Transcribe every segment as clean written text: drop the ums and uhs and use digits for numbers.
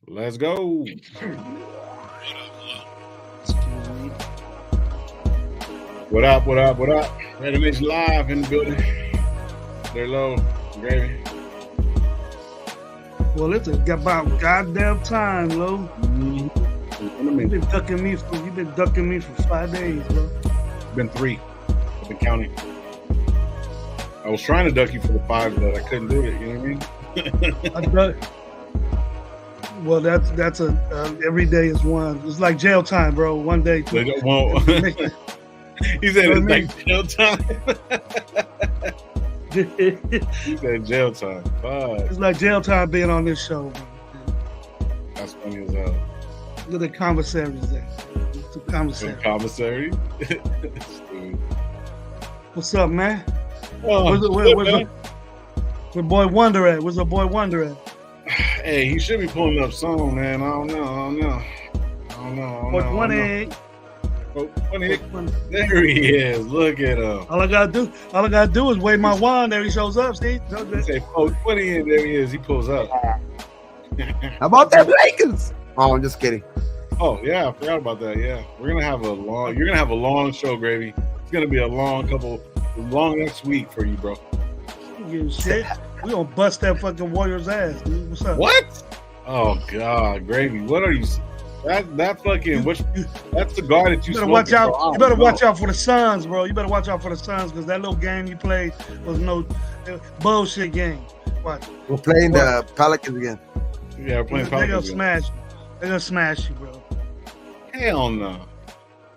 Let's go. What up? What up? What up? RaiderNationLive in the building. They're low, gravy. Well, it's about goddamn time, Lo. You've been ducking me for 5 days, bro. It's been 3. I've been counting. I was trying to duck you for the 5, but I couldn't do it. You know what I mean? Well, that's a every day is one. It's like jail time, bro. One day. They don't want. He said it's like jail time. He said jail time. Fuck. It's like jail time being on this show, bro. That's funny as hell. Look at the commissaries there. It's a commissary. Commissary. What's up, man? Oh, where's boy Wonder at? Where's the boy Wonder at? Hey, he should be pulling up soon, man. I don't know. Boy 20. There he is. Look at him. All I gotta do is wave my wand. There he shows up. See? Say 20, and there he is. He pulls up. How about that Lakers? Oh, I'm just kidding. Oh yeah, I forgot about that. Yeah, you're gonna have a long show, Gravy. It's gonna be a long next week for you, bro. You shit. We gonna bust that fucking Warriors ass, dude. What's up? What? Oh God, Gravy. What are you? That fucking that's the guard that you better watch out. You better watch out for the Suns, bro. You better watch out for the Suns because that little game you played was no bullshit game. Watch. We're playing the Pelicans again. Yeah, we're playing Pelicans. They're gonna smash you. They're gonna smash you, bro. Hell no.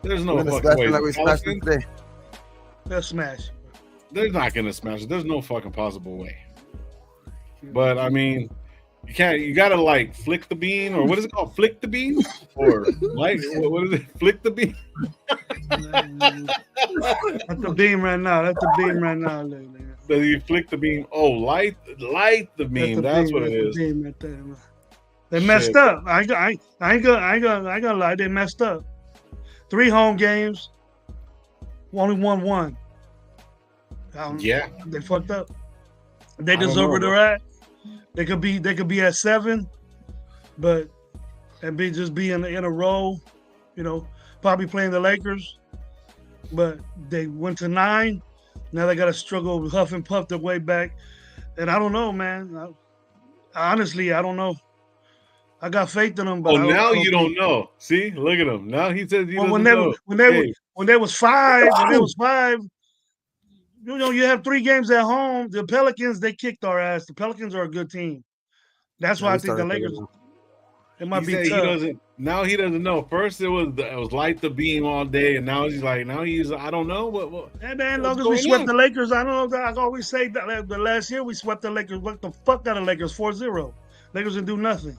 There's no fucking way. Like we smashed them today. They'll smash you, bro. They're not gonna smash it. There's no fucking possible way. But I mean, you can't. You gotta like flick the bean, or what is it called? Flick the bean, or like what is it? Flick the bean. That's the beam right now. Does he flick the beam? Oh, light the beam. That's what it is. Right there. They messed up. I ain't gonna lie. They messed up. 3 home games, only won 1. Yeah, they fucked up. They deserve where they're at. They could be at 7, but and just be in a row, you know, probably playing the Lakers. But they went to 9. Now they got to struggle, huff and puff their way back. And I don't know, man. Honestly, I don't know. I got faith in them, but now you don't know. See, look at him. Now he says he doesn't know. When they was 5, you know, you have 3 games at home. The Pelicans, they kicked our ass. The Pelicans are a good team. That's why I think the Lakers. It might be tough. He doesn't know. First it was light the beam all day, and now he's I don't know what. Hey man, long as we swept the Lakers, I don't know. I always say that the last year we swept the Lakers. What the fuck out of Lakers 4-0? Lakers didn't do nothing.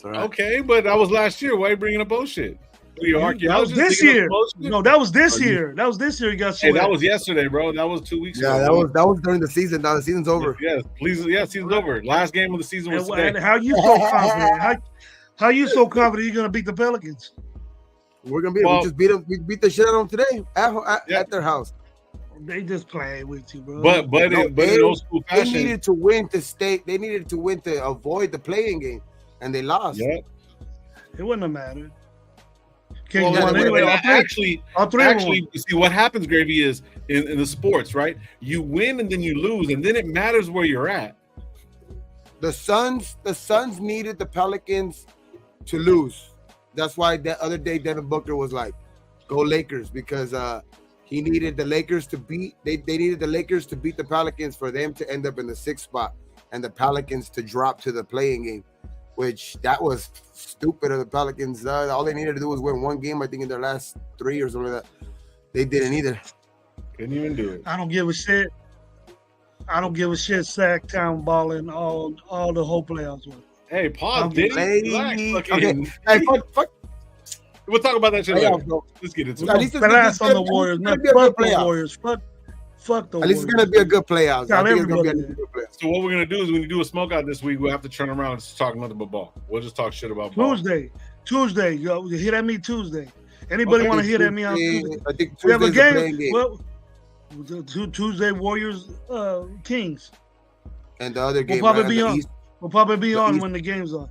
Right. Okay, but that was last year. Why are you bringing up bullshit? That was this year. No, that was this year. That was this year. You got swept. Hey, that was yesterday, bro. That was 2 weeks ago. Yeah, that was during the season. Now the season's over. Yes, please. Yeah, season's over. Last game of the season was today. And how you so confident? How you so confident you're gonna beat the Pelicans? We're gonna beat them. We just beat them. We beat the shit out of them today at their house. They just playing with you, bro. But in old school fashion, they needed to win to stay. They needed to win to avoid the playing game, and they lost. Yeah, it wouldn't have mattered. Actually, you see what happens, Gravy, is in the sports, right? You win and then you lose, and then it matters where you're at. The Suns needed the Pelicans to lose. That's why that other day Devin Booker was like, "Go Lakers," because he needed the Lakers to beat. They needed the Lakers to beat the Pelicans for them to end up in the 6th spot, and the Pelicans to drop to the playing game. Which that was stupid of the Pelicans. All they needed to do was win 1 game, I think, in their last 3 or something like that. They didn't either. Couldn't even do it. I don't give a shit. Sacktown balling all the whole playoffs. Hey, pause. Okay. Hey, fuck. We'll talk about that shit later. Let's get into it. At least on the Warriors. Fuck the Warriors. Fuck the Warriors. At least it's gonna be a good playoffs. I think it's gonna be a good playoffs. So what we're gonna do is when you do a smoke out this week, we'll have to turn around and just talk nothing but ball. We'll just talk shit about ball. Tuesday. You hit at me Tuesday. Anybody want to hit at me on Tuesday? I think we have a game. Well, Tuesday Warriors Kings. And the other game we'll probably be on when the game's on.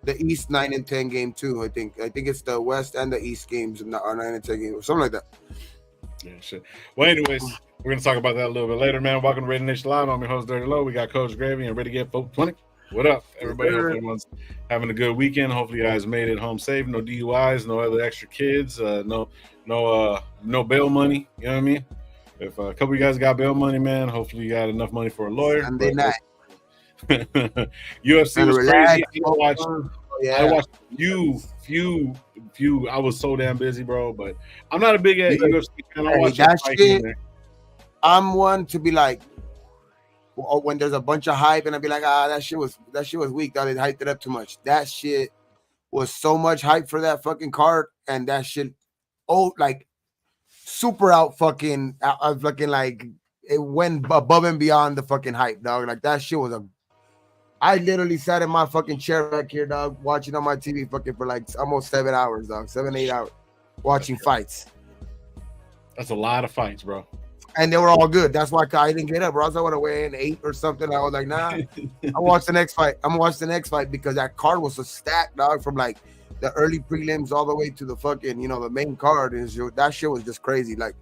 the East 9 and 10 game too. I think it's the West and the East games are 9 and 10 games or something like that. Yeah, shit. Well, anyways, we're gonna talk about that a little bit later, man. Welcome to Raider Nation Live. I'm your host, Dirty Low. We got Coach Gravy and Ready to Get 420. What up, everybody? Hope everyone's having a good weekend. Hopefully, you guys made it home safe. No DUIs, no other extra kids, no bail money. You know what I mean? If a couple of you guys got bail money, man, hopefully you got enough money for a lawyer. Sunday night. UFC was crazy. I watched few. I was so damn busy, bro. But I'm not a big UFC fan. I watch that shit. I'm one to be like, when there's a bunch of hype, and I'd be like, that shit was weak. They hyped it up too much. That shit was so much hype for that fucking card, and that shit, like super out fucking like it went above and beyond the fucking hype, dog. Like that shit was I literally sat in my fucking chair back here, dog, watching on my TV fucking for like almost 7 hours, dog. 7-8 hours watching fights. That's a lot of fights, bro. And they were all good. That's why I didn't get up, bro. I would have weighed in 8 or something. I was like, nah. I watched the next fight. I'm gonna watch the next fight because that card was a stack, dog, from like the early prelims all the way to the fucking, the main card. That shit was just crazy. Like,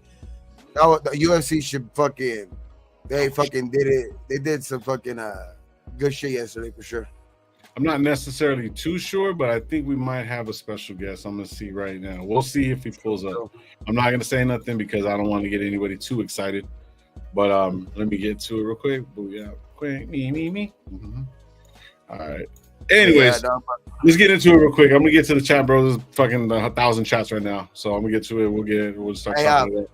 the UFC should they fucking did it. They did some fucking good shit yesterday for sure. I'm not necessarily too sure, but I think we might have a special guest. I'm gonna see right now. We'll see if he pulls up. I'm not gonna say nothing because I don't want to get anybody too excited. But let me get to it real quick. Booyah, quick, me. Mm-hmm. All right. Anyways, let's get into it real quick. I'm gonna get to the chat, bro. There's fucking 1,000 chats right now, so I'm gonna get to it. We'll start talking about it.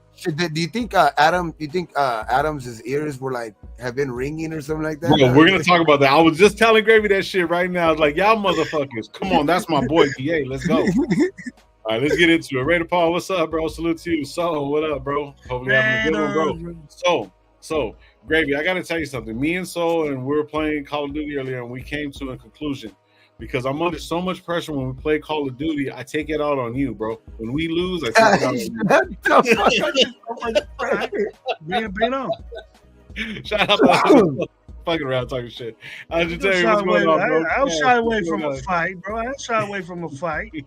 Do you think Adams' ears were have been ringing or something like that? Bro, we're gonna talk about that. I was just telling Gravy that shit right now. Like, y'all motherfuckers, come on, that's my boy PA. Let's go. All right, let's get into it. Raider Paul, what's up, bro? Salute to you. So, what up, bro? Hopefully having a good one, bro. So, Gravy, I gotta tell you something. Me and Soul, and we were playing Call of Duty earlier, and we came to a conclusion. Because I'm under so much pressure when we play Call of Duty, I take it out on you, bro. When we lose, I take it out on you. Shout out to fucking around talking shit. I just tell you what's going on, bro. I'll shy away from a fight, bro. I'll shy away from a fight.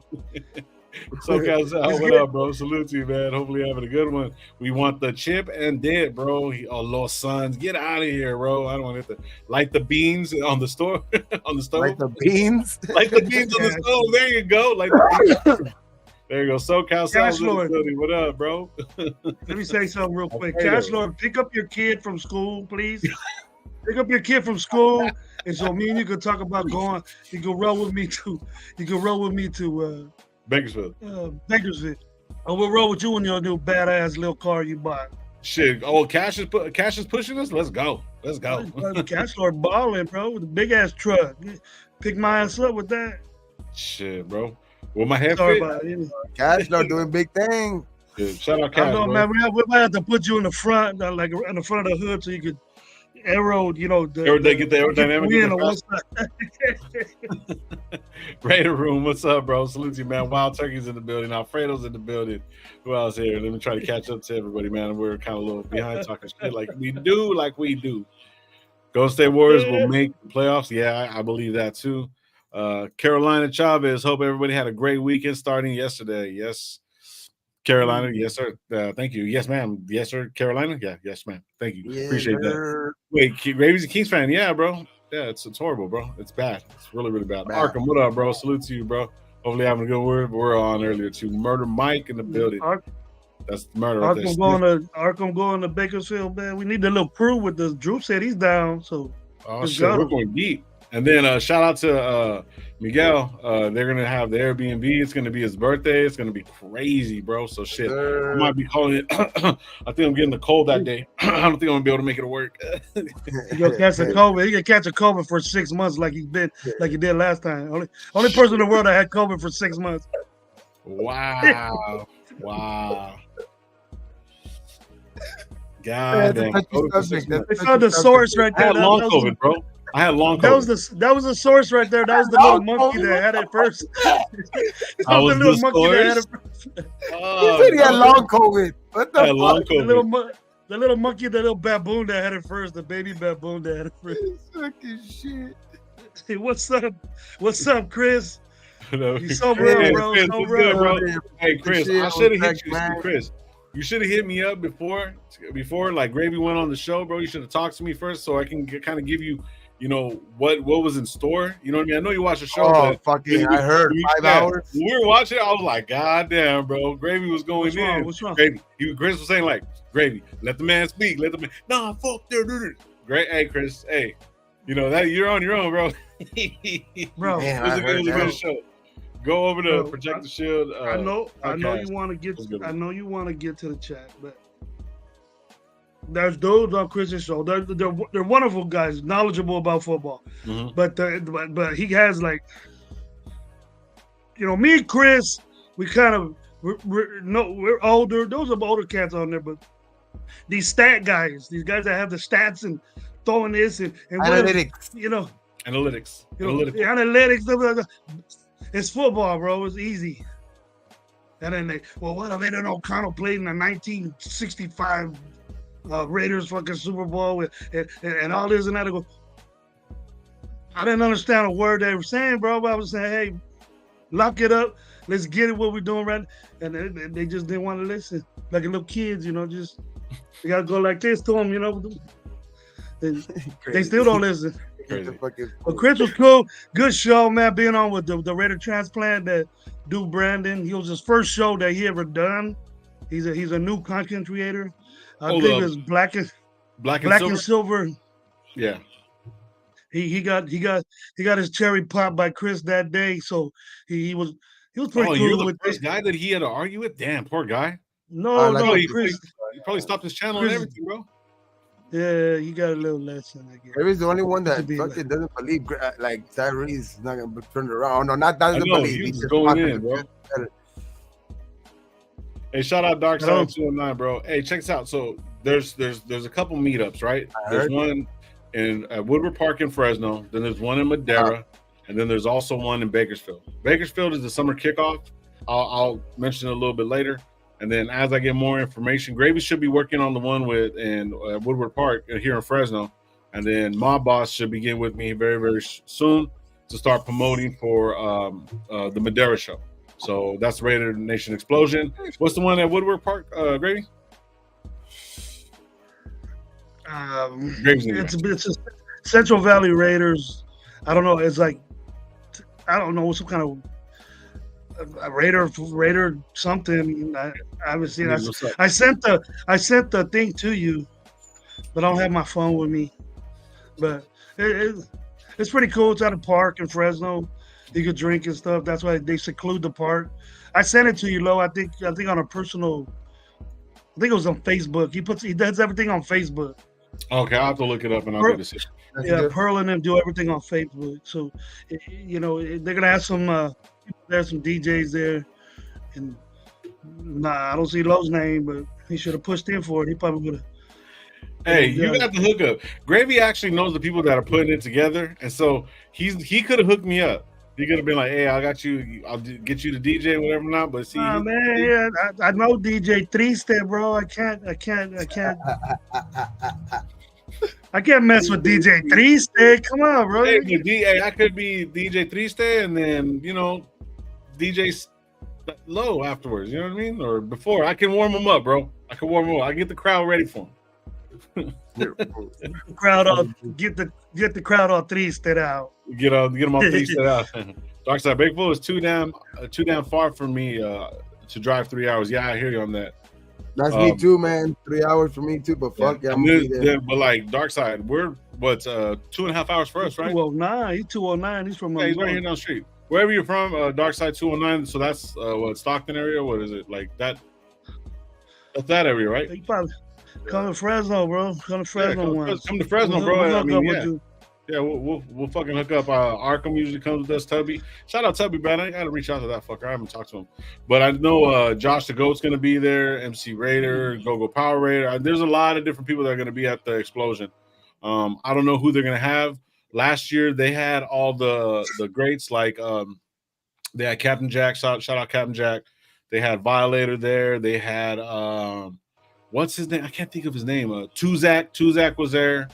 So, guys, what up, bro? Salute to you, man. Hopefully, you're having a good one. We want the chip and dead, bro. Los Sons, get out of here, bro. I don't want to light the beans on the store, on the stove. Light the beans? Light the beans on the stove. There you go. There you go. SoCal Cash Lord. What up, bro? Let me say something real quick. Cash Lord, pick up your kid from school, please. Pick up your kid from school, and so me and you can talk about going. You can roll with me to. Bakersfield. Bakersfield. Oh, we'll roll with you in your new badass little car you bought. Shit. Oh, Cash is pushing us? Let's go. Cash Lord balling, bro, with a big ass truck. Pick my ass up with that. Shit, bro. Well, my head Sorry fit. about it. Cash Lord doing big thing. Yeah, shout out Cash, I know, man. We might have to put you in the front, like in the front of the hood, so you could arrow, get the aerodynamic. Raider Room, what's up, bro? Salute you, man. Wild Turkey's in the building. Alfredo's in the building. Who else here? Let me try to catch up to everybody, man. We're kind of a little behind talking shit like we do. Golden State Warriors will make the playoffs. Yeah, I believe that too. Carolina Chavez, hope everybody had a great weekend starting yesterday. Yes. Carolina, yes, sir. Thank you. Yes, ma'am. Yes, sir. Carolina, yeah, yes, ma'am. Thank you. Yeah, appreciate that. Wait, Gravy's a Kings fan, yeah, bro. Yeah, it's horrible, bro. It's bad. It's really, really bad. Arkham, what up, bro? Salute to you, bro. Hopefully having a good word. We're on earlier too. Murder Mike in the building. That's murder. Arkham going to Bakersfield, man. We need a little crew with this. Drew said he's down, so shit, we're going deep. And then shout out to Miguel. They're gonna have the Airbnb. It's gonna be his birthday. It's gonna be crazy, bro. So shit, I might be calling it. I think I'm getting the cold that day. I don't think I'm gonna be able to make it work. You'll catch a COVID. He can catch a COVID for 6 months, like he did last time. Only person in the world that had COVID for 6 months. Wow. God damn. They found the source right there. I had long COVID, bro. I had long COVID. That was the source right there. That was the little monkey that had it first. That was the little monkey that had it first. You said he had long COVID. What the fuck? Long COVID. The little monkey, the little baboon that had it first, the baby baboon that had it first. Fucking shit. Hey, what's up? What's up, Chris? No, You sober up, bro. Chris, Sober what's good, up. bro? Hey, Chris, I should have hit you, Chris. You should have hit me up before like Gravy went on the show, bro. You should have talked to me first so I can kind of give you, what was in store. You know what I mean? I know you watched the show. Oh, but fucking! I heard 5 hours. When we were watching it, I was like, God damn, bro. Gravy was going in. What's wrong? Gravy. Chris was saying like, Gravy, let the man speak. Let the man. Nah, fuck that. Great. Hey, Chris. Hey, that you're on your own, bro. Bro, Man, it was a good show. Go over to Protect the Shield. I know you want to get. I know you want to get to the chat, but there's those on Chris's show. They're wonderful guys, knowledgeable about football. Mhm. But he has like, me and Chris, we kind of we're older. Those are older cats on there, but these stat guys, these guys that have the stats and throwing this and Analytics. Analytics. Analytics. It's football, bro. It's easy. And then what? Aiden O'Connell played in the 1965 Raiders fucking Super Bowl and all this and that. I didn't understand a word they were saying, bro. But I was saying, hey, lock it up. Let's get it what we're doing right. And they just didn't want to listen. Like little kids, just you gotta go like this to them, They still don't listen. But Chris was cool. Good show, man. Being on with the Raider transplant, that dude Brandon. He was his first show that he ever done. He's a new content creator. I think it's Black and Silver. Yeah. He got his cherry popped by Chris that day. So he was pretty cool. You're the first guy that he had to argue with? Damn, poor guy. No, Chris. He probably stopped his channel and everything, bro. Yeah, he got a little lesson, I guess. Gary's the only one that fucking doesn't believe like Tyree's not gonna turn around. No, not doesn't believe. He's going in, bro. Hey, shout out Darkside 209, bro. Hey, check this out. So there's a couple meetups, right? There's one in Woodward Park in Fresno. Then there's one in Madera, and then there's also one in Bakersfield. Bakersfield is the summer kickoff. I'll mention it a little bit later. And then as I get more information, Gravy should be working on the one in Woodward Park here in Fresno. And then my boss should begin with me very, very soon to start promoting for the Madera show. So that's Raider Nation Explosion. What's the one at Woodward Park, Gravy? It's a Central Valley Raiders. I don't know. It's like, I don't know, some kind of a Raider something. I haven't seen it. I sent the thing to you, but I don't have my phone with me. But it's pretty cool. It's at a park in Fresno. You could drink and stuff. That's why they seclude the park. I sent it to you, Lo. I think on a personal. I think it was on Facebook. He does everything on Facebook. Okay, I'll have to look it up and I'll get this. Yeah, Pearl and them do everything on Facebook. So, they're gonna have some. There's some DJs there, and I don't see Lowe's name, but he should have pushed in for it. He probably would have. Hey, you got the hookup. Gravy actually knows the people that are putting it together, and so he could have hooked me up. He could have been like, "Hey, I got you. I'll get you the DJ, whatever not." But see, I know DJ Triste, bro. I can't mess with DJ Triste. Come on, bro. Hey, I could be DJ Triste, and then DJ Low afterwards. You know what I mean? Or before, I can warm them up, bro. I can warm them up. I get the crowd ready for them. Get the crowd all Triste out. Get them all Triste out. Darkside Bakeful is too damn far for me to drive 3 hours. Yeah, I hear you on that. That's me too, man. 3 hours for me too, but fuck yeah. But like Darkside, we're 2.5 hours for us, right? 209. He's 209. He's from he's right here down the street. Wherever you're from, Darkside 209. So that's Stockton area. What is it like that? That's that area, right? You probably come to Fresno, bro. Come to Fresno once. Come to Fresno, bro. We'll fucking hook up. Arkham usually comes with us. Tubby, shout out Tubby, man. I gotta reach out to that fucker. I haven't talked to him, but I know Josh the Goat's gonna be there. MC Raider, Go Power Raider. There's a lot of different people that are gonna be at the explosion. I don't know who they're gonna have. Last year they had all the greats, like they had Captain Jack. Shout out Captain Jack. They had Violator there. They had what's his name? I can't think of his name. Tuzak was there.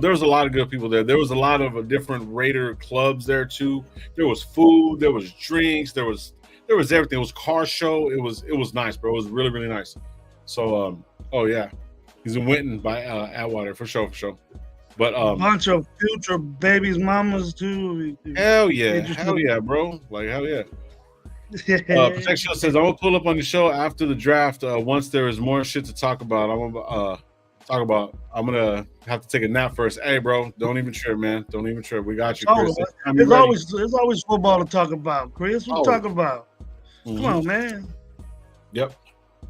There was a lot of good people there. There was a lot of different Raider clubs there too. There was food, there was drinks, there was everything. It was car show. It was nice, bro. It was really really nice. So oh yeah, he's in Winton by Atwater for sure. But A bunch of future babies, mamas too. hell yeah, bro. Like hell yeah. Protection says I'm gonna pull up on the show after the draft. Once there is more shit to talk about, I'm gonna have to take a nap first. Hey, bro, don't even trip, man. Don't even trip. We got you, Chris. There's always football to talk about, Chris. What you talking about? Mm-hmm. Come on, man. Yep.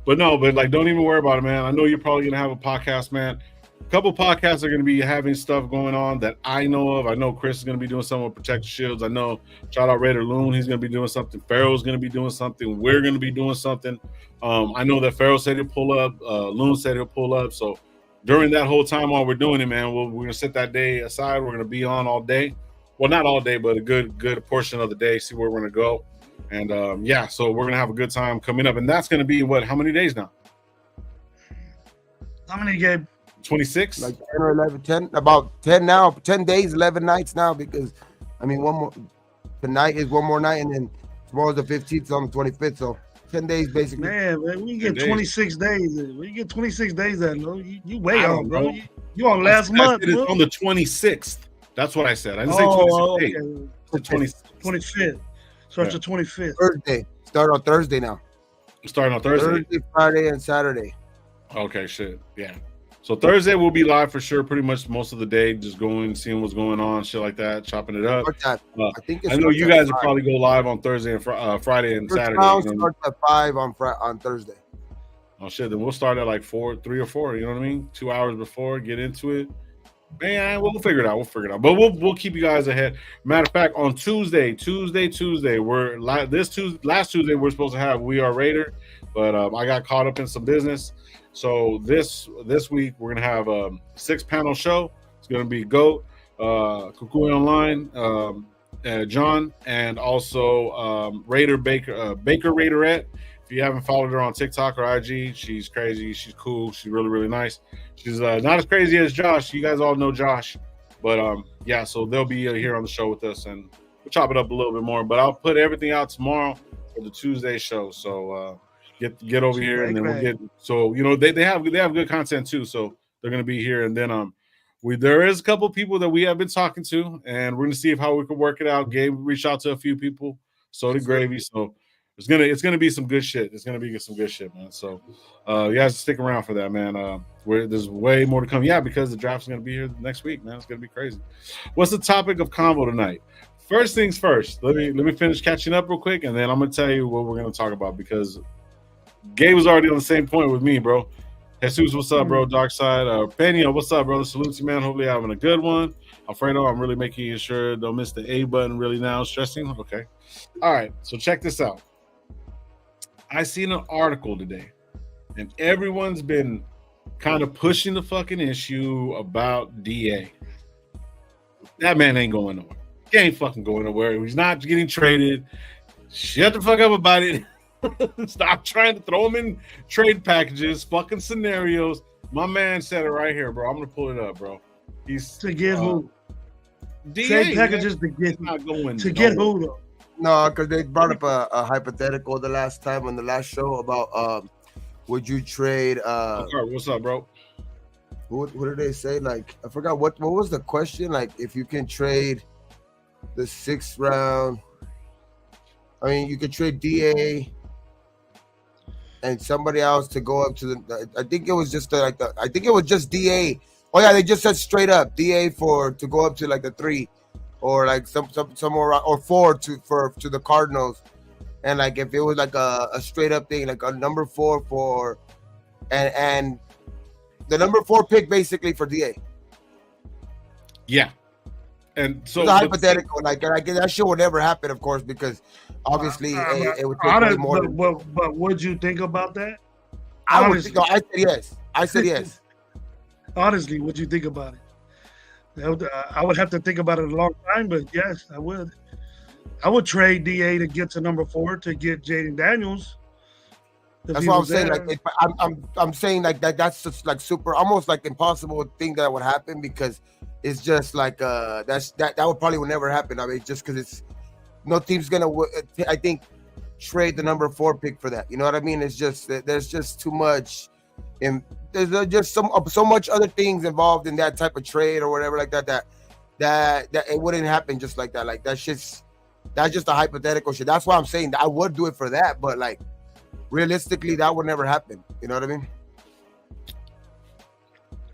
But like, don't even worry about it, man. I know you're probably gonna have a podcast, man. A couple podcasts are going to be having stuff going on that I know of. I know Chris is going to be doing something with Protect the Shields. I know, shout out Raider Loon, he's going to be doing something. Pharaoh's going to be doing something. We're going to be doing something. I know that Pharaoh said he'll pull up. Loon said he'll pull up. So during that whole time while we're doing it, man, we're going to set that day aside. We're going to be on all day. Well, not all day, but a good portion of the day, see where we're going to go. And, yeah, so we're going to have a good time coming up. And that's going to be, how many days now? How many, Gabe? 26? Like 10 or 11, 10, about 10 now, 10 days, 11 nights now, because, I mean, tonight is one more night, and then tomorrow's the 15th, so on the 25th, so 10 days basically. Man, we get 26 days. We get 26 days that low. You way on, bro. You on last month, bro. It's on the 26th. That's what I said. I didn't say 26th. Okay. The 25th. Starts the 25th. Thursday. Start on Thursday now. Starting on Thursday? Thursday, Friday, and Saturday. Okay, shit. Yeah. So Thursday we'll be live for sure, pretty much most of the day, just going, seeing what's going on, shit like that, chopping it up. I know you guys will probably go live on Thursday and Friday and Saturday. Starts at 5 on Thursday. Oh shit! Then we'll start at like 3 or 4. You know what I mean? 2 hours before, get into it. Man, we'll figure it out. But we'll keep you guys ahead. Matter of fact, on Tuesday, we're last Tuesday we're supposed to have We Are Raider, but I got caught up in some business. So this week we're gonna have a 6-panel show. It's gonna be Goat, Kukui Online, John, and also Baker Raiderette. If you haven't followed her on TikTok or IG, she's crazy. She's cool. She's really really nice. She's not as crazy as Josh. You guys all know Josh, but yeah. So they'll be here on the show with us, and we'll chop it up a little bit more. But I'll put everything out tomorrow for the Tuesday show. So. Get over here, and then we'll get. So they have good content too. So they're gonna be here, and then there is a couple people that we have been talking to, and we're gonna see how we can work it out. Gabe reached out to a few people, so did Gravy. So it's gonna be some good shit. It's gonna be some good shit, man. So you guys stick around for that, man. There's way more to come. Yeah, because the draft's gonna be here next week, man. It's gonna be crazy. What's the topic of convo tonight? First things first. Let me finish catching up real quick, and then I'm gonna tell you what we're gonna talk about because Gabe was already on the same point with me, bro. Jesus, what's up, bro? Dark Side. Pena, what's up, brother? Salute you, man. Hopefully you're having a good one. Alfredo, I'm really making sure don't miss the A button really now. Stressing? Okay. All right. So check this out. I seen an article today, and everyone's been kind of pushing the fucking issue about DA. That man ain't going nowhere. He ain't fucking going nowhere. He's not getting traded. Shut the fuck up about it. Stop trying to throw him in trade packages, fucking scenarios. My man said it right here, bro. I'm gonna pull it up, bro. He's to get who? Trade packages to get not going to get who though? No, because they brought up a hypothetical the last time on the last show about would you trade? What's up, bro? What did they say? Like I forgot what was the question? Like if you can trade the 6th round, I mean you could trade DA. And somebody else to go up to the. I think it was just I think it was just DA. Oh yeah, they just said straight up DA to go up to like the 3, or like somewhere around, or 4 to the Cardinals, and like if it was like a straight up thing, like a number 4 for, and the number 4 pick basically for DA. Yeah, and so it's a hypothetical, like that shit would never happen, of course, because. Obviously, it would take more. But would you think about that? I said yes. I said yes. Honestly, would you think about it? I would have to think about it a long time, but yes, I would. I would trade DA to get to number 4 to get Jaden Daniels. That's what I'm saying. Like, I'm saying like that. That's just like super, almost like impossible thing that would happen because it's just like that would probably would never happen. I mean, just because it's no team's gonna. I think trade the number 4 pick for that. You know what I mean? It's just that there's just too much, and there's just so much other things involved in that type of trade or whatever like that it wouldn't happen just like that. Like that's just a hypothetical shit. That's why I'm saying that I would do it for that, but like realistically, that would never happen. You know what I mean?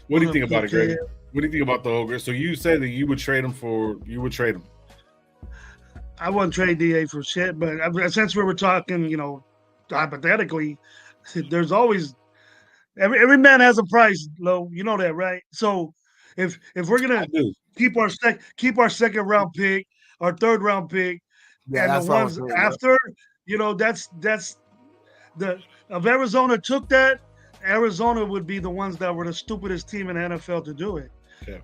What do you think about it, Greg? What do you think about the whole? So you said that you would trade him. I wouldn't trade DA for shit, but since we were talking, hypothetically, there's always every man has a price, Lo. You know that, right? So if we're gonna keep our second round pick, our third round pick, and the ones after, that's if Arizona took that, Arizona would be the ones that were the stupidest team in the NFL to do it,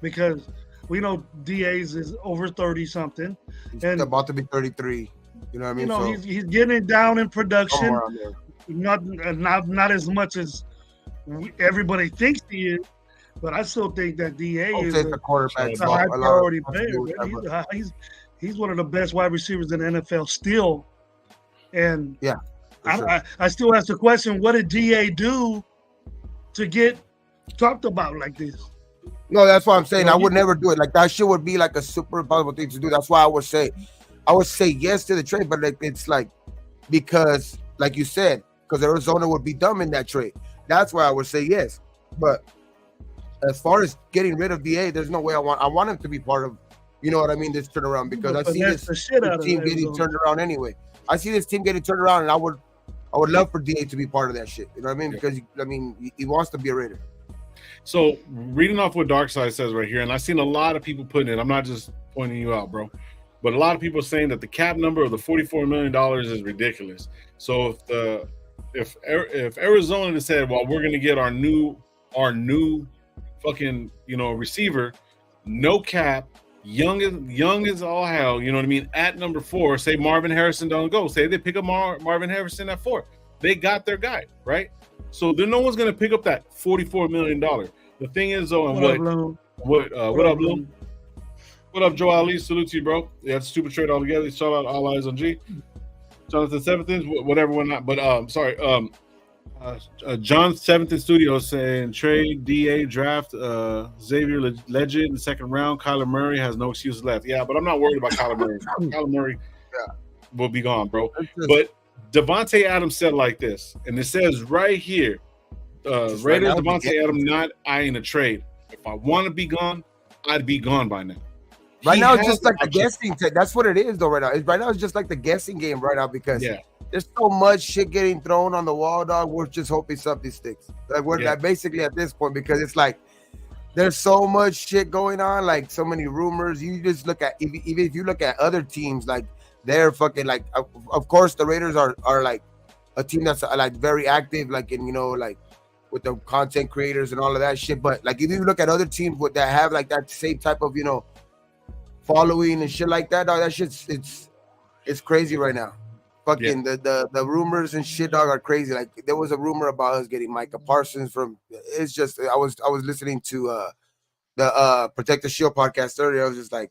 because we know DA's is over 30 something, and about to be 33. You know what I mean? So he's getting it down in production, not as much as everybody thinks he is, but I still think that DA is a high priority player. He's one of the best wide receivers in the NFL still, and I still ask the question: what did DA do to get talked about like this? No, that's what I'm saying. I would never do it. Like that shit would be like a super impossible thing to do. That's why I would say yes to the trade, but like it's like because, like you said, because Arizona would be dumb in that trade. That's why I would say yes. But as far as getting rid of DA, there's no way I want him to be part of. You know what I mean? This turnaround, because I see this team getting turned around anyway. I see this team getting turned around, and I would love for DA to be part of that shit. You know what I mean? Because he wants to be a Raider. So reading off what Darkside says right here, and I've seen a lot of people putting it. I'm not just pointing you out, bro, but a lot of people saying that the cap number of the $44 million is ridiculous. So if Arizona said, well, we're gonna get our new fucking receiver, no cap, young as all hell, you know what I mean, at number 4, say Marvin Harrison don't go, say they pick up Marvin Harrison at 4, they got their guy, right? So then no one's gonna pick up that $44 million. The thing is, though, and what up, Lou? What up, Joe Ali? Salute to you, bro. Yeah, it's a stupid trade altogether. Shout out All Eyes on G. Jonathan Seventh, whatever, whatnot. But John Seventh in studio saying trade DA draft Xavier Legend in the second round. Kyler Murray has no excuses left. Yeah, but I'm not worried about Kyler Murray. Kyler Murray will be gone, bro. But Davante Adams said like this, and it says right here, Raiders Davante Adams not eyeing a trade. If I want to be gone, I'd be gone by now. Right now, it's just like the guessing. That's what it is, though. Right now, it's just like the guessing game right now because there's so much shit getting thrown on the wall, dog. We're just hoping something sticks. Like we're like basically at this point because it's like there's so much shit going on, like so many rumors. You just look at even if you look at other teams, like they're fucking like. Of course, the Raiders are like a team that's like very active, like in like with the content creators and all of that shit. But like if you look at other teams that have like that same type of following and shit like that, dog, that shit's it's crazy right now. Fucking the rumors and shit, dog, are crazy. Like there was a rumor about us getting Micah Parsons from. It's just I was listening to the Protect the Shield podcast earlier. I was just like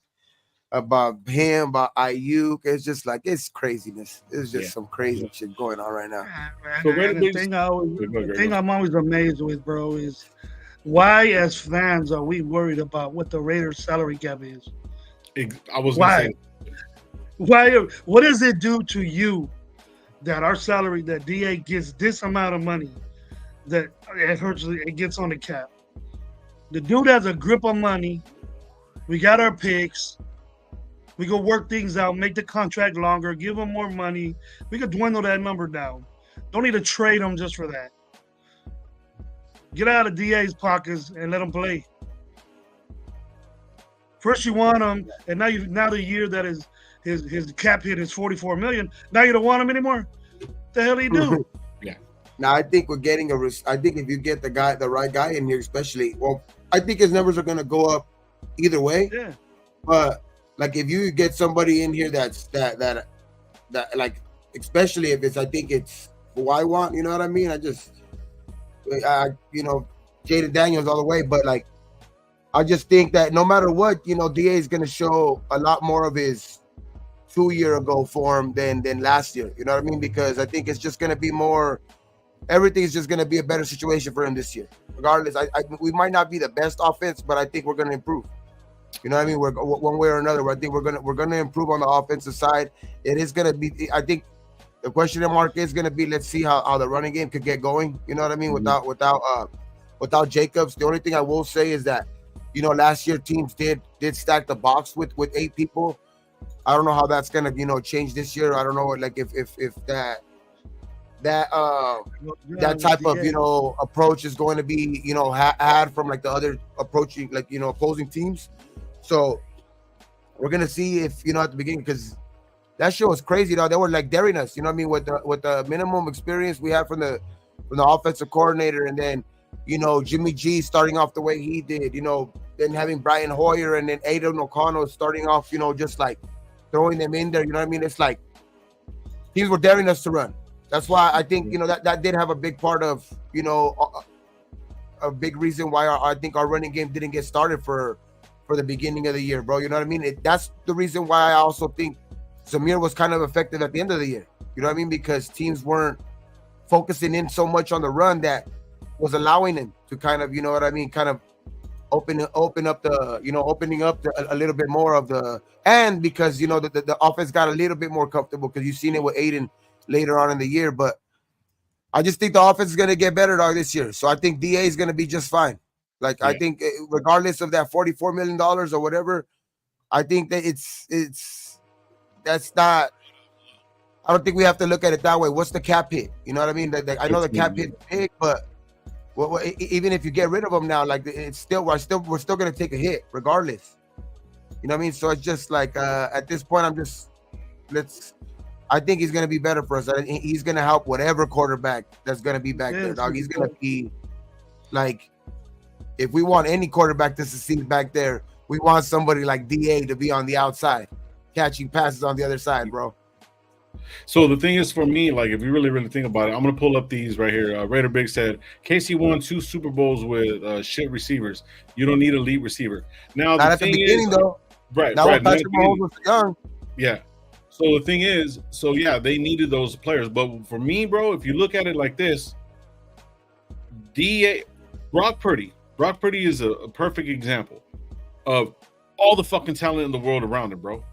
about him, about Ayuk. It's just like it's craziness. It's just some crazy shit going on right now. So the thing I'm always amazed with, bro, is why as fans are we worried about what the Raiders salary cap is? I was why? Why? What does it do to you that our salary, that DA gets this amount of money, that it gets on the cap? The dude has a grip of money. We got our picks. We go work things out, make the contract longer, give him more money. We could dwindle that number down. Don't need to trade him just for that. Get out of DA's pockets and let him play. First you want him, and now the year that his cap hit is $44 million. Now you don't want him anymore. What the hell he do? Yeah. Now I think we're getting I think if you get the right guy in here, especially, well, I think his numbers are gonna go up either way. Yeah. But like if you get somebody in here that like, especially if I think it's who I want. You know what I mean? Jaden Daniels all the way. But like, I just think that no matter what, DA is going to show a lot more of his 2 year ago form than last year. You know what I mean? Because I think it's just going to be more. Everything's just going to be a better situation for him this year. Regardless, we might not be the best offense, but I think we're going to improve. You know what I mean? We're one way or another. I think we're gonna improve on the offensive side. It is gonna be. I think the question mark is gonna be. Let's see how the running game could get going. You know what I mean? Without Jacobs, the only thing I will say is that, last year teams did stack the box with 8 people. I don't know how that's gonna change this year. I don't know if that type of approach is going to be had from like the other approaching opposing teams. So we're gonna see if at the beginning, because that show was crazy. They were like daring us. You know what I mean? With the minimum experience we had from the offensive coordinator, and then Jimmy G starting off the way he did. Then having Brian Hoyer and then Aiden O'Connell starting off. Just like throwing them in there. You know what I mean? It's like teams were daring us to run. That's why I think that did have a big part of a big reason why I think our running game didn't get started for the beginning of the year, bro. You know what I mean? That's the reason why I also think Zamir was kind of effective at the end of the year. You know what I mean? Because teams weren't focusing in so much on the run that was allowing him to kind of, kind of opening up a little bit more of the, and because the offense got a little bit more comfortable, because you've seen it with Aiden later on in the year. But I just think the offense is going to get better this year. So I think DA is going to be just fine. Like, yeah. I think regardless of that $44 million or whatever, I think that that's not, I don't think we have to look at it that way. What's the cap hit? You know what I mean? I know the cap hit is big, but even if you get rid of them now, like we're still going to take a hit regardless. You know what I mean? So it's just like at this point, I think he's going to be better for us. He's going to help whatever quarterback that's going to be back there, dog. He's going to be like, if we want any quarterback to succeed back there, we want somebody like DA to be on the outside, catching passes on the other side, bro. So the thing is, for me, like, if you really, really think about it, I'm going to pull up these right here. Raider Big said, KC won 2 Super Bowls with shit receivers. You don't need an elite receiver. Now, not at the beginning, though. Right, that right. Patrick Mahomes was young. Yeah. So the thing is, they needed those players. But for me, bro, if you look at it like this, Brock Purdy is a perfect example of all the fucking talent in the world around him, bro.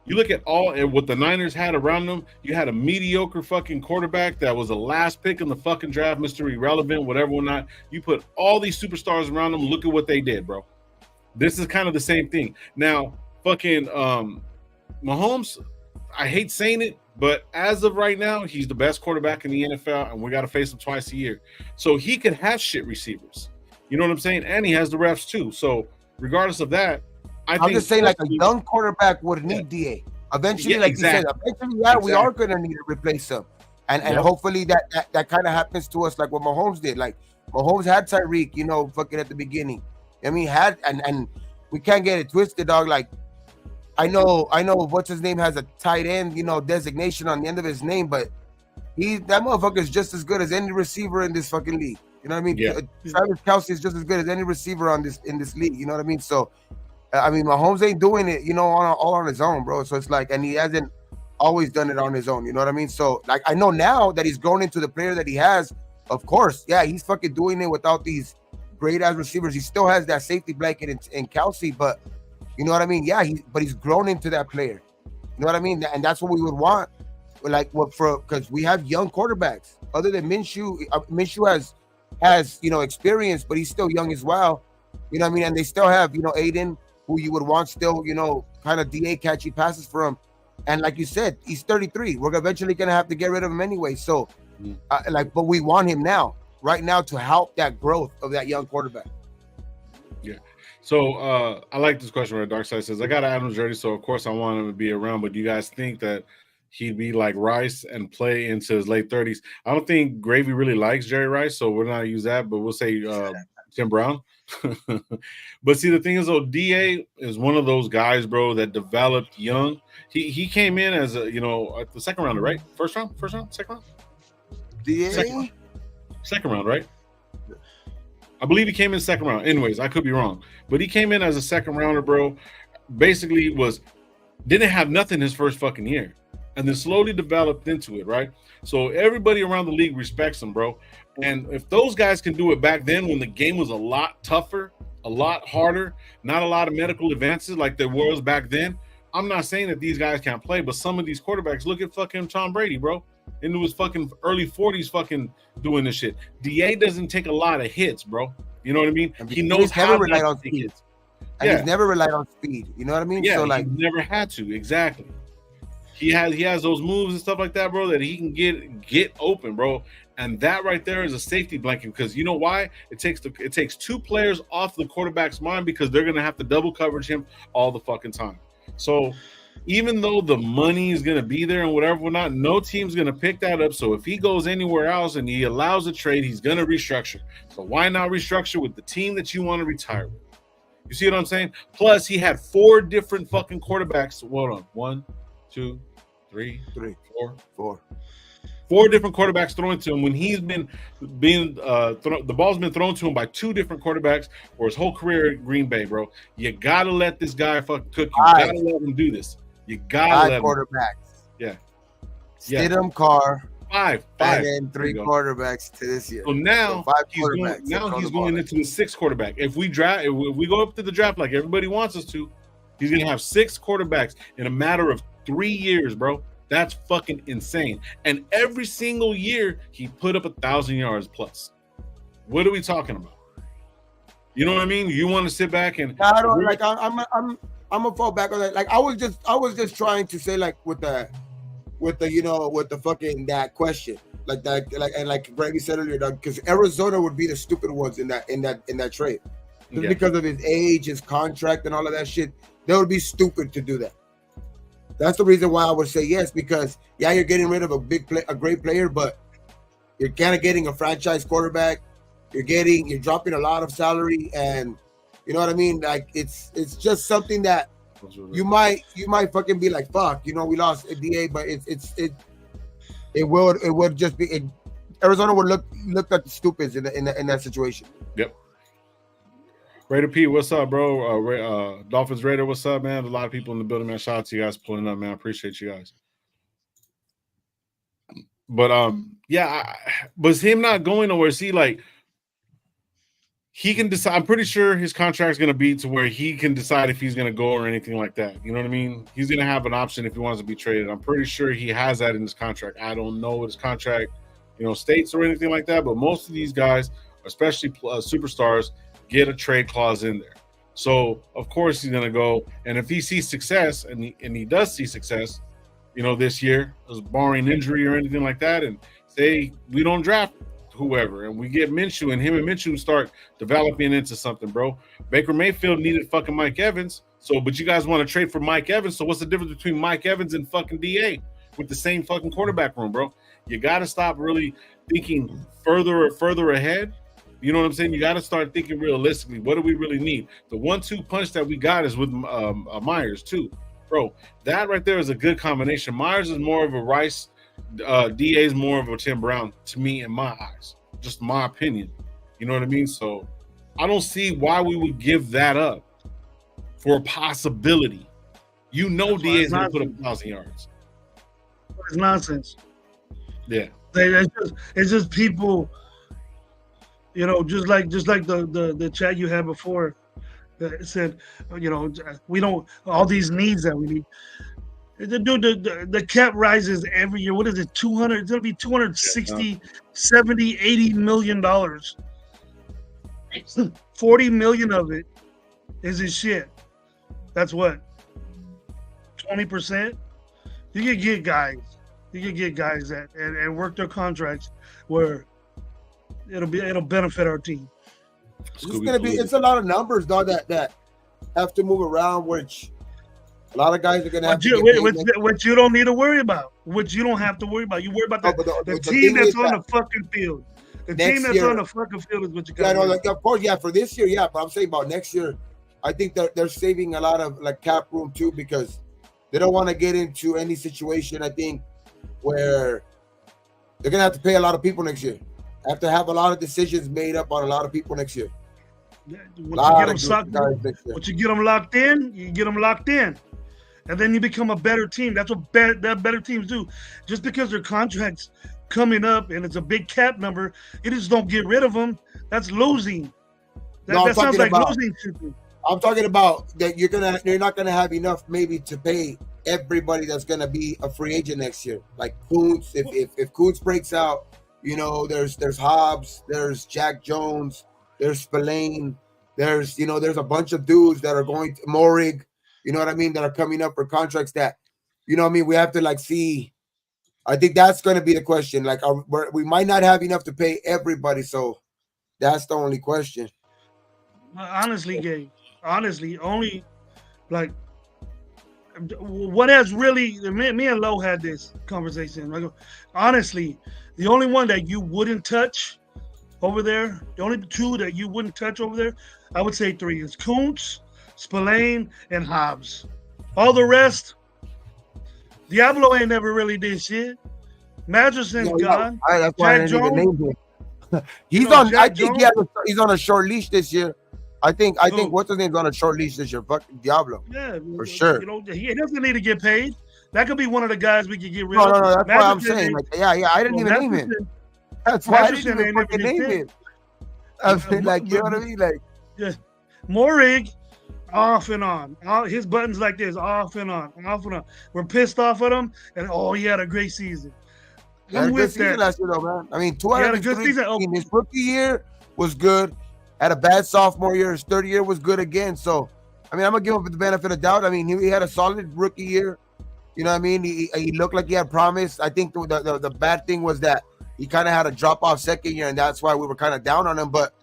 You look at what the Niners had around them. You had a mediocre fucking quarterback that was the last pick in the fucking draft, Mr. Irrelevant, whatever or not. You put all these superstars around them. Look at what they did, bro. This is kind of the same thing. Now, fucking Mahomes, I hate saying it, but as of right now, he's the best quarterback in the NFL, and we got to face him twice a year. So he could have shit receivers. You know what I'm saying? And he has the refs too. So regardless of that, I'm just saying, like, a young quarterback would need DA. Eventually, exactly. You said, we are going to need to replace him. And hopefully that kind of happens to us like what Mahomes did. Like, Mahomes had Tyreek, fucking at the beginning. I mean, and we can't get it twisted, dog. Like, I know what's his name has a tight end, designation on the end of his name, but that motherfucker is just as good as any receiver in this fucking league. You know what I mean? Yeah. Travis Kelce is just as good as any receiver in this league. You know what I mean? So, I mean, Mahomes ain't doing it, all on his own, bro. So it's like, and he hasn't always done it on his own. You know what I mean? So, like, I know now that he's grown into the player that he has. Of course, yeah, he's fucking doing it without these great ass receivers. He still has that safety blanket in Kelce, but you know what I mean? Yeah, but he's grown into that player. You know what I mean? And that's what we would want. Like, because we have young quarterbacks. Other than Minshew, Minshew has experience, but he's still young as well. You know what I mean? And they still have Aiden, who you would want still, kind of DA catchy passes for him. And like you said, he's 33. We're eventually going to have to get rid of him anyway. So, but we want him right now, to help that growth of that young quarterback. Yeah. So I like this question where Darkside says, I got Adams ready, so of course I want him to be around, but do you guys think that he'd be like Rice and play into his late 30s? I don't think Gravy really likes Jerry Rice, so we're not going to use that, but we'll say Tim Brown. But see, the thing is, though, DA is one of those guys, bro, that developed young. He came in as the second rounder, right? First round, second round. Second round, right? I believe he came in second round. Anyways, I could be wrong, but he came in as a second rounder, bro. Basically, didn't have nothing his first fucking year, and then slowly developed into it, right? So everybody around the league respects him, bro. And if those guys can do it back then, when the game was a lot tougher, a lot harder, not a lot of medical advances like there was back then, I'm not saying that these guys can't play, but some of these quarterbacks, look at fucking Tom Brady, bro. Into his fucking early 40s fucking doing this shit. DA doesn't take a lot of hits, bro. You know what I mean? He knows how to relied on take speed. hits. And he's never relied on speed. You know what I mean? Yeah, so like he never had to. Exactly. He has those moves and stuff like that, bro, that he can get open, bro. And that right there is a safety blanket, because you know why? It takes two players off the quarterback's mind, because they're gonna have to double coverage him all the fucking time. So even though the money is going to be there and whatever, not, no team's going to pick that up. So if he goes anywhere else and he allows a trade, he's going to restructure. So why not restructure with the team that you want to retire with? You see what I'm saying? Plus, he had 4 different fucking quarterbacks. Hold on. 1, 2, 3, 4. 4 different quarterbacks thrown to him when he's been the ball's been thrown to him by 2 different quarterbacks for his whole career at Green Bay, bro. You got to let this guy fucking cook. You got to let him do this. You gotta let quarterbacks. Yeah. Stidham, Carr, 5, and then 3 quarterbacks to this year. So now he's going into his 6th quarterback. If we go up to the draft like everybody wants us to, he's gonna have 6 quarterbacks in a matter of 3 years, bro. That's fucking insane. And every single year he put up 1,000 yards plus. What are we talking about? You know what I mean? You want to sit back and I don't like. I'm gonna fall back on that. Like I was just trying to say, like with the fucking that question, like that, like Greggy said earlier, because Arizona would be the stupid ones in that trade, just because of his age, his contract, and all of that shit. They would be stupid to do that. That's the reason why I would say yes, because you're getting rid of a great player, but you're kind of getting a franchise quarterback. You're dropping a lot of salary, and you know what I mean? Like it's just something that you might fucking be like, fuck, we lost a DA, but it would just be Arizona would look at the stupids in that situation. Yep. Raider P, what's up, bro? Dolphins Raider, what's up, man? A lot of people in the building, man. Shout out to you guys pulling up, man. I appreciate you guys. But but him not going nowhere. See, like, he can decide. I'm pretty sure his contract's going to be to where he can decide if he's going to go or anything like that. You know what I mean? He's going to have an option if he wants to be traded. I'm pretty sure he has that in his contract. I don't know what his contract, states or anything like that. But most of these guys, especially superstars, get a trade clause in there. So of course he's going to go. And if he sees success, and he does see success, this year, barring injury or anything like that, and say we don't draft whoever, and we get Minshew, and him and Minshew start developing into something, bro. Baker Mayfield needed fucking Mike Evans, but you guys want to trade for Mike Evans, so what's the difference between Mike Evans and fucking DA with the same fucking quarterback room, bro? You got to stop really thinking further ahead. You know what I'm saying? You got to start thinking realistically. What do we really need? The 1-2 punch that we got is with Myers too, bro. That right there is a good combination. Myers is more of a Rice, DA is more of a Tim Brown to me in my eyes, just my opinion. You know what I mean? So I don't see why we would give that up for a possibility. DA is going to put up 1,000 yards. It's nonsense. Yeah, it's just people. Just like the chat you had before that said, we don't all these needs that we need. The cap rises every year. What is it? 200? It's gonna be 260, 70, 80 million dollars. 40 million of it is his shit. That's what? 20%? You can get guys. That and work their contracts where it'll benefit our team. It's a lot of numbers, though, that have to move around, which a lot of guys are gonna have which you don't need to worry about. Which you don't have to worry about. You worry about the team that's on the fucking field. The team that's on the fucking field is what you got. Of course, for this year, but I'm saying about next year, I think that they're saving a lot of like cap room too, because they don't want to get into any situation, I think, where They're gonna have to pay a lot of people next year. Have to have a lot of decisions made up on a lot of people next year. Once you get them locked in, you get them locked in. And then you become a better team. That's what better teams do. Just because their contracts coming up and it's a big cap number, you just don't get rid of them. That's losing. That sounds like losing to me. I'm talking about that you're not gonna have enough maybe to pay everybody that's gonna be a free agent next year. Like Kuntz, if Kuntz breaks out, there's Hobbs, there's Jack Jones, there's Spillane, there's a bunch of dudes that are going to Morig, you know what I mean, that are coming up for contracts that, we have to see. I think that's going to be the question. Like, we might not have enough to pay everybody, so that's the only question. Honestly, Gabe, only like what has really me and Lo had this conversation. Like, honestly, the only one that you wouldn't touch over there, the only two that you wouldn't touch over there, I would say three is Kuntz, Spillane, and Hobbs. All the rest, Diablo ain't never really did shit. Matherson's gone. That's why I didn't even name him. He's on. I think he's on a short leash this year. I think what's his name's on a short leash this year. Fucking Diablo. Yeah, for sure. He doesn't need to get paid. That could be one of the guys we could get rid of. No. That's why I'm saying. I didn't even name him. That's why I didn't even fucking name him. I mean, you know what I mean? Yeah, Morig, off and on. His buttons like this, off and on. We're pissed off at him, and he had a great season. He had a good season last year, though, man. I mean, 203. His rookie year was good. Had a bad sophomore year. His third year was good again. So, I mean, I'm gonna give him the benefit of doubt. I mean, he had a solid rookie year. You know what I mean? He looked like he had promise. I think the bad thing was that he kind of had a drop off second year, and that's why we were kind of down on him. But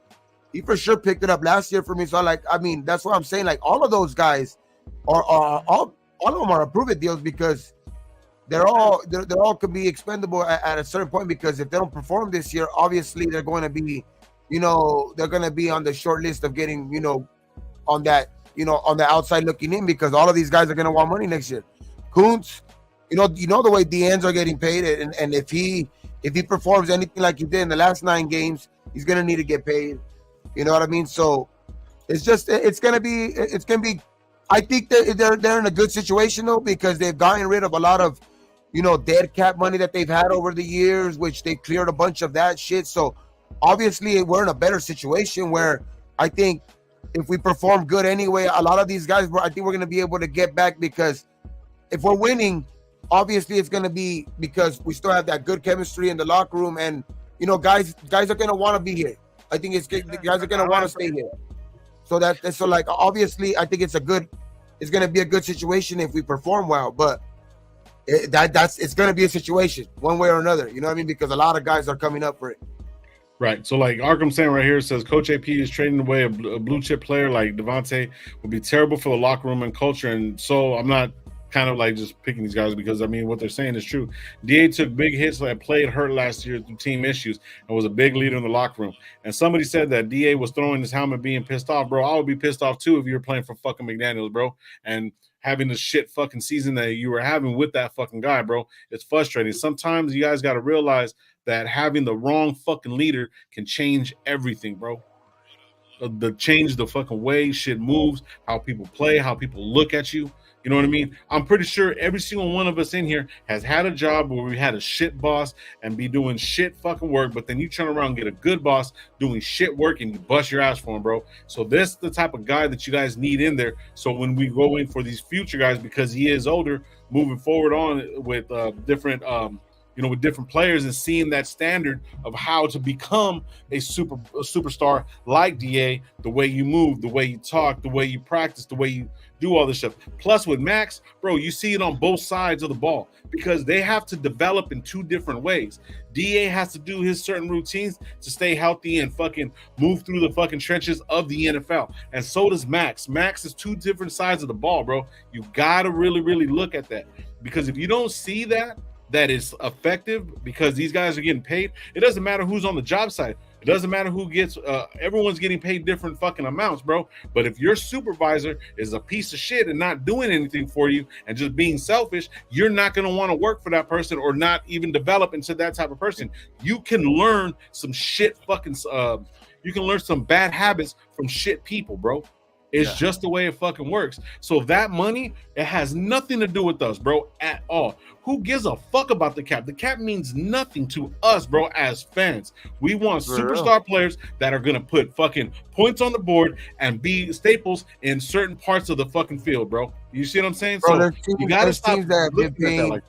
he for sure picked it up last year for me. So that's what I'm saying. Like, all of those guys are all of them are approved deals because they're all can be expendable at a certain point, because if they don't perform this year, obviously they're going to be, they're going to be on the short list of getting, on that, on the outside looking in, because all of these guys are going to want money next year. Kuntz, the way the ends are getting paid, and if he performs anything like he did in the last 9 games, he's going to need to get paid. You know what I mean? So it's going to be. I think they're in a good situation though, because they've gotten rid of a lot of, dead cap money that they've had over the years, which they cleared a bunch of that shit. So obviously we're in a better situation where I think if we perform good anyway, a lot of these guys, I think we're going to be able to get back, because if we're winning, obviously it's going to be because we still have that good chemistry in the locker room, and guys are going to want to be here. I think the guys are going to want to stay here. So obviously I think it's going to be a good situation if we perform well, but it's going to be a situation one way or another. You know what I mean? Because a lot of guys are coming up for it. Right. So like Arkham saying right here says Coach AP is trading away a blue chip player like Davante would be terrible for the locker room and culture. And so I'm not kind of like just picking these guys, because I mean what they're saying is true. DA took big hits, played hurt last year through team issues, and was a big leader in the locker room. And somebody said that DA was throwing his helmet being pissed off, bro. I would be pissed off too if you were playing for fucking McDaniels, bro, and having the shit fucking season that you were having with that fucking guy, bro. It's frustrating. Sometimes you guys got to realize that having the wrong fucking leader can change everything, bro. Change the fucking way shit moves, how people play, how people look at you. You know what I mean? I'm pretty sure every single one of us in here has had a job where we had a shit boss and be doing shit fucking work, but then you turn around and get a good boss doing shit work and you bust your ass for him, bro. So this is the type of guy that you guys need in there. So when we go in for these future guys, because he is older, moving forward on with different with different players, and seeing that standard of how to become a superstar like DA, the way you move, the way you talk, the way you practice, the way you do all this stuff. Plus with Max, bro, you see it on both sides of the ball, because they have to develop in 2 different ways. DA has to do his certain routines to stay healthy and fucking move through the fucking trenches of the NFL. And so does Max. Max is 2 different sides of the ball, bro. You got to really, really look at that, because if you don't see that is effective, because these guys are getting paid, it doesn't matter who's on the job site. It doesn't matter who gets. Everyone's getting paid different fucking amounts, bro. But if your supervisor is a piece of shit and not doing anything for you and just being selfish, you're not going to want to work for that person or not even develop into that type of person. You can learn some shit fucking. You can learn some bad habits from shit people, bro. It's just the way it fucking works. So that money, it has nothing to do with us, bro, at all. Who gives a fuck about the cap? The cap means nothing to us, bro, as fans. We want superstar players that are going to put fucking points on the board and be staples in certain parts of the fucking field, bro. You see what I'm saying? Bro, so you got to stop teams that have been paying, like,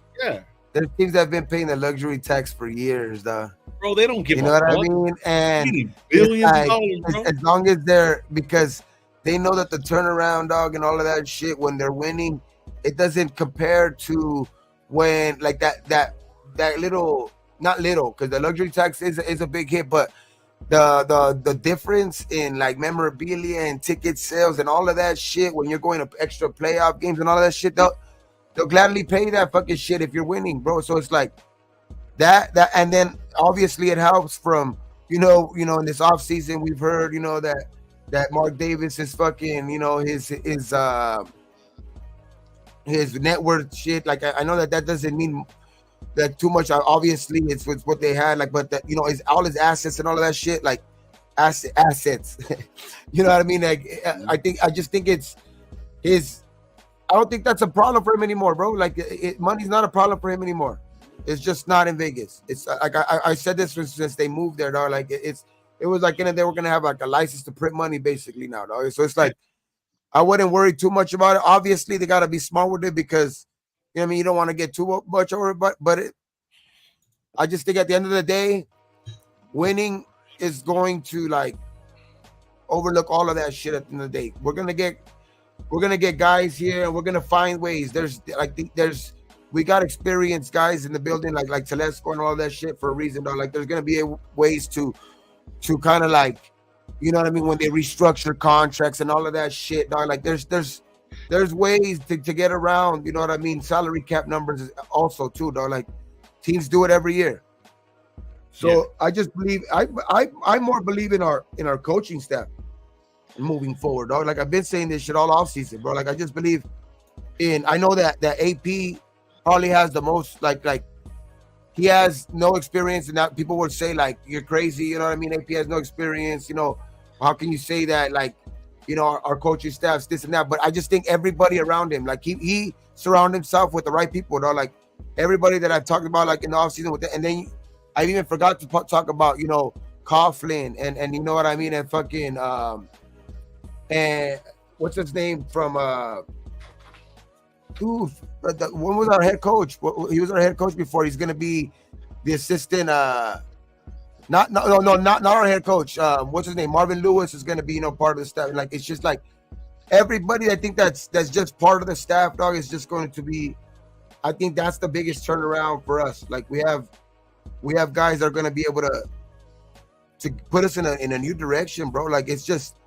there's teams that have been paying the luxury tax for years, though. Bro, they don't give a fuck. You know what I mean? And billions of dollars, bro. As long as they're, because they know that the turnaround, dog, and all of that shit, when they're winning, it doesn't compare to when, like, that little, not little, because the luxury tax is a big hit, but the difference in, like, memorabilia and ticket sales and all of that shit, when you're going to extra playoff games and all of that shit, they'll gladly pay that fucking shit if you're winning, bro. So it's like that, and then obviously it helps from, you know, in this off season, we've heard, you know, that Mark Davis is fucking, you know, his net worth shit. Like, I know that doesn't mean that too much. Obviously, it's what they had, like, but that, you know, is all his assets and all of that shit, like assets. You know what I mean? Like, I just think it's his. I don't think that's a problem for him anymore, bro. Like, money's not a problem for him anymore. It's just not in Vegas. It's like I said this since they moved there, dog. Like, it was like, they were gonna have like a license to print money basically now, dog. So it's like, I wouldn't worry too much about it. Obviously, they gotta be smart with it because, you know what I mean, you don't want to get too much over it. But I just think at the end of the day, winning is going to, like, overlook all of that shit at the end of the day. We're gonna get guys here, and we're gonna find ways. We got experienced guys in the building, like Telesco and all that shit for a reason, dog. Like, there's gonna be ways to kind of, like, you know what I mean, when they restructure contracts and all of that shit, dog. Like, there's ways to get around, you know what I mean, salary cap numbers also too, dog. Like, teams do it every year. So I just believe I more believe in our coaching staff moving forward, dog. Like, I've been saying this shit all off season, bro. Like, I just believe I know that AP probably has the most, like he has no experience, and that people would say, like, you're crazy, you know what I mean? AP has no experience, you know, how can you say that? Like, you know, our coaching staff's this and that. But I just think everybody around him, like, he surrounded himself with the right people, though. Like, everybody that I've talked about, like, in the offseason with and then I even forgot to talk about, you know, Coughlin and you know what I mean, and fucking and what's his name from when was our head coach? He was our head coach before. He's gonna be the assistant. Not our head coach. What's his name? Marvin Lewis is gonna be, you know, part of the staff. Like, it's just like everybody. I think that's just part of the staff, dog. Is just going to be. I think that's the biggest turnaround for us. Like, we have guys that are gonna be able to put us in a new direction, bro. Like, it's just.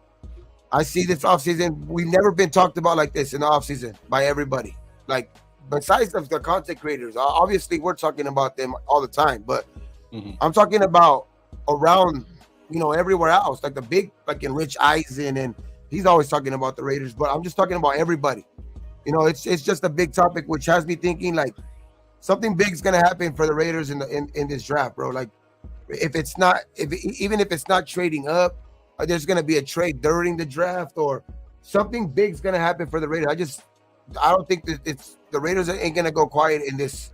I see this offseason. We've never been talked about like this in the offseason by everybody. Like, besides the content creators, obviously we're talking about them all the time, but I'm talking about around, you know, everywhere else, like the big, like in Rich Eisen, and he's always talking about the Raiders, but I'm just talking about everybody. You know, it's just a big topic, which has me thinking, like, something big is gonna happen for the Raiders in this draft, bro. Like, even if it's not trading up, there's going to be a trade during the draft, or something big's going to happen for the Raiders. I don't think that the Raiders ain't going to go quiet in this.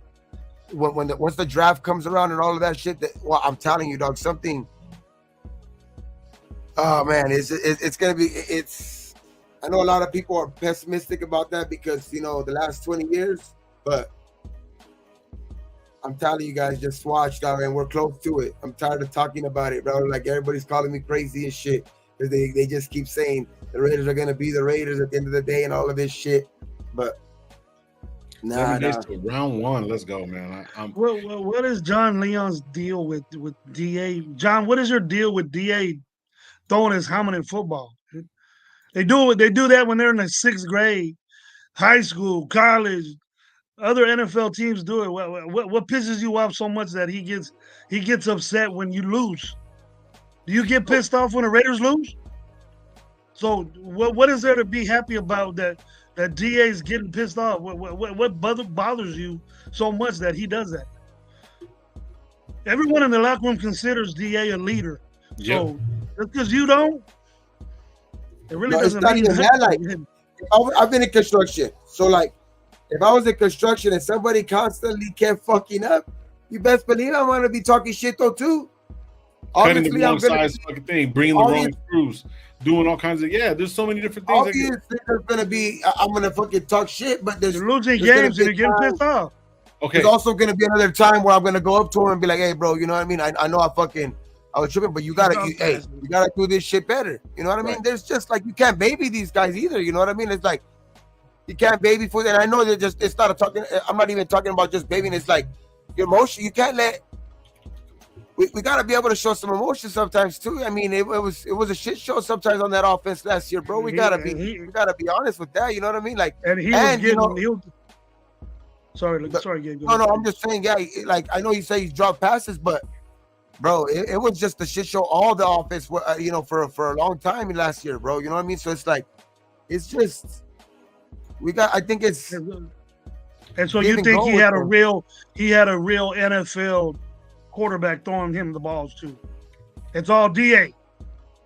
Once the draft comes around and all of that shit, well, I'm telling you, dog, something. Oh man, it's going to be. I know a lot of people are pessimistic about that because, you know, the last 20 years, but I'm telling you guys, just watch, dog, and we're close to it. I'm tired of talking about it, bro. Like, everybody's calling me crazy and shit because they just keep saying the Raiders are gonna be the Raiders at the end of the day and all of this shit. But nah. To round one, let's go, man. What is John Leon's deal with DA? John, what is your deal with DA throwing his helmet in football? They do that when they're in the 6th grade, high school, college. Other NFL teams do it. What pisses you off so much that he gets upset when you lose? Do you get pissed off when the Raiders lose? So what is there to be happy about that DA is getting pissed off? What bothers you so much that he does that? Everyone in the locker room considers DA a leader. Yep. So just because you don't, it really doesn't it's not mean even that. Like, I've been in construction. So, like, if I was in construction and somebody constantly kept fucking up, you best believe I'm going to be talking shit, though, too. Cutting the wrong size fucking thing, bringing the wrong screws, doing all kinds of, there's so many different things. Obviously, there's going to be, I'm going to fucking talk shit, but you're losing games and you're getting pissed off. Okay. There's also going to be another time where I'm going to go up to him and be like, hey, bro, you know what I mean? I know I was tripping, but you gotta do this shit better. You know what I mean? There's just like, you can't baby these guys either. You know what I mean? It's like, you can't baby for them. And I know it's not I'm not even talking about just babying. It's like your emotion. You can't we gotta be able to show some emotion sometimes too. I mean, it was a shit show sometimes on that offense last year, bro. We gotta be honest with that. You know what I mean? Like, sorry, Gabe. No, I'm just saying, like, I know you say he's dropped passes, but bro, it was just a shit show. All the offense, for a long time last year, bro. You know what I mean? So it's like, it's just I think it's. And so you think he had a real NFL quarterback throwing him the balls too? It's all DA.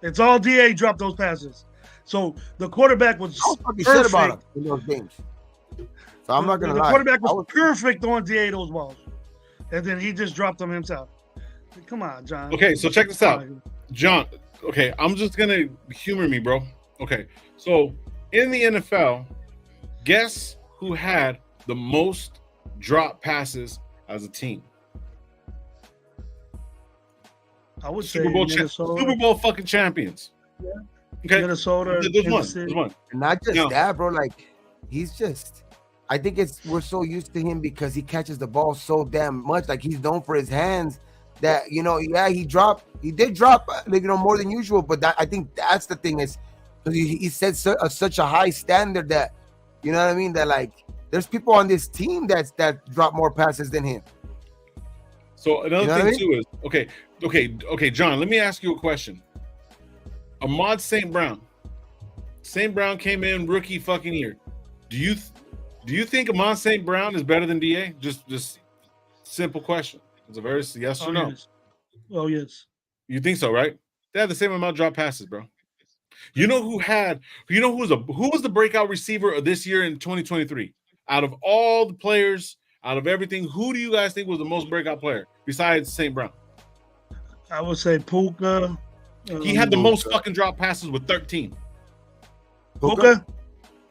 It's all DA dropped those passes. So the quarterback was perfect about him in those games. So I'm not gonna lie. The quarterback was perfect on DA those balls, and then he just dropped them himself. Come on, John. Okay, so check this out, John. Okay, I'm just gonna humor me, bro. Okay, so in the NFL, guess who had the most drop passes as a team? I would Super say Bowl Minnesota. Super Bowl fucking champions. Yeah. Okay, Minnesota. There's one. Not just that, bro. Like, he's just. I think we're so used to him because he catches the ball so damn much. Like, he's known for his hands. That he did drop more than usual, but I think that's the thing is because he set such a high standard that, you know what I mean, that like there's people on this team that drop more passes than him. So another thing too is okay, John, let me ask you a question. Ahmad St. Brown came in rookie fucking year. Do you think Ahmad St. Brown is better than DA? Just simple question. It's a very yes or no. Yes. Oh, yes. You think so, right? They had the same amount of drop passes, bro. Who was the breakout receiver of this year in 2023? Out of all the players, out of everything, who do you guys think was the most breakout player besides St. Brown? I would say Puka. He had the most fucking drop passes with 13. Puka?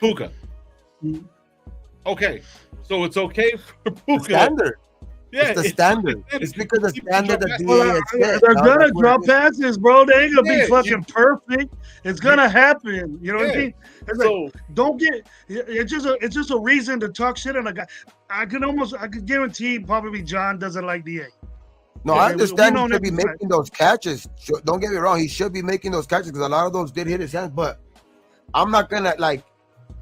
Mm-hmm. Okay. So it's okay for Puka. Standard. Yeah, it's the standard. It's because the standard that DA they're gonna drop passes, bro. They ain't gonna be fucking perfect. It's gonna happen. You know what I mean? It's like, don't get. It's just a reason to talk shit on a guy. I could guarantee probably John doesn't like DA. No, I understand he should be making those catches. Don't get me wrong. He should be making those catches because a lot of those did hit his hands. But I'm not gonna like.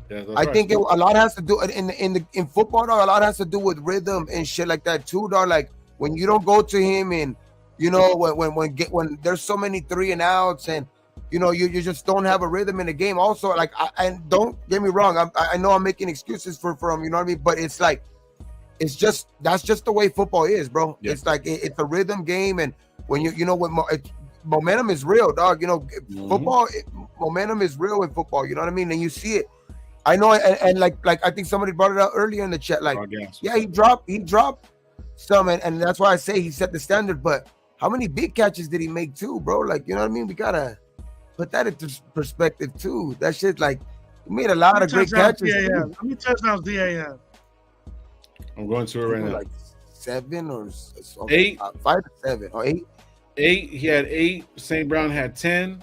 Yeah, I think a lot has to do in football, dog. A lot has to do with rhythm and shit like that too, dog. Like when you don't go to him, and when there's so many 3 and outs, and you just don't have a rhythm in the game. Also, like and don't get me wrong, I know I'm making excuses for him, you know what I mean? But it's like that's just the way football is, bro. Yeah. It's like it's a rhythm game, and when momentum is real, dog. Football momentum is real in football. You know what I mean? And you see it. I know, and like I think somebody brought it out earlier in the chat. Like, he dropped some, and that's why I say he set the standard. But how many big catches did he make too, bro? Like, you know what I mean? We gotta put that into perspective too. That shit, like, he made a lot of great catches. How many touchdowns DA have? I'm going to it right now. Like 7 or 8, 5 to 7 or 8. 8. He had 8. St. Brown had 10.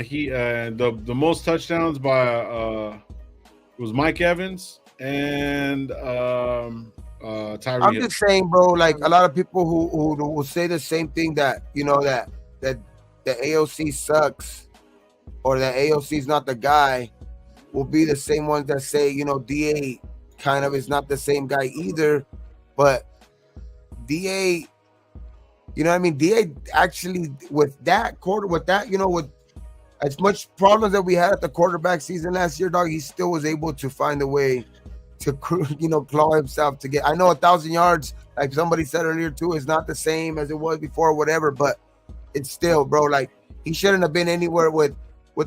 He the most touchdowns by was Mike Evans and Tyree. I'm just saying, bro, like a lot of people who will say the same thing that that the AOC sucks or that AOC is not the guy will be the same ones that say, DA kind of is not the same guy either. But DA You know what I mean? DA actually with that, you know, with as much problems that we had at the quarterback season last year, dog, he still was able to find a way to, you know, claw himself to get. I know 1,000 yards, like somebody said earlier too, is not the same as it was before, whatever, but it's still, bro, like he shouldn't have been anywhere with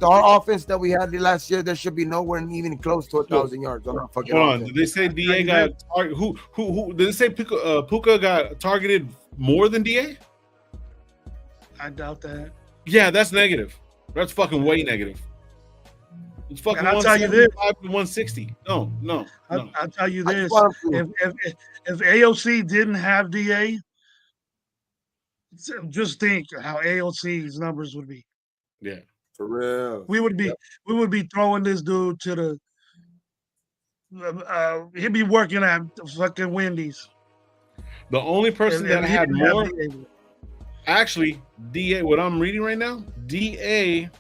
our offense that we had last year. There should be nowhere even close to 1,000 yards. On our fucking Hold on, offense. did they say DA got who did they say Puka got targeted more than DA? I doubt that. Yeah, that's negative. That's fucking way negative. It's fucking And I'll tell you this. 175 to 160. No. I'll tell you I this. just want to- If AOC didn't have DA, just think how AOC's numbers would be. Yeah. For real. We would be throwing this dude to the he'd be working at fucking Wendy's. The only person If that he had didn't have more, DA. actually, DA, what I'm reading right now, DA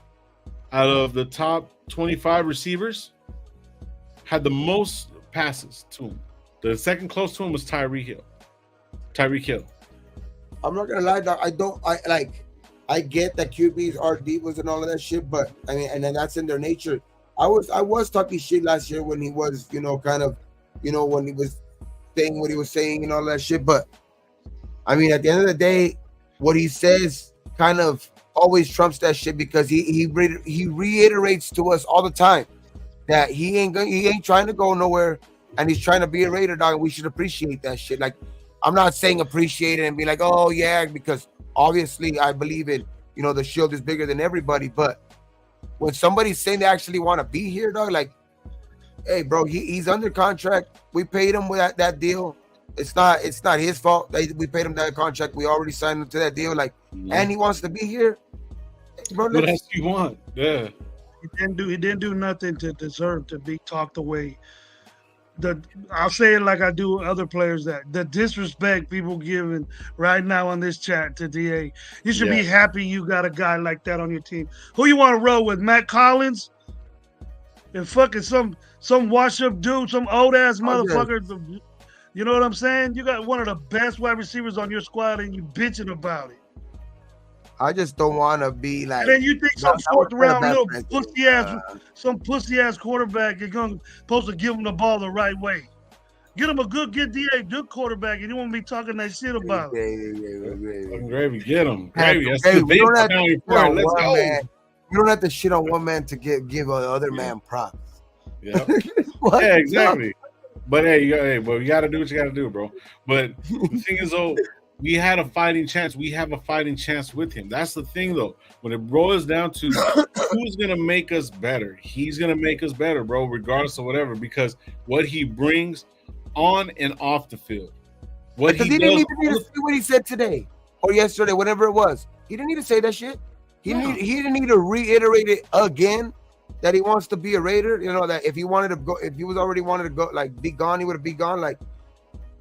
out of the top 25 receivers had the most passes to him. The second close to him was Tyreek Hill. I'm not gonna lie, dog. I get that QBs are divas and all of that shit, but I mean, and then that's in their nature. I was talking shit last year when he was, you know, kind of, you know, when he was saying what he was saying and all that shit. But I mean, at the end of the day, what he says kind of always trumps that shit, because he reiterates to us all the time that he ain't trying to go nowhere, and he's trying to be a Raider, dog. And we should appreciate that shit. Like, I'm not saying appreciate it and be like, oh yeah, because obviously I believe in, you know, the shield is bigger than everybody. But when somebody's saying they actually want to be here, dog, like, hey, bro, he's under contract. We paid him with that deal. It's not his fault. We paid him that contract. We already signed him to that deal. Like, and he wants to be here. Bro, What else do you want? Yeah. He didn't do nothing to deserve to be talked away. I'll say it like I do other players, that the disrespect people giving right now on this chat to DA. You should be happy you got a guy like that on your team. Who you want to roll with? Matt Collins? And fucking some wash-up dude, some old-ass motherfucker. You know what I'm saying? You got one of the best wide receivers on your squad and you bitching about it. I just don't want to be like. And then you think some fourth round little pussy ass quarterback is supposed to give him the ball the right way. Get him a good quarterback, and you won't be talking that shit about it. Gravy, get him. Gravy, that's the big down. Let's go. Man. You don't have to shit on one man to give another man props. Yeah, yeah, exactly. But hey, but you got to do what you got to do, bro. But the thing is, though, we had a fighting chance. We have a fighting chance with him. That's the thing, though. When it boils down to who's going to make us better, he's going to make us better, bro, regardless of whatever, because what he brings on and off the field. He didn't even need to say what he said today or yesterday, whatever it was. He didn't need to say that shit. He didn't need to reiterate it again that he wants to be a Raider. You know, that if he wanted to go, if he was already wanted to go, like, be gone, he would have been gone. Like,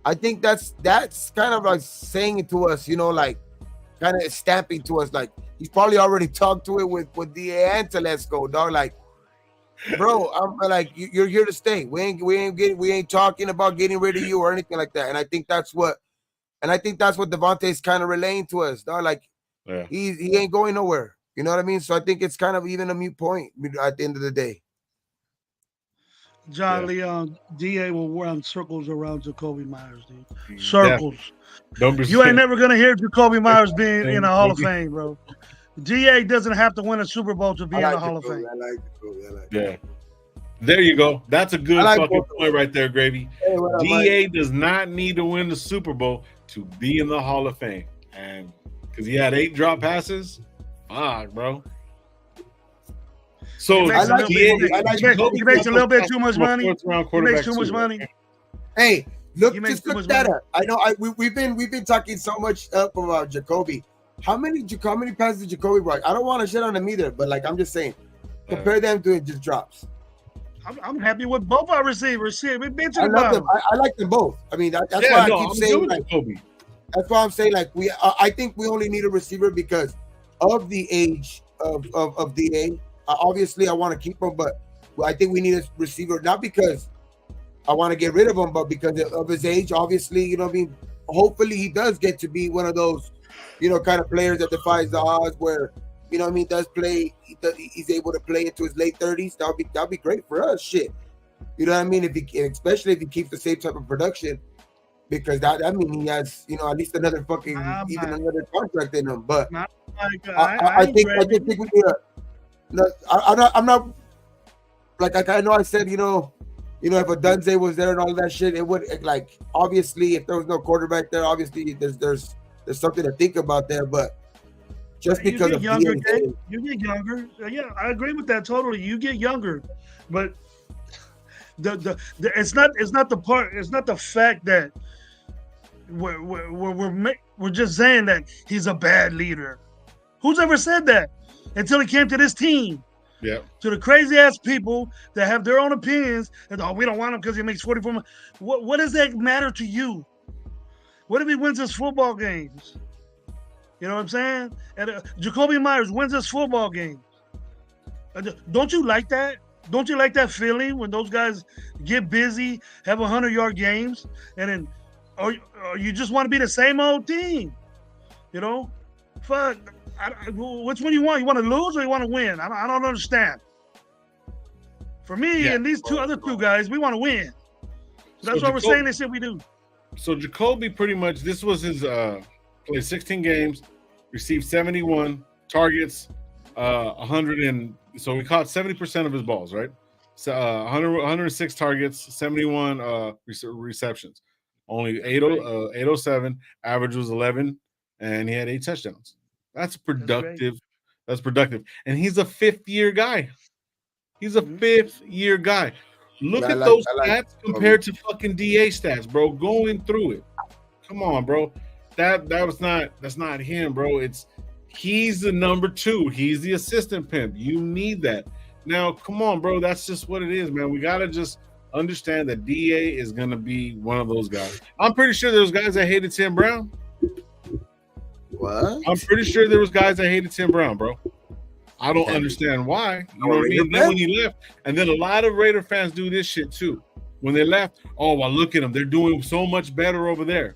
I think that's kind of like saying it to us, you know, like kind of stamping to us, like he's probably already talked to it with DA and Telesco, dog. Like, bro, I'm like, you're here to stay. We ain't talking about getting rid of you or anything like that. And I think that's what Davante's kind of relaying to us, dog. Like, he ain't going nowhere. You know what I mean? So I think it's kind of even a moot point at the end of the day. John Leon, DA will run circles around Jacoby Myers, dude. Circles. You ain't never gonna hear Jacoby Myers being in the Hall of Fame, bro. DA doesn't have to win a Super Bowl to be in the Hall of Fame. Yeah. There you go. That's a good fucking point right there, Gravy. Hey, DA does not need to win the Super Bowl to be in the Hall of Fame. And because he had 8 drop passes, fuck, bro. So he makes a little bit too much money. He makes too much money. Hey, look that up. I know we've been talking so much up about Jacoby. How many passes did Jacoby brought? I don't want to shit on him either, but like I'm just saying, compare them to just drops. I'm happy with both our receivers. Shit, we've been to the bottom. I like them both. I mean, that's why I keep saying like, that's why I'm saying like I think we only need a receiver because of the age of DA. Obviously, I want to keep him, but I think we need a receiver, not because I want to get rid of him, but because of his age. Obviously, you know what I mean? Hopefully, he does get to be one of those kind of players that defies the odds, where does play. He's able to play into his late 30s. That'll be great for us. Shit, you know what I mean? Especially if he keeps the same type of production, because that means he has at least another another contract in him. But I think we need to. No, I'm not like I know I said if Adunze was there and all that shit, it would obviously if there was no quarterback there, obviously there's something to think about there. But just because you get younger. Yeah, I agree with that totally. You get younger, but it's not the fact that we're just saying that he's a bad leader. Who's ever said that until he came to this team? Yeah. To the crazy ass people that have their own opinions and we don't want him because he makes 44 million. What does that matter to you? What if he wins his football games? You know what I'm saying? And Jacoby Myers wins his football games. Don't you like that? Don't you like that feeling when those guys get busy, have 100-yard games, and then or you just want to be the same old team? Fuck. Which one you want? You want to lose or you want to win? I don't understand. For me and these other two guys, we want to win. That's what we're saying. They said we do. So Jacoby, pretty much, this was his played 16 games, received 71 targets, 100 and so he caught 70% of his balls, right? So 106 targets, 71 receptions, only 807. Average was 11, and he had 8 touchdowns. That's productive. That's productive. And he's a fifth-year guy. He's a fifth-year guy. Look at those stats compared to fucking DA stats, bro. Going through it. Come on, bro. That's not him, bro. He's the number 2. He's the assistant pimp. You need that. Now, come on, bro. That's just what it is, man. We gotta just understand that DA is gonna be one of those guys. I'm pretty sure there was guys that hated Tim Brown. What? I'm pretty sure there was guys that hated Tim Brown, bro. I don't understand why. You know what I mean? Then when he left, and then a lot of Raider fans do this shit too. When they left, well, look at them. They're doing so much better over there.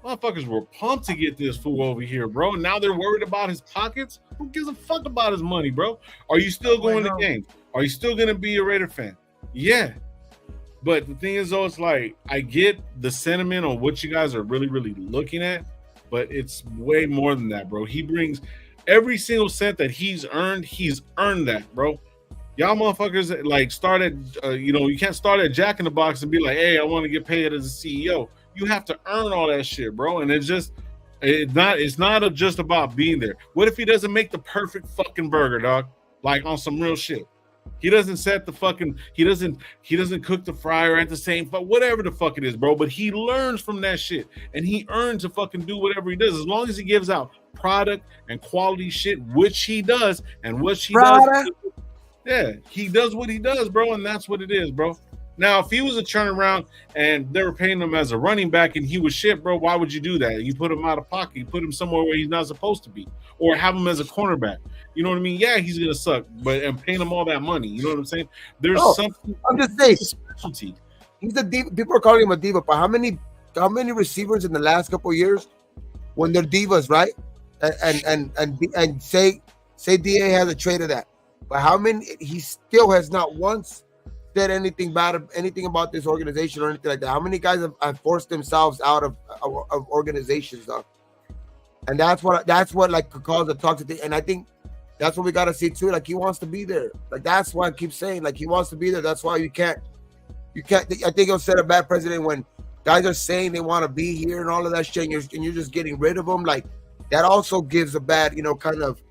Motherfuckers were pumped to get this fool over here, bro. And now they're worried about his pockets. Who gives a fuck about his money, bro? Are you still going to games? Are you still going to be a Raider fan? Yeah. But the thing is, though, it's like, I get the sentiment on what you guys are really, really looking at, but it's way more than that, bro. He brings every single cent that he's earned that, bro. Y'all motherfuckers like start at, you can't start at Jack in the Box and be like, hey, I want to get paid as a CEO. You have to earn all that shit, bro. And it's not just about being there. What if he doesn't make the perfect fucking burger, dog? Like on some real shit. He doesn't he doesn't cook the fryer at the same, whatever the fuck it is, bro. But he learns from that shit and he earns to fucking do whatever he does. As long as he gives out product and quality shit, which he does, and what he does. Yeah, he does what he does, bro. And that's what it is, bro. Now, if he was a turnaround and they were paying him as a running back and he was shit, bro, why would you do that? You put him out of pocket. You put him somewhere where he's not supposed to be, or have him as a cornerback. You know what I mean? Yeah, he's gonna suck, but and paying him all that money. You know what I'm saying? There's something. I'm just saying, specialty. He's a diva. People are calling him a diva, but how many receivers in the last couple of years, when they're divas, right? And say DA has a trait of that, but how many? He still has not once said anything about this organization or anything like that. How many guys have forced themselves out of organizations, though? And that's what like causes a toxic thing. And I think that's what we gotta see too. Like, he wants to be there. Like, that's why I keep saying, like, he wants to be there. That's why you can't. I think he'll set a bad precedent when guys are saying they want to be here and all of that shit, and you're just getting rid of them. Like, that also gives a bad, kind of,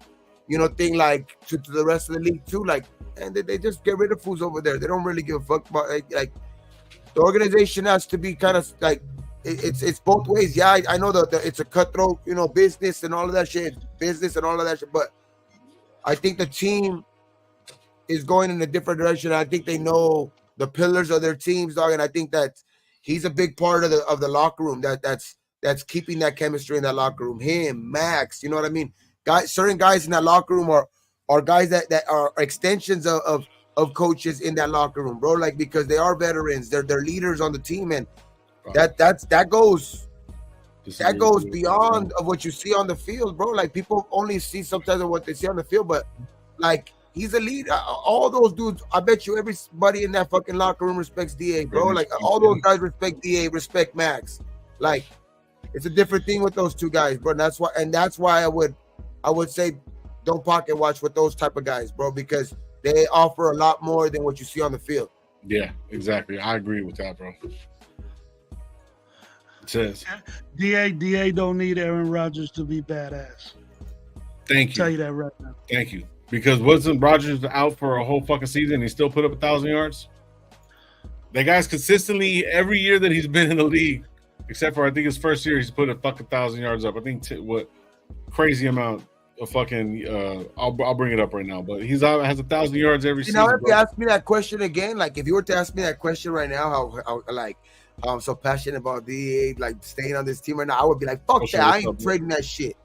thing like to the rest of the league too. Like, and they just get rid of fools over there. They don't really give a fuck about like the organization has to be kind of like it's both ways. Yeah, I know that it's a cutthroat, business and all of that shit, but I think the team is going in a different direction. I think they know the pillars of their teams, dog, and I think that he's a big part of the locker room. That's keeping that chemistry in that locker room. Him, Max, you know what I mean? Certain guys in that locker room are guys that are extensions of coaches in that locker room, bro. Like, because they are veterans, they're leaders on the team, and that goes that goes beyond of what you see on the field, bro. Like people only see sometimes of what they see on the field, but like he's a leader. All those dudes, I bet you everybody in that fucking locker room respects DA, bro. Like all those guys respect DA, respect Max. Like it's a different thing with those two guys, bro. And that's why I would say don't pocket watch with those type of guys, bro, because they offer a lot more than what you see on the field. Yeah, exactly. I agree with that, bro. It says DA don't need Aaron Rodgers to be badass. Thank you. Tell you that right now. Thank you. Because wasn't Rodgers out for a whole fucking season and he still put up 1,000 yards? That guy's consistently every year that he's been in the league, except for I think his first year, he's put a fucking 1,000 yards up. I think what crazy amount of fucking I'll bring it up right now, but he's out has 1,000 yards every season. Now, if you ask me that question again, like if you were to ask me that question right now, how I'm so passionate about DA, like staying on this team right now, I would be like, fuck that, I ain't trading that shit.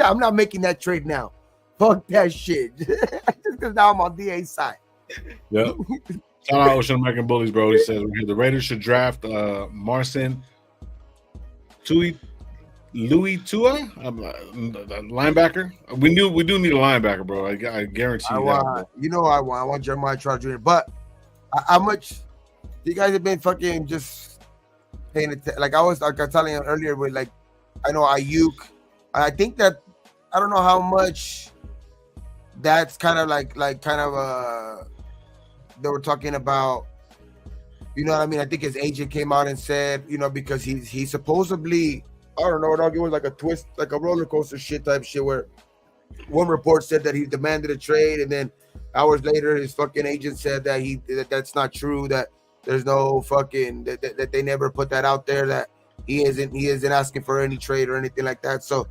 I'm not making that trade now. Fuck that shit. Just because now I'm on DA's side. Yep. Shout out Ocean American Bullies, bro. He says the Raiders should draft Marcin Louis Tua, linebacker. We do need a linebacker, bro. I guarantee you that. You know I want Jeremiah Trout Jr. But how much you guys have been fucking just paying attention? Like I was telling you earlier, with like I know Ayuk. I think that I don't know how much that's kind of they were talking about, you know what I mean? I think his agent came out and said, you know, because he supposedly, I don't know, dog, it was like a twist, like a roller coaster type shit where one report said that he demanded a trade, and then hours later his fucking agent said that that's not true, that there's no fucking that they never put that out there, that he isn't asking for any trade or anything like that. So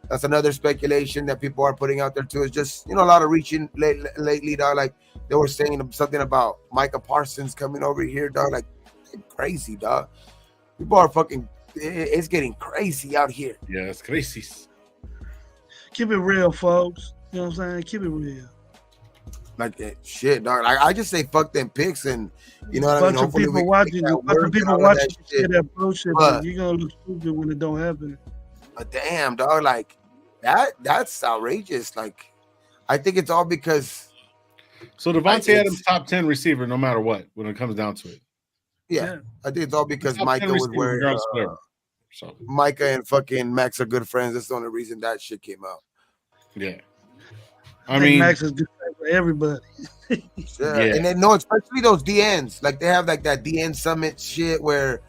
that's another speculation that people are putting out there too. It's just, you know, a lot of reaching lately, dog. Like they were saying something about Micah Parsons coming over here, dog. Like crazy, dog. People are fucking. It's getting crazy out here. Yeah, it's crazy. Keep it real, folks. You know what I'm saying? Keep it real. Like shit, dog. I just say fuck them picks, and you know what I mean. Bunch of people watching that bullshit. You're gonna look stupid when it don't happen. But damn, dog, like that's outrageous. Like, I think it's all because. So Davante Adams top 10 receiver, no matter what, when it comes down to it. Yeah. I think it's all because Micah was wearing. Micah and fucking Max are good friends. That's the only reason that shit came out. Yeah. I mean, Max is good for everybody. Yeah, and then especially those DNs. Like they have like that DN summit shit where.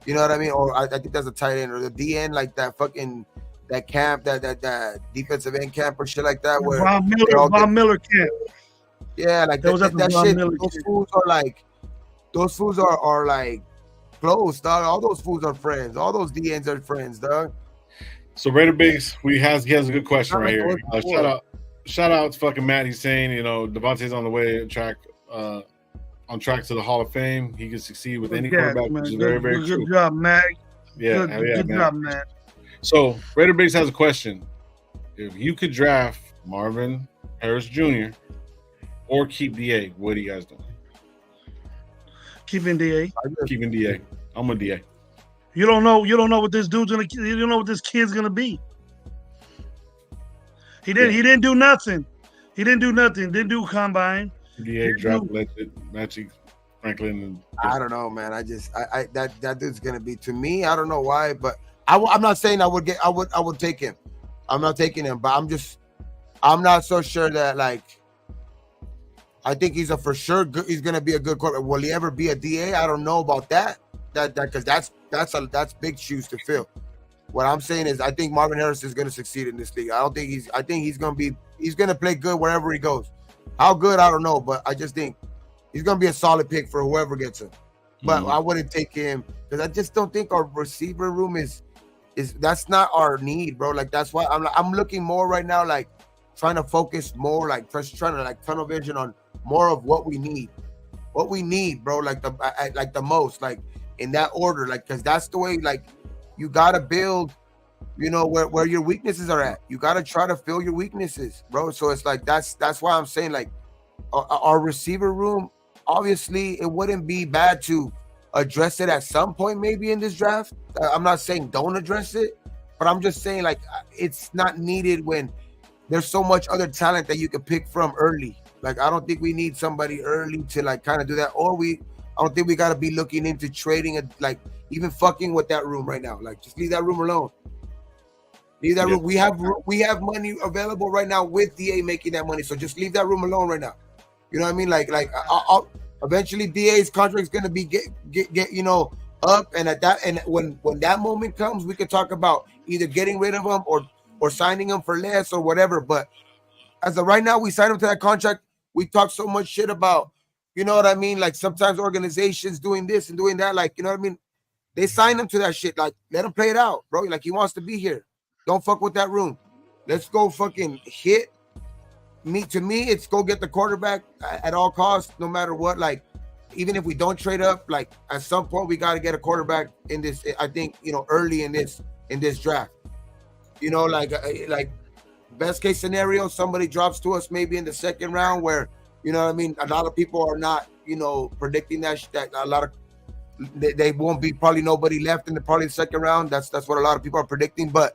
You know what I mean? Or I think that's a tight end or the DN, like that fucking that camp, that defensive end camp or shit like that. Where Von Miller camp. Yeah, like that shit. Those fools are like close, dog. All those fools are friends. All those DNs are friends, dog. So Raider Biggs, he has a good question right here. Shout out to fucking Matt. He's saying, you know, Davante's on the way on track to the Hall of Fame. He can succeed with any quarterback, which is very, very true. Good job, Matt. Yeah, good job, Matt. So, Raider Biggs has a question. If you could draft Marvin Harris Jr. or keep DA, what are you guys doing? Keeping DA. Keeping DA. I'm a DA. You don't know what this dude's gonna. You don't know what this kid's gonna be. He didn't do nothing. Didn't do combine. DA draft Magic Franklin. And I don't know, man. That dude's gonna be, to me. I don't know why, but I'm not saying I would take him. I'm not taking him, but I'm not so sure that, like, I think he's he's gonna be a good quarterback. Will he ever be a DA? I don't know about that. Because that's big shoes to fill. What I'm saying is, I think Marvin Harris is gonna succeed in this league. I think he's gonna play good wherever he goes. How good, I don't know, but I just think he's gonna be a solid pick for whoever gets him. But I wouldn't take him because I just don't think our receiver room is that's not our need, bro. Like that's why I'm looking more right now, like trying to focus more, like trying to like tunnel vision on more of what we need, bro. Like the most, like in that order, like because that's the way, like you gotta build. You know where your weaknesses are at. You gotta try to fill your weaknesses, bro. So it's like that's why I'm saying, like, our receiver room. Obviously, it wouldn't be bad to address it at some point, maybe in this draft. I'm not saying don't address it, but I'm just saying like it's not needed when there's so much other talent that you can pick from early. Like I don't think we need somebody early to like kind of do that, or I don't think we got to be looking into trading like even fucking with that room right now. Like just leave that room alone. Leave that room. We have money available right now with DA making that money, so just leave that room alone right now. You know what I mean? Like I'll eventually DA's contract is gonna be get up, and at that and when that moment comes, we could talk about either getting rid of him or signing him for less or whatever. But as of right now, we signed him to that contract. We talk so much shit about, you know what I mean? Like sometimes organizations doing this and doing that, like you know what I mean? They sign him to that shit. Like let him play it out, bro. Like he wants to be here. Don't fuck with that room. Let's go fucking hit. To me, it's go get the quarterback at all costs, no matter what. Like, even if we don't trade up, like at some point we got to get a quarterback in this. I think early in this draft. Like best case scenario, somebody drops to us maybe in the second round, where you know what I mean. A lot of people are not predicting that a lot of they won't be probably nobody left in the second round. That's what a lot of people are predicting, but.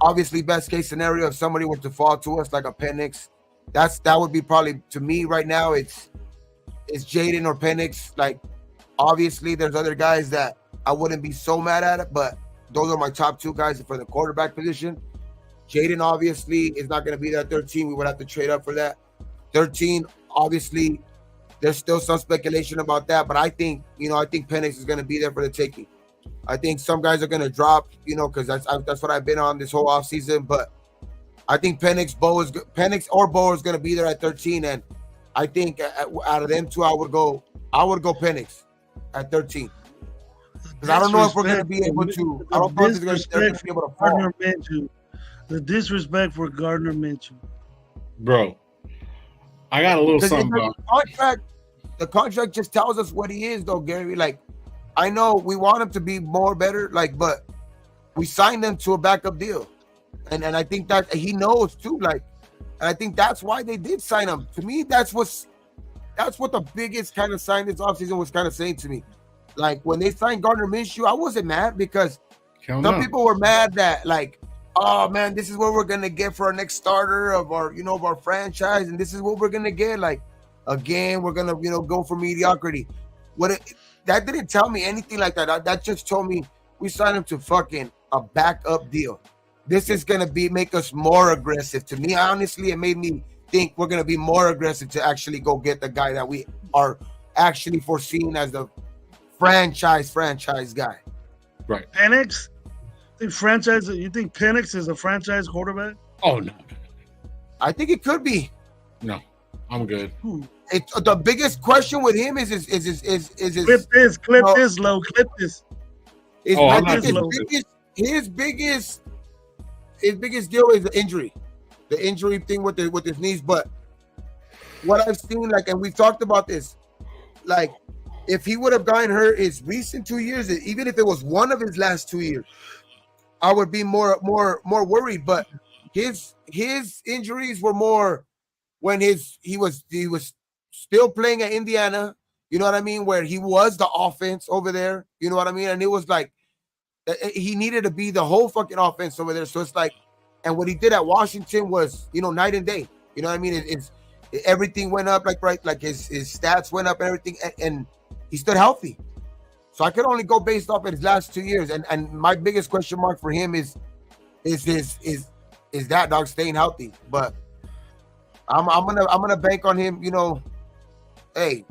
Obviously, best case scenario, if somebody were to fall to us like a Penix, that would be probably to me right now. It's Jaden or Penix. Like, obviously, there's other guys that I wouldn't be so mad at it, but those are my top two guys for the quarterback position. Jaden obviously is not going to be that 13. We would have to trade up for that. 13, obviously, there's still some speculation about that, but I think Penix is going to be there for the taking. I think some guys are going to drop, because that's what I've been on this whole offseason. But I think Penix or Bo is going to be there at 13. And I think out of them two, I would go Penix at 13. Because I don't know if we're going to be able to. I don't know if they're going to be able to fall. The disrespect for Gardner Minshew. Bro, I got a little something about the contract just tells us what he is, though, Gary. Like, I know we want him to be better, but we signed him to a backup deal. And I think that he knows too, and I think that's why they did sign him. To me, that's what the biggest kind of sign this offseason was kind of saying to me. Like when they signed Gardner Minshew, I wasn't mad because some people were mad that oh man, this is what we're gonna get for our next starter of our franchise, and this is what we're gonna get. Like again, we're gonna go for mediocrity. That didn't tell me anything like that. That just told me we signed him to fucking a backup deal. This is going to make us more aggressive. To me, honestly, it made me think we're going to be more aggressive to actually go get the guy that we are actually foreseeing as the franchise guy. Right. Penix? You think Penix is a franchise quarterback? Oh, no. I think it could be. No, I'm good. The biggest question with him is clip this. His biggest deal is the injury thing with his knees. But what I've seen, and we've talked about this, if he would have gotten hurt his recent 2 years, even if it was one of his last 2 years, I would be more worried. But his injuries were more when he was still playing at Indiana, you know what I mean, where he was the offense over there, you know what I mean, and it was like he needed to be the whole fucking offense over there. So it's and what he did at Washington was, night and day, you know what I mean. Everything went up, his stats went up and everything, and he stood healthy. So I could only go based off of his last 2 years, and my biggest question mark for him is that dog staying healthy. But I'm gonna bank on him, Hey,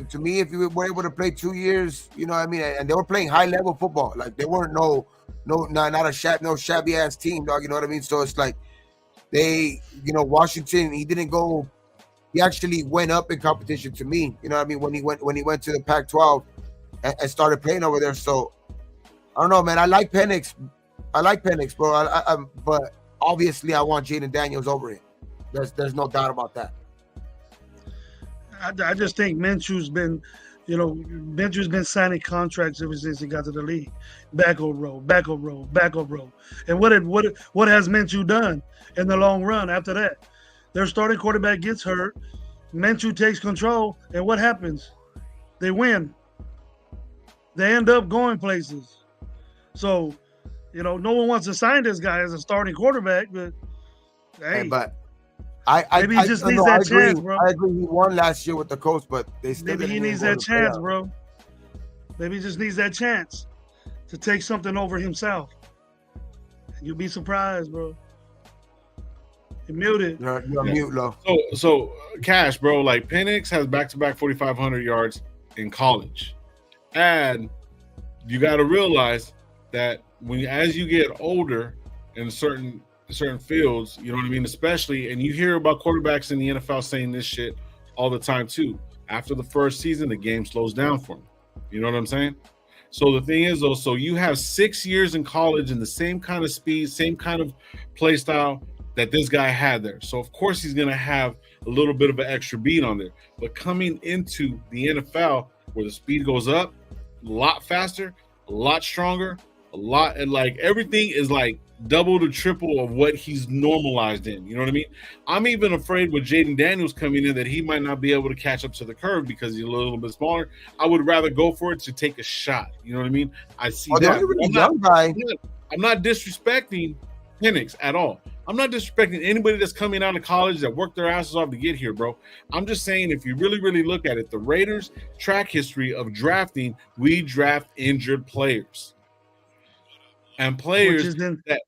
to me, if you were able to play 2 years, you know what I mean, and they were playing high level football, they weren't not a shabby ass team, dog. You know what I mean? So it's they, Washington, he actually went up in competition to me. You know what I mean? When he went to the Pac-12 and started playing over there. So I don't know, man. I like Penix, bro. But obviously I want Jaden Daniels over him. There's no doubt about that. I just think Minshew's been signing contracts ever since he got to the league. Backup row. And what has Minshew done in the long run after that? Their starting quarterback gets hurt. Minshew takes control, and what happens? they win. They end up going places. So, no one wants to sign this guy as a starting quarterback, but hey, but maybe he just needs that chance, bro. I agree. He won last year with the Colts, but they still maybe he needs that chance, bro. Maybe he just needs that chance to take something over himself. You'll be surprised, bro. You're muted. You're mute, Lo. So Cash, bro, like Penix has back-to-back 4,500 yards in college. And you got to realize that as you get older in certain fields, you know what I mean, especially, and you hear about quarterbacks in the NFL saying this shit all the time too. After the first season, the game slows down for them. You know what I'm saying? So the thing is, though, so you have 6 years in college in the same kind of speed, same kind of play style that this guy had there. So of course he's going to have a little bit of an extra beat on there. But coming into the NFL, where the speed goes up a lot faster, a lot stronger, and like everything is like double to triple of what he's normalized in. You know what I mean? I'm even afraid with Jaden Daniels coming in that he might not be able to catch up to the curve because he's a little bit smaller. I would rather go for it to take a shot. You know what I mean? I see that. I'm not disrespecting Penix at all. I'm not disrespecting anybody that's coming out of college that worked their asses off to get here, bro. I'm just saying, if you really, really look at it, the Raiders' track history of drafting, we draft injured players. And players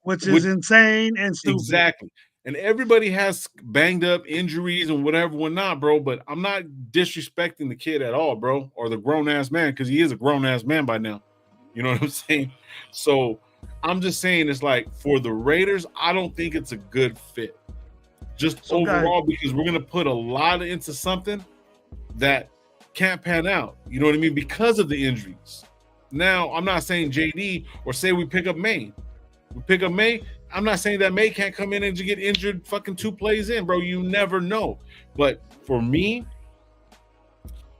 which is insane and stupid. Exactly. And everybody has banged up injuries and whatever not, bro. But I'm not disrespecting the kid at all, bro, or the grown-ass man, because he is a grown-ass man by now. You know what I'm saying? So I'm just saying, it's like, for the Raiders, I don't think it's a good fit. Just overall, because we're going to put a lot into something that can't pan out. You know what I mean? Because of the injuries. Now, I'm not saying JD, or say we pick up May. We pick up May. I'm not saying that May can't come in and get injured fucking 2 plays in, bro. You never know. But for me,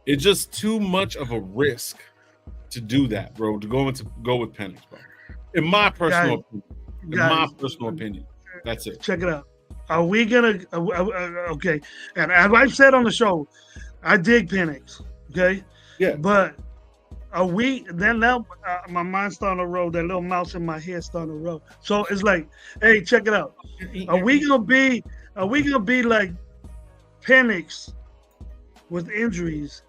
it's just too much of a risk to do that, bro, to go with Penix, bro. In my personal opinion. That's it. Check it out. Are we gonna okay? And as I've said on the show, I dig Penix. Okay. Yeah. But are we then now? My mind's starting to roll. That little mouse in my head starting to roll. So it's like, hey, check it out. Are we gonna be like Penix with injuries,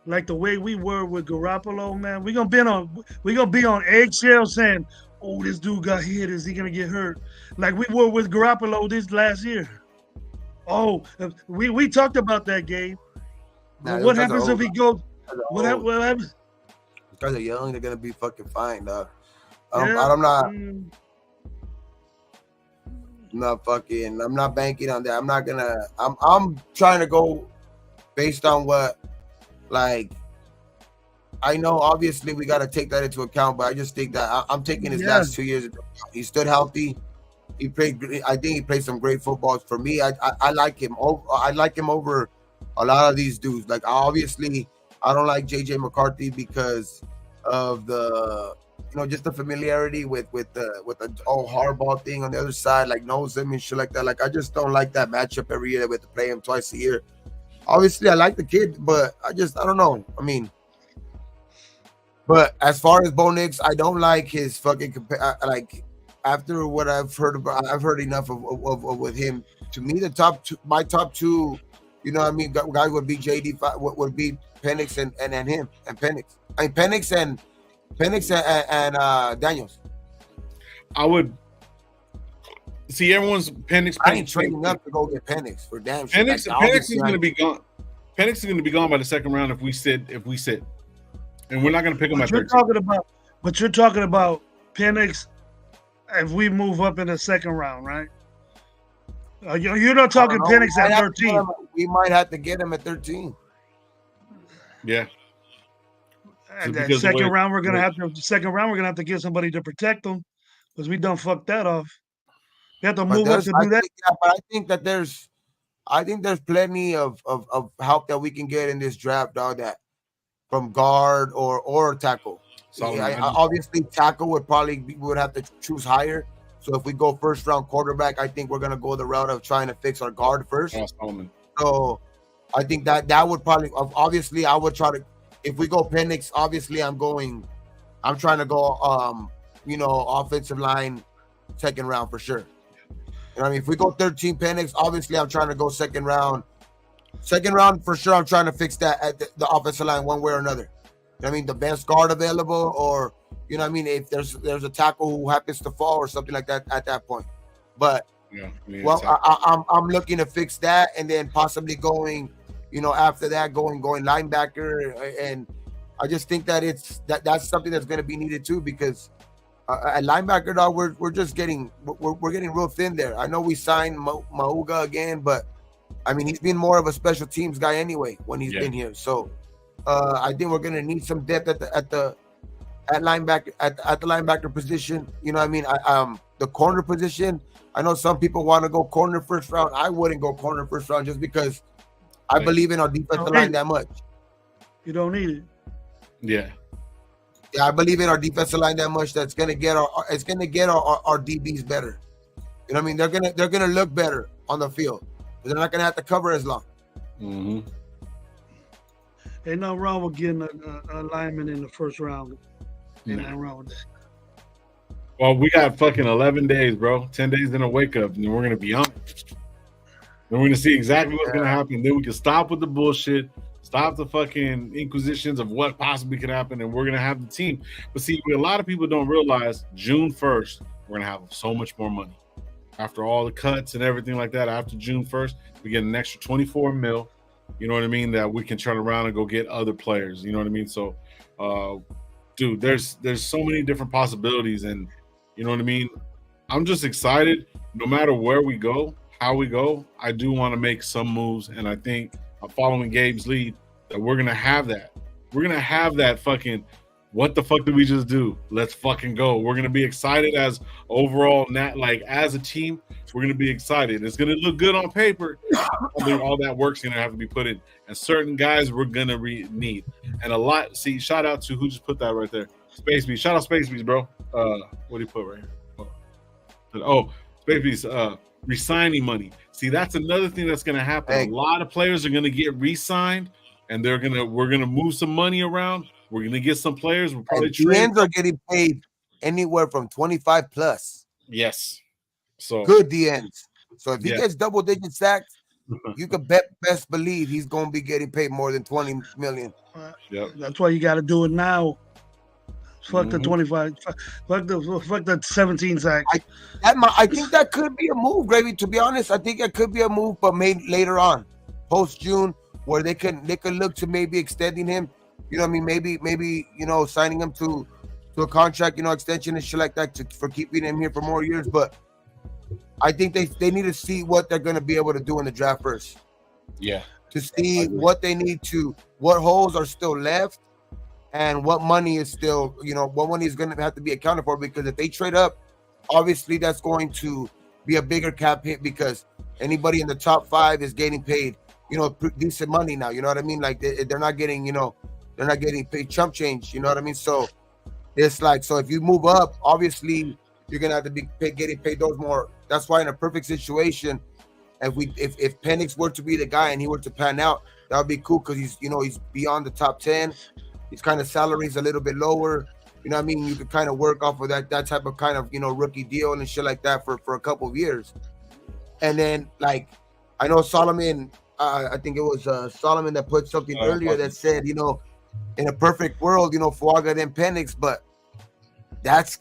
like the way we were with Garoppolo, man? We're gonna be on eggshells saying, oh, this dude got hit. Is he gonna get hurt? Like we were with Garoppolo this last year. Oh, we talked about that game. What happens if he goes? What happens? Because they're young, they're gonna be fucking fine, dog. Yeah. I'm not banking on that. I'm trying to go based on what, like, I know obviously we got to take that into account, but I just think that I'm taking his last 2 years. He stood healthy. He played. I think he played some great football. For me, I like him. I like him over a lot of these dudes. Like, obviously, I don't like JJ McCarthy because of the, just the familiarity with the whole hardball thing on the other side, like knows him and shit like that. Like, I just don't like that matchup every year that we have to play him twice a year. Obviously, I like the kid, but I don't know. I mean, but as far as Bo Nix, I don't like his fucking like, after what I've heard about, I've heard enough of with him. To me, my top two, guy would be JD, would be Penix and him and Penix. I mean, Penix and Daniels. I would see everyone's Penix. I ain't trading up to go get Penix for damn shit. Penix is going to be gone. Penix is going to be gone by the second round if we sit, and we're not going to pick him at 13. But you're talking about Penix if we move up in the second round, right? You're not talking Penix at 13. We might have to get him at 13. Yeah. And that second round, we're gonna have to get somebody to protect them because we done fucked that off. We have to move up to do that. But I think that there's plenty of help that we can get in this draft, dog. That from guard or tackle. So obviously tackle would have to choose higher. So if we go first round quarterback, I think we're gonna go the route of trying to fix our guard first. So I think that would probably, obviously I would try to if we go Penix, obviously I'm trying to go offensive line second round for sure. You know what I mean? If we go 13 Penix, obviously I'm trying to go second round. Second round for sure. I'm trying to fix that at the offensive line one way or another. You know what I mean? The best guard available, or you know what I mean, if there's a tackle who happens to fall or something like that at that point. But I'm looking to fix that, and then possibly going, after that going linebacker, and I just think that that's something that's going to be needed too, because at linebacker, dog, we're just getting real thin there. I know we signed Mauga again, but I mean, he's been more of a special teams guy anyway when he's been here. So I think we're going to need some depth at the linebacker position. You know what I mean? The corner position, I know some people want to go corner first round. I wouldn't go corner first round just because I believe in our defensive line that much. You don't need it. Yeah, I believe in our defensive line that much. That's gonna get our DBs better. You know what I mean? They're gonna look better on the field. They're not gonna have to cover as long. Mm-hmm. Ain't nothing wrong with getting a lineman in the first round. Ain't nothing wrong with that. Well, we got fucking 11 days, bro. 10 days in a wake up, and then we're gonna be on it. Then we're gonna see exactly what's gonna happen. Then we can stop with the bullshit. Stop the fucking inquisitions of what possibly could happen, and we're going to have the team. But see, a lot of people don't realize June 1st, we're going to have so much more money. After all the cuts and everything like that, after June 1st, we get an extra 24 mil, you know what I mean, that we can turn around and go get other players, you know what I mean? So, dude, there's so many different possibilities, and you know what I mean? I'm just excited. No matter where we go, how we go, I do want to make some moves, and I think I'm following Gabe's lead that we're going to have that. We're going to have that fucking, what the fuck did we just do? Let's fucking go. We're going to be excited as overall, as a team, we're going to be excited. It's going to look good on paper. I mean, all that work's going to have to be put in. And certain guys we're going to need. And a lot, see, shout out to who just put that right there. Space Beast. Shout out Space Beast, bro. What do you put right here? Oh, Space Beast, re-signing money. See, that's another thing that's going to happen. Hey. A lot of players are going to get re-signed, and we're going to move some money around. We're going to get some players. We'll probably DNs are getting paid anywhere from 25 plus. Yes. So good DNs. So if he gets double-digit sacks, you can best believe he's going to be getting paid more than 20 million. Yep. That's why you got to do it now. Fuck the 25. Fuck the 17 sacks. I think that could be a move, Gravy. To be honest, I think it could be a move, but made later on, post June, where they could look to maybe extending him. You know what I mean? Maybe signing him to a contract, extension and shit like that for keeping him here for more years. But I think they need to see what they're going to be able to do in the draft first. Yeah. To see what they need to, what holes are still left. And what money is still, what money is going to have to be accounted for, because if they trade up, obviously that's going to be a bigger cap hit, because anybody in the top 5 is getting paid, decent money now. You know what I mean? Like they're not getting, they're not getting paid chump change. You know what I mean? So it's like, so if you move up, obviously you're going to have to be getting paid those more. That's why in a perfect situation, if Penix were to be the guy and he were to pan out, that would be cool, because he's beyond the top 10. His kind of salary is a little bit lower. You know what I mean? You could kind of work off of that type of kind of, rookie deal and shit like that for a couple of years. And then, like, I know Solomon, I think it was Solomon that put something earlier that said, in a perfect world, Fuaga then Penix, but that's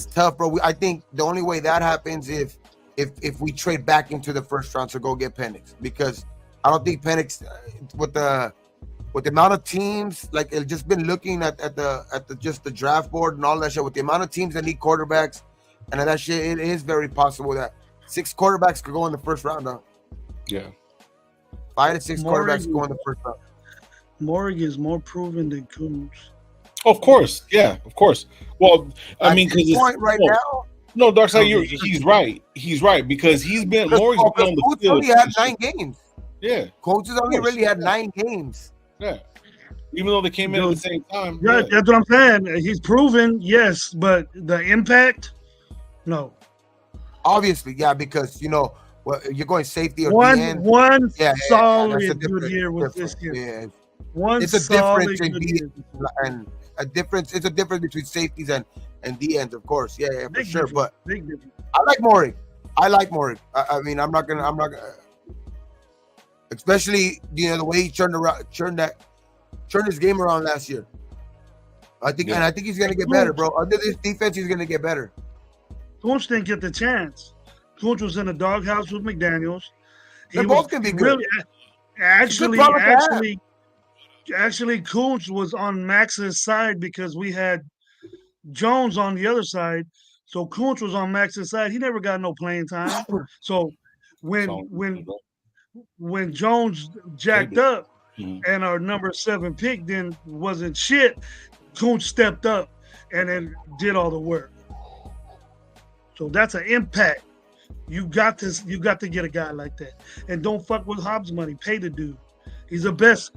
tough, bro. I think the only way that happens if we trade back into the first round to go get Penix, because I don't think Penix with the amount of teams, like, it's just been looking at the draft board and all that shit, with the amount of teams that need quarterbacks and that shit, it is very possible that 6 quarterbacks could go in the first round now. Yeah. 5 to 6 quarterbacks could go in the first round. Morgan is more proven than Coons. Of course. Yeah, of course. Well, I mean, because point right now. No, Darkside, he's right. He's right, because he's been more on the field. Only had 9 games. Yeah. Coaches only really had 9 games. Yeah, even though they came in at the same time. Right, that's what I'm saying. He's proven, yes, but the impact, no. Obviously, yeah, because you're going safety or one solid good year with different, this year. Yeah, One It's a solid difference in good D defense. and a difference. It's a difference between safeties and D ends, of course. Yeah, for Big sure. difference. But Big difference. I like Maury. I mean, I'm not gonna, especially the way he turned his game around last year. I think he's gonna get better, bro. Under this defense, he's gonna get better. Kuntz didn't get the chance. Kuntz was in the doghouse with McDaniels. They both can be good. Really, actually, Kuntz was on Max's side because we had Jones on the other side. So Kuntz was on Max's side. He never got no playing time. So when Jones jacked up and our number 7 pick then wasn't shit, Kuntz stepped up and then did all the work. So that's an impact. You got to get a guy like that. And don't fuck with Hobbs money. Pay the dude. He's the best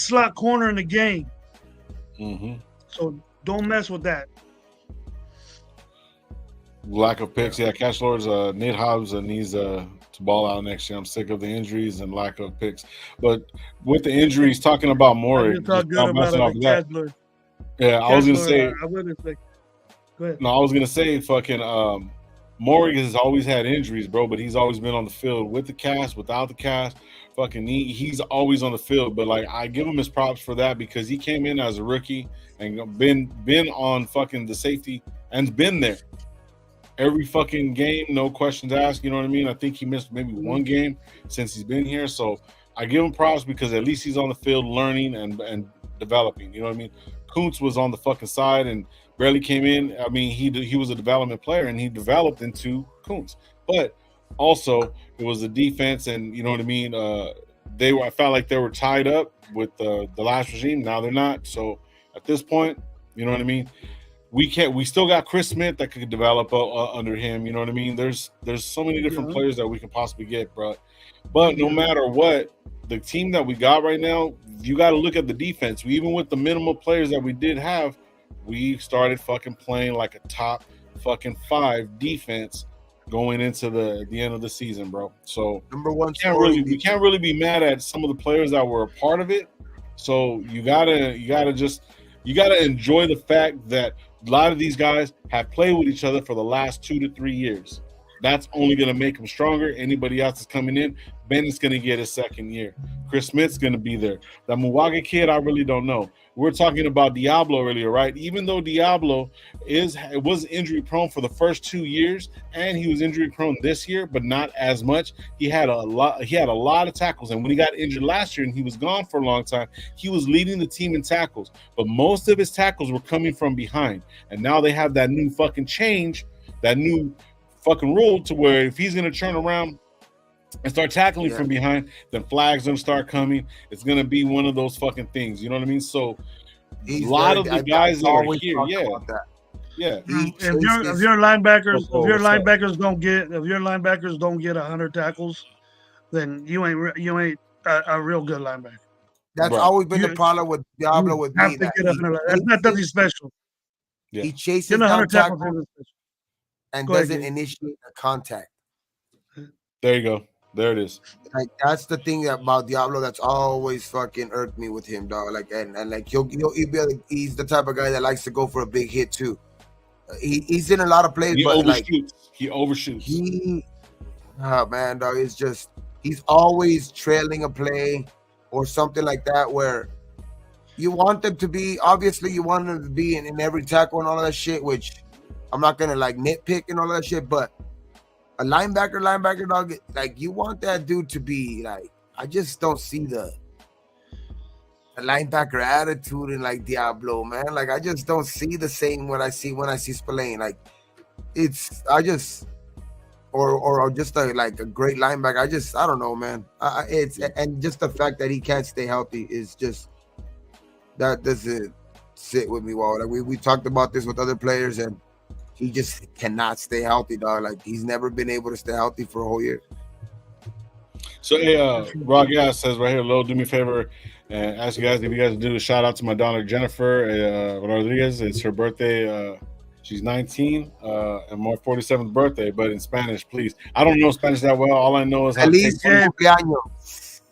slot corner in the game. Mm-hmm. So don't mess with that. Lack of picks. Yeah, Cash Lords, Nate Hobbs needs to ball out next year. I'm sick of the injuries and lack of picks. But with the injuries, talking about Maury, I was gonna say. Go ahead. No, I was gonna say fucking Maury has always had injuries, bro, but he's always been on the field with the cast, without the cast. Fucking he's always on the field. But like I give him his props for that because he came in as a rookie and been on fucking the safety and been there. Every fucking game, no questions asked. You know what I mean? I think he missed maybe one game since he's been here. So I give him props because at least he's on the field learning and developing. You know what I mean? Kuntz was on the fucking side and barely came in. I mean, he was a development player and he developed into Kuntz. But also it was the defense and you know what I mean? I felt like they were tied up with the last regime. Now they're not. So at this point, you know what I mean? We still got Chris Smith that could develop under him. You know what I mean? There's so many different players that we can possibly get, bro. But no matter what, the team that we got right now, you got to look at the defense. Even with the minimal players that we did have, we started fucking playing like a top fucking 5 defense going into the end of the season, bro. So number one, we can't really be mad at some of the players that were a part of it. So you gotta enjoy the fact that a lot of these guys have played with each other for the last 2 to 3 years. That's only going to make them stronger. Anybody else is coming in, Bennett's going to get his second year. Chris Smith's going to be there. The Muwaga kid, I really don't know. We're talking about Diablo earlier, right? Even though Diablo was injury prone for the first 2 years, and he was injury prone this year, but not as much. He had a lot of tackles, and when he got injured last year and he was gone for a long time, he was leading the team in tackles. But most of his tackles were coming from behind, and now they have that new fucking change, that new fucking rule to where if he's going to turn around and start tackling from behind, then flags gonna start coming. It's gonna be one of those fucking things. You know what I mean? So a lot of the guys that are here, If your linebackers don't get 100 tackles, then you ain't a real good linebacker. That's always been the problem with Diablo with me. That's not nothing special. Yeah. He chases down tackles and doesn't initiate a contact. There you go. There it is. Like that's the thing about Diablo that's always fucking irked me with him, dog. Like and like he's the type of guy that likes to go for a big hit too. He's in a lot of plays, but like he overshoots. Oh man, dog, it's just he's always trailing a play or something like that where you want them to be. Obviously, you want them to be in every tackle and all of that shit. Which I'm not gonna like nitpick and all of that shit, but. A linebacker, dog, like you want that dude to be like, I just don't see the linebacker attitude in like Diablo, man. Like I just don't see the same when I see Spillane. Like it's or just like a great linebacker. I don't know, man. And just the fact that he can't stay healthy is just that doesn't sit with me well. Like we talked about this with other players and. He just cannot stay healthy, dog. Like he's never been able to stay healthy for a whole year. So, hey, Rock Gas says right here, Lil, do me a favor and ask you guys if you guys do a shout out to my daughter Jennifer Rodriguez. It's her birthday. She's 19 and my 47th birthday, but in Spanish, please. I don't know Spanish that well. All I know is how to take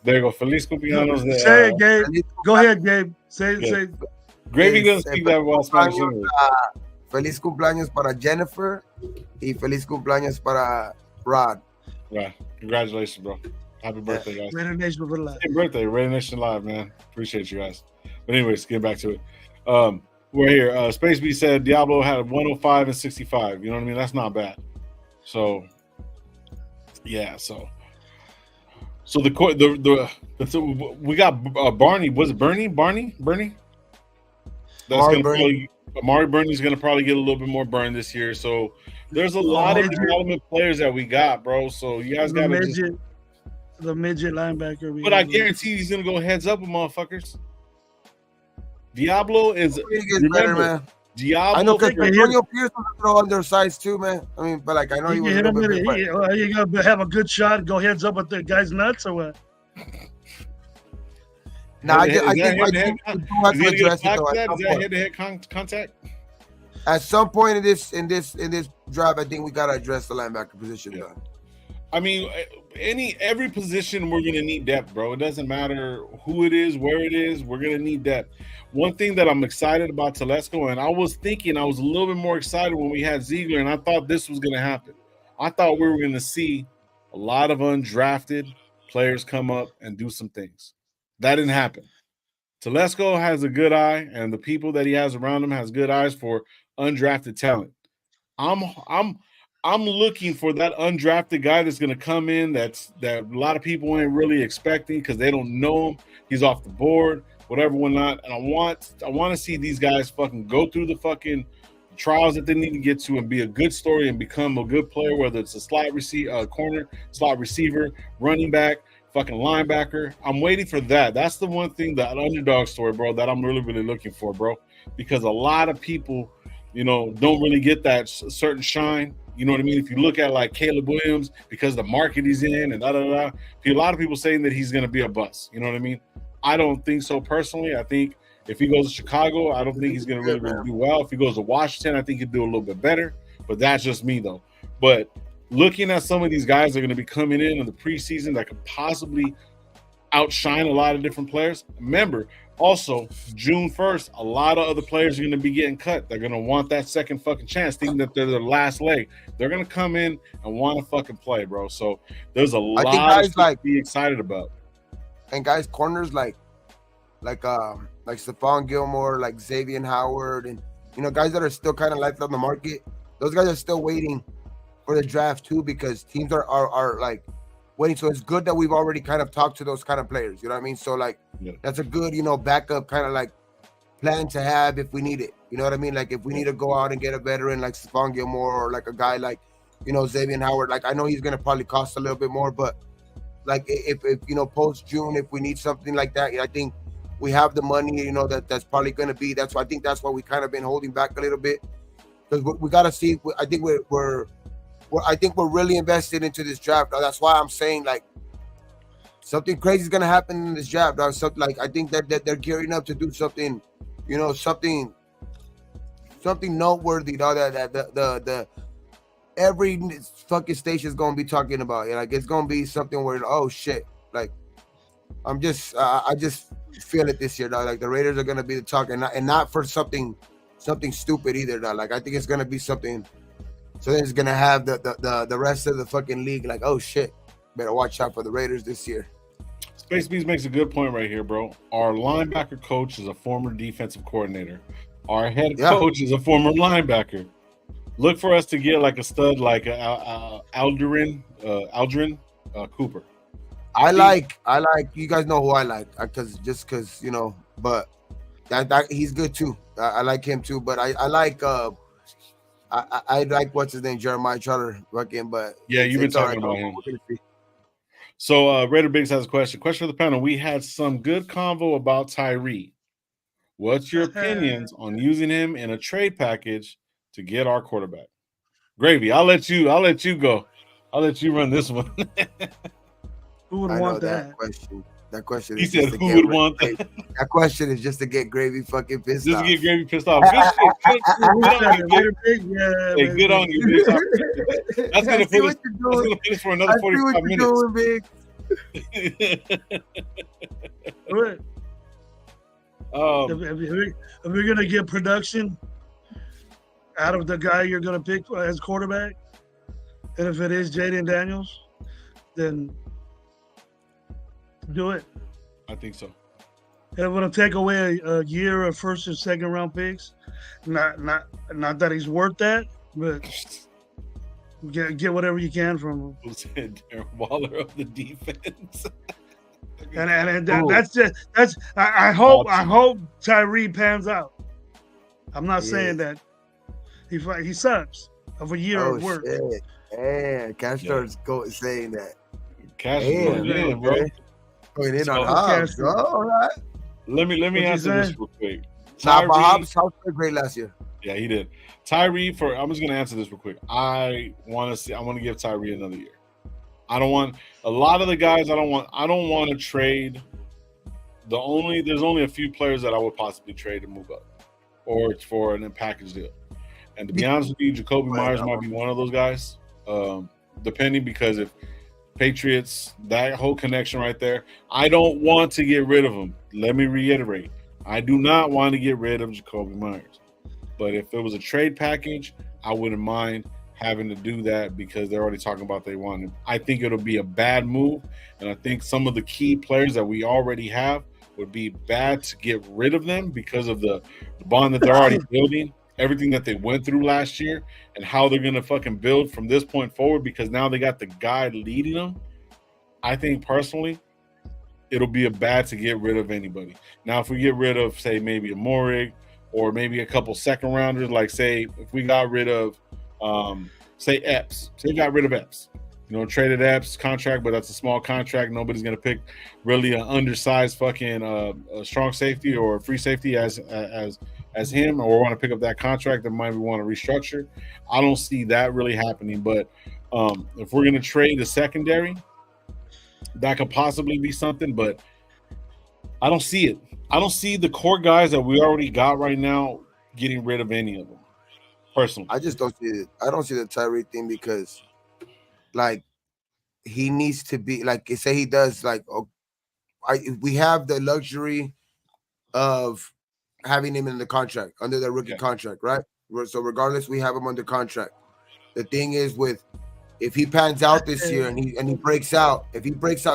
There you go. Feliz cumpleaños. Say it, Gabe. Go ahead, Gabe. Say yeah. say. Gravy doesn't speak that well Spanish English. Feliz cumpleaños para Jennifer y feliz cumpleaños para Rod. Right. Congratulations, bro. Happy birthday, guys. Raider Nation for life. Happy birthday, RaiderNationLive, man. Appreciate you guys. But anyways, getting back to it. We're here. Space B said Diablo had 105 and 65. You know what I mean? That's not bad. So, yeah. So we got Barney. Was it Bernie? Barney? That's gonna probably, Amari Bernie's gonna probably get a little bit more burn this year. So there's a lot of development players that we got, bro. So you guys got the midget linebacker. But I guarantee he's gonna go heads up with motherfuckers. Diablo is better, man. Diablo. I know because Antonio Pierce was a little undersized too, man. I mean, but like I know he was a little bit big. You gotta have a good shot, go heads up with the guy's nuts or what? No, I think is that head-to-head contact? At some point in this drive, I think we gotta address the linebacker position. Yeah. I mean, every position we're gonna need depth, bro. It doesn't matter who it is, where it is, we're gonna need depth. One thing that I'm excited about Telesco, and I was a little bit more excited when we had Ziegler, and I thought this was gonna happen. I thought we were gonna see a lot of undrafted players come up and do some things. That didn't happen. Telesco has a good eye, and the people that he has around him has good eyes for undrafted talent. I'm looking for that undrafted guy that's going to come in that a lot of people ain't really expecting because they don't know him. He's off the board, whatever, whatnot. And I want to see these guys fucking go through the fucking trials that they need to get to and be a good story and become a good player, whether it's a corner, slot receiver, running back, fucking linebacker. I'm waiting for that. That's the one thing, that underdog story, bro, that I'm really, really looking for, bro, because a lot of people, don't really get that certain shine. You know what I mean? If you look at like Caleb Williams, because the market he's in and a lot of people saying that he's going to be a bust. You know what I mean? I don't think so personally. I think if he goes to Chicago, I don't think he's going to really do well. If he goes to Washington, I think he'd do a little bit better. But that's just me, though. But looking at some of these guys that are going to be coming in the preseason that could possibly outshine a lot of different players. Remember, also, June 1st, a lot of other players are going to be getting cut. They're going to want that second fucking chance, thinking that they're their last leg. They're going to come in and want to fucking play, bro. So there's a lot of stuff to be excited about. And guys, corners like Stephon Gilmore, like Xavier Howard, and guys that are still kind of left on the market. Those guys are still waiting for the draft too, because teams are like waiting. So it's good that we've already kind of talked to those kind of players. You know what I mean? So like that's a good backup kind of like plan to have if we need it. You know what I mean? Like if we need to go out and get a veteran like Stephon Gilmore or like a guy like Xavier Howard. Like I know he's gonna probably cost a little bit more, but like if post June, if we need something like that, I think we have the money. That's probably gonna be. That's why I think that's why we kind of been holding back a little bit, because we gotta see. I think we're really invested into this draft. That's why I'm saying like something crazy is gonna happen in this draft. Something like I think that they're gearing up to do something, something noteworthy. That the every fucking station is gonna be talking about. Like it's gonna be something where oh shit, like I just feel it this year. Like the Raiders are gonna be the talk, and not for something stupid either. Like I think it's gonna be something. So then it's gonna have the rest of the fucking league like, oh shit, better watch out for the Raiders this year. Space Beast makes a good point right here, bro. Our linebacker coach is a former defensive coordinator. Our head coach is a former linebacker. Look for us to get like a stud like Aldrin Cooper. I like you guys know who I like because but that he's good too. I like him too, but I like I like what's his name, Jeremiah Trotter, fucking. But yeah, you've been talking about him. So Raider Biggs has a question. Question for the panel: we had some good convo about Tyree. What's your opinions on using him in a trade package to get our quarterback? Gravy, I'll let you go. I'll let you run this one. Who would want that? That question. He said, "Who would want that?" That question is just to get Gravy fucking pissed off. Just to get Gravy pissed off. Good on you, Big. That's gonna put us for another 45 minutes. Do it. Um, If you're gonna get production out of the guy you're gonna pick as quarterback, and if it is Jaden Daniels, then do it. I think so. And I'm gonna take away a year of first and second round picks. Not that he's worth that, but get whatever you can from him. Who said Darren Waller of the defense? And that's I hope Tyree pans out. I'm not saying that he sucks of a year of work. Shit. Man, Castor's saying that. Cash is going in, bro. Going in So, on Hobbs. Oh, all right. Let me What answer you this saying? real quick. Nah, but Tyree, Hobbs played great last year. yeah, he did. Tyree, I'm just gonna answer this real quick. I want to give Tyree another year. I don't want a lot of the guys. I don't want to trade. There's only a few players that I would possibly trade and move up, or for an package deal. And to be honest with you, Jacoby Myers might be one of those guys, depending, because if Patriots, that whole connection right there, I don't want to get rid of him. Let me reiterate. I do not want to get rid of Jacoby Myers. But if it was a trade package, I wouldn't mind having to do that because they're already talking about they want him. I think it'll be a bad move, and I think some of the key players that we already have would be bad to get rid of them because of the bond that they're already building, everything that they went through last year, and how they're going to fucking build from this point forward because now they got the guy leading them. I think personally, it'll be a bad to get rid of anybody. Now, if we get rid of, say, maybe a Morig or maybe a couple second rounders, like say if we got rid of, say Epps, say we got rid of Epps, traded Epps contract, but that's a small contract. Nobody's gonna pick really an undersized fucking a strong safety or a free safety as him, or want to pick up that contract that might want to restructure. I don't see that really happening. But if we're gonna trade the secondary, that could possibly be something, but I don't see it. I don't see the core guys that we already got right now getting rid of any of them. Personally, I just don't see it. I don't see the Tyree thing because, like, he needs to be like say he does. Like, we have the luxury of having him in the contract under the rookie contract, right? So regardless, we have him under contract. The thing is, if he pans out this year and he breaks out,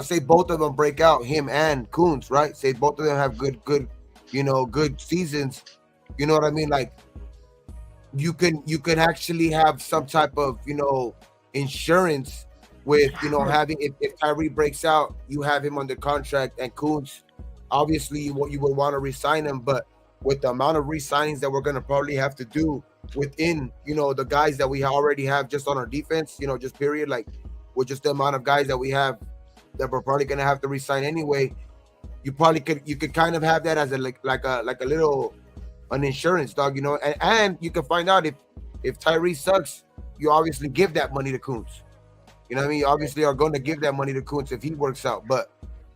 say both of them break out, him and Kuntz, right? Say both of them have good seasons. You know what I mean? Like, you can actually have some type of insurance with having if Tyree breaks out, you have him under contract, and Kuntz, obviously you would want to re-sign him, but with the amount of re-signings that we're gonna probably have to do within the guys that we already have just on our defense, just period, like with just the amount of guys that we have that we're probably gonna have to re-sign anyway, you could kind of have that as a little an insurance, dog, and you can find out if Tyree sucks, you obviously give that money to Kuntz. You know what I mean? You obviously are going to give that money to Kuntz if he works out. But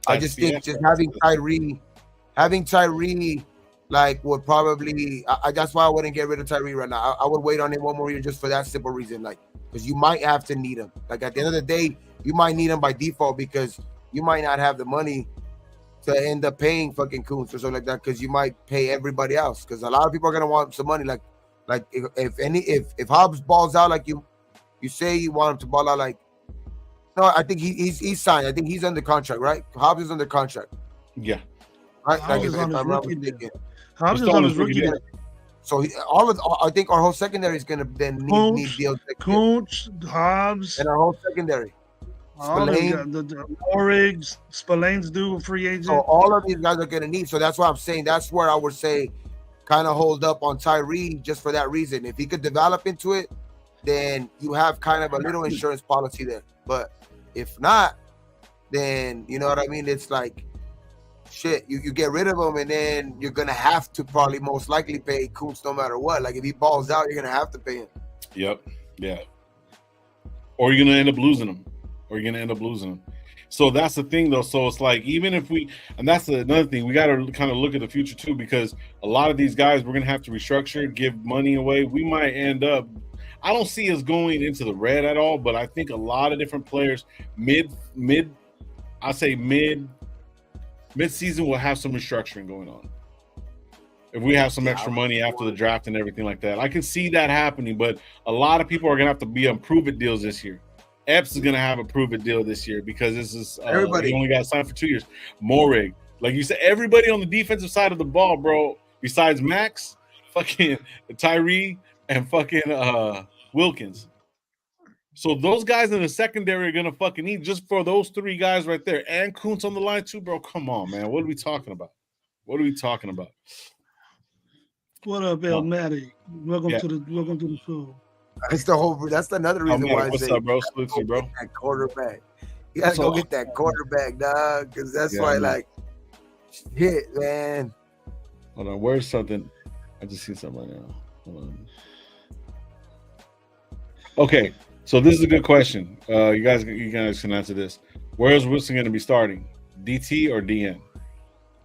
I just think just having Tyree like would probably that's why I wouldn't get rid of Tyree right now. I would wait on him one more year just for that simple reason, like because you might have to need him. Like at the end of the day, you might need him by default because you might not have the money to end up paying fucking Kuntz or something like that because you might pay everybody else because a lot of people are gonna want some money. Like if Hobbs balls out like you say you want him to ball out, like no, I think he's signed. I think he's under contract, right? Hobbs is under contract. Yeah. Right. Hobbs is on his rookie deal. Hobbs is He's on his rookie deal. So I think our whole secondary is gonna then need deals. Kuntz, Hobbs, and our whole secondary. The Morrigs, Spillane's due free agent. So all of these guys are gonna need. So that's why I'm saying that's where I would say kind of hold up on Tyree just for that reason. If he could develop into it, then you have kind of a little insurance policy there. But if not, then you know what I mean? It's like shit, you get rid of him and then you're gonna have to probably most likely pay Kuntz no matter what. Like if he balls out, you're gonna have to pay him. Yep. Yeah. Or you're gonna end up losing him. So that's the thing though. So it's like even if and that's another thing, we gotta kind of look at the future too, because a lot of these guys we're gonna have to restructure, give money away. We might end up, I don't see us going into the red at all, but I think a lot of different players I'll say mid-season we'll have some restructuring going on. If we have some extra money after the draft and everything like that, I can see that happening. But a lot of people are gonna have to be on prove-it deals this year. Epps is gonna have a prove-it deal this year because this is Everybody. he only got signed for 2 years. Morig, like you said, everybody on the defensive side of the ball, bro, besides Max, fucking Tyree, and fucking Wilkins. So those guys in the secondary are gonna fucking eat just for those 3 guys right there, and Kuntz on the line too, bro. Come on, man. What are we talking about? What are we talking about? What up, El Matty? Welcome to the show. That's another reason why I what's say up, bro? Salute you, bro. That quarterback. You gotta go get that quarterback, dog. Because that's why, like, shit, man. Hold on, where's something? I just see something right now. Hold on. Okay, so this is a good question. You guys can answer this. Where is Wilson going to be starting? DT or DN?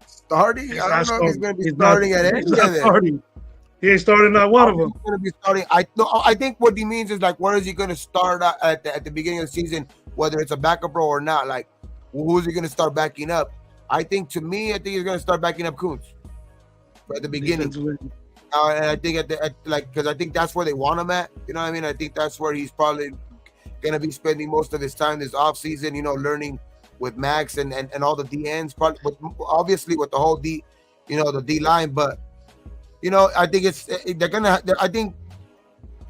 Starting? I don't know if he's going to be starting at any of them. He ain't starting at one of them. He's going to be starting. I think what he means is, like, where is he going to start at the beginning of the season, whether it's a backup role or not? Like, who's he going to start backing up? I think he's going to start backing up Kuntz at the beginning. And I think because I think that's where they want him at. You know what I mean? I think that's where he's probably going to be spending most of his time this offseason, you know, learning with Max and all the DNs, probably obviously with the whole D, you know, the D line. But, you know, I think I think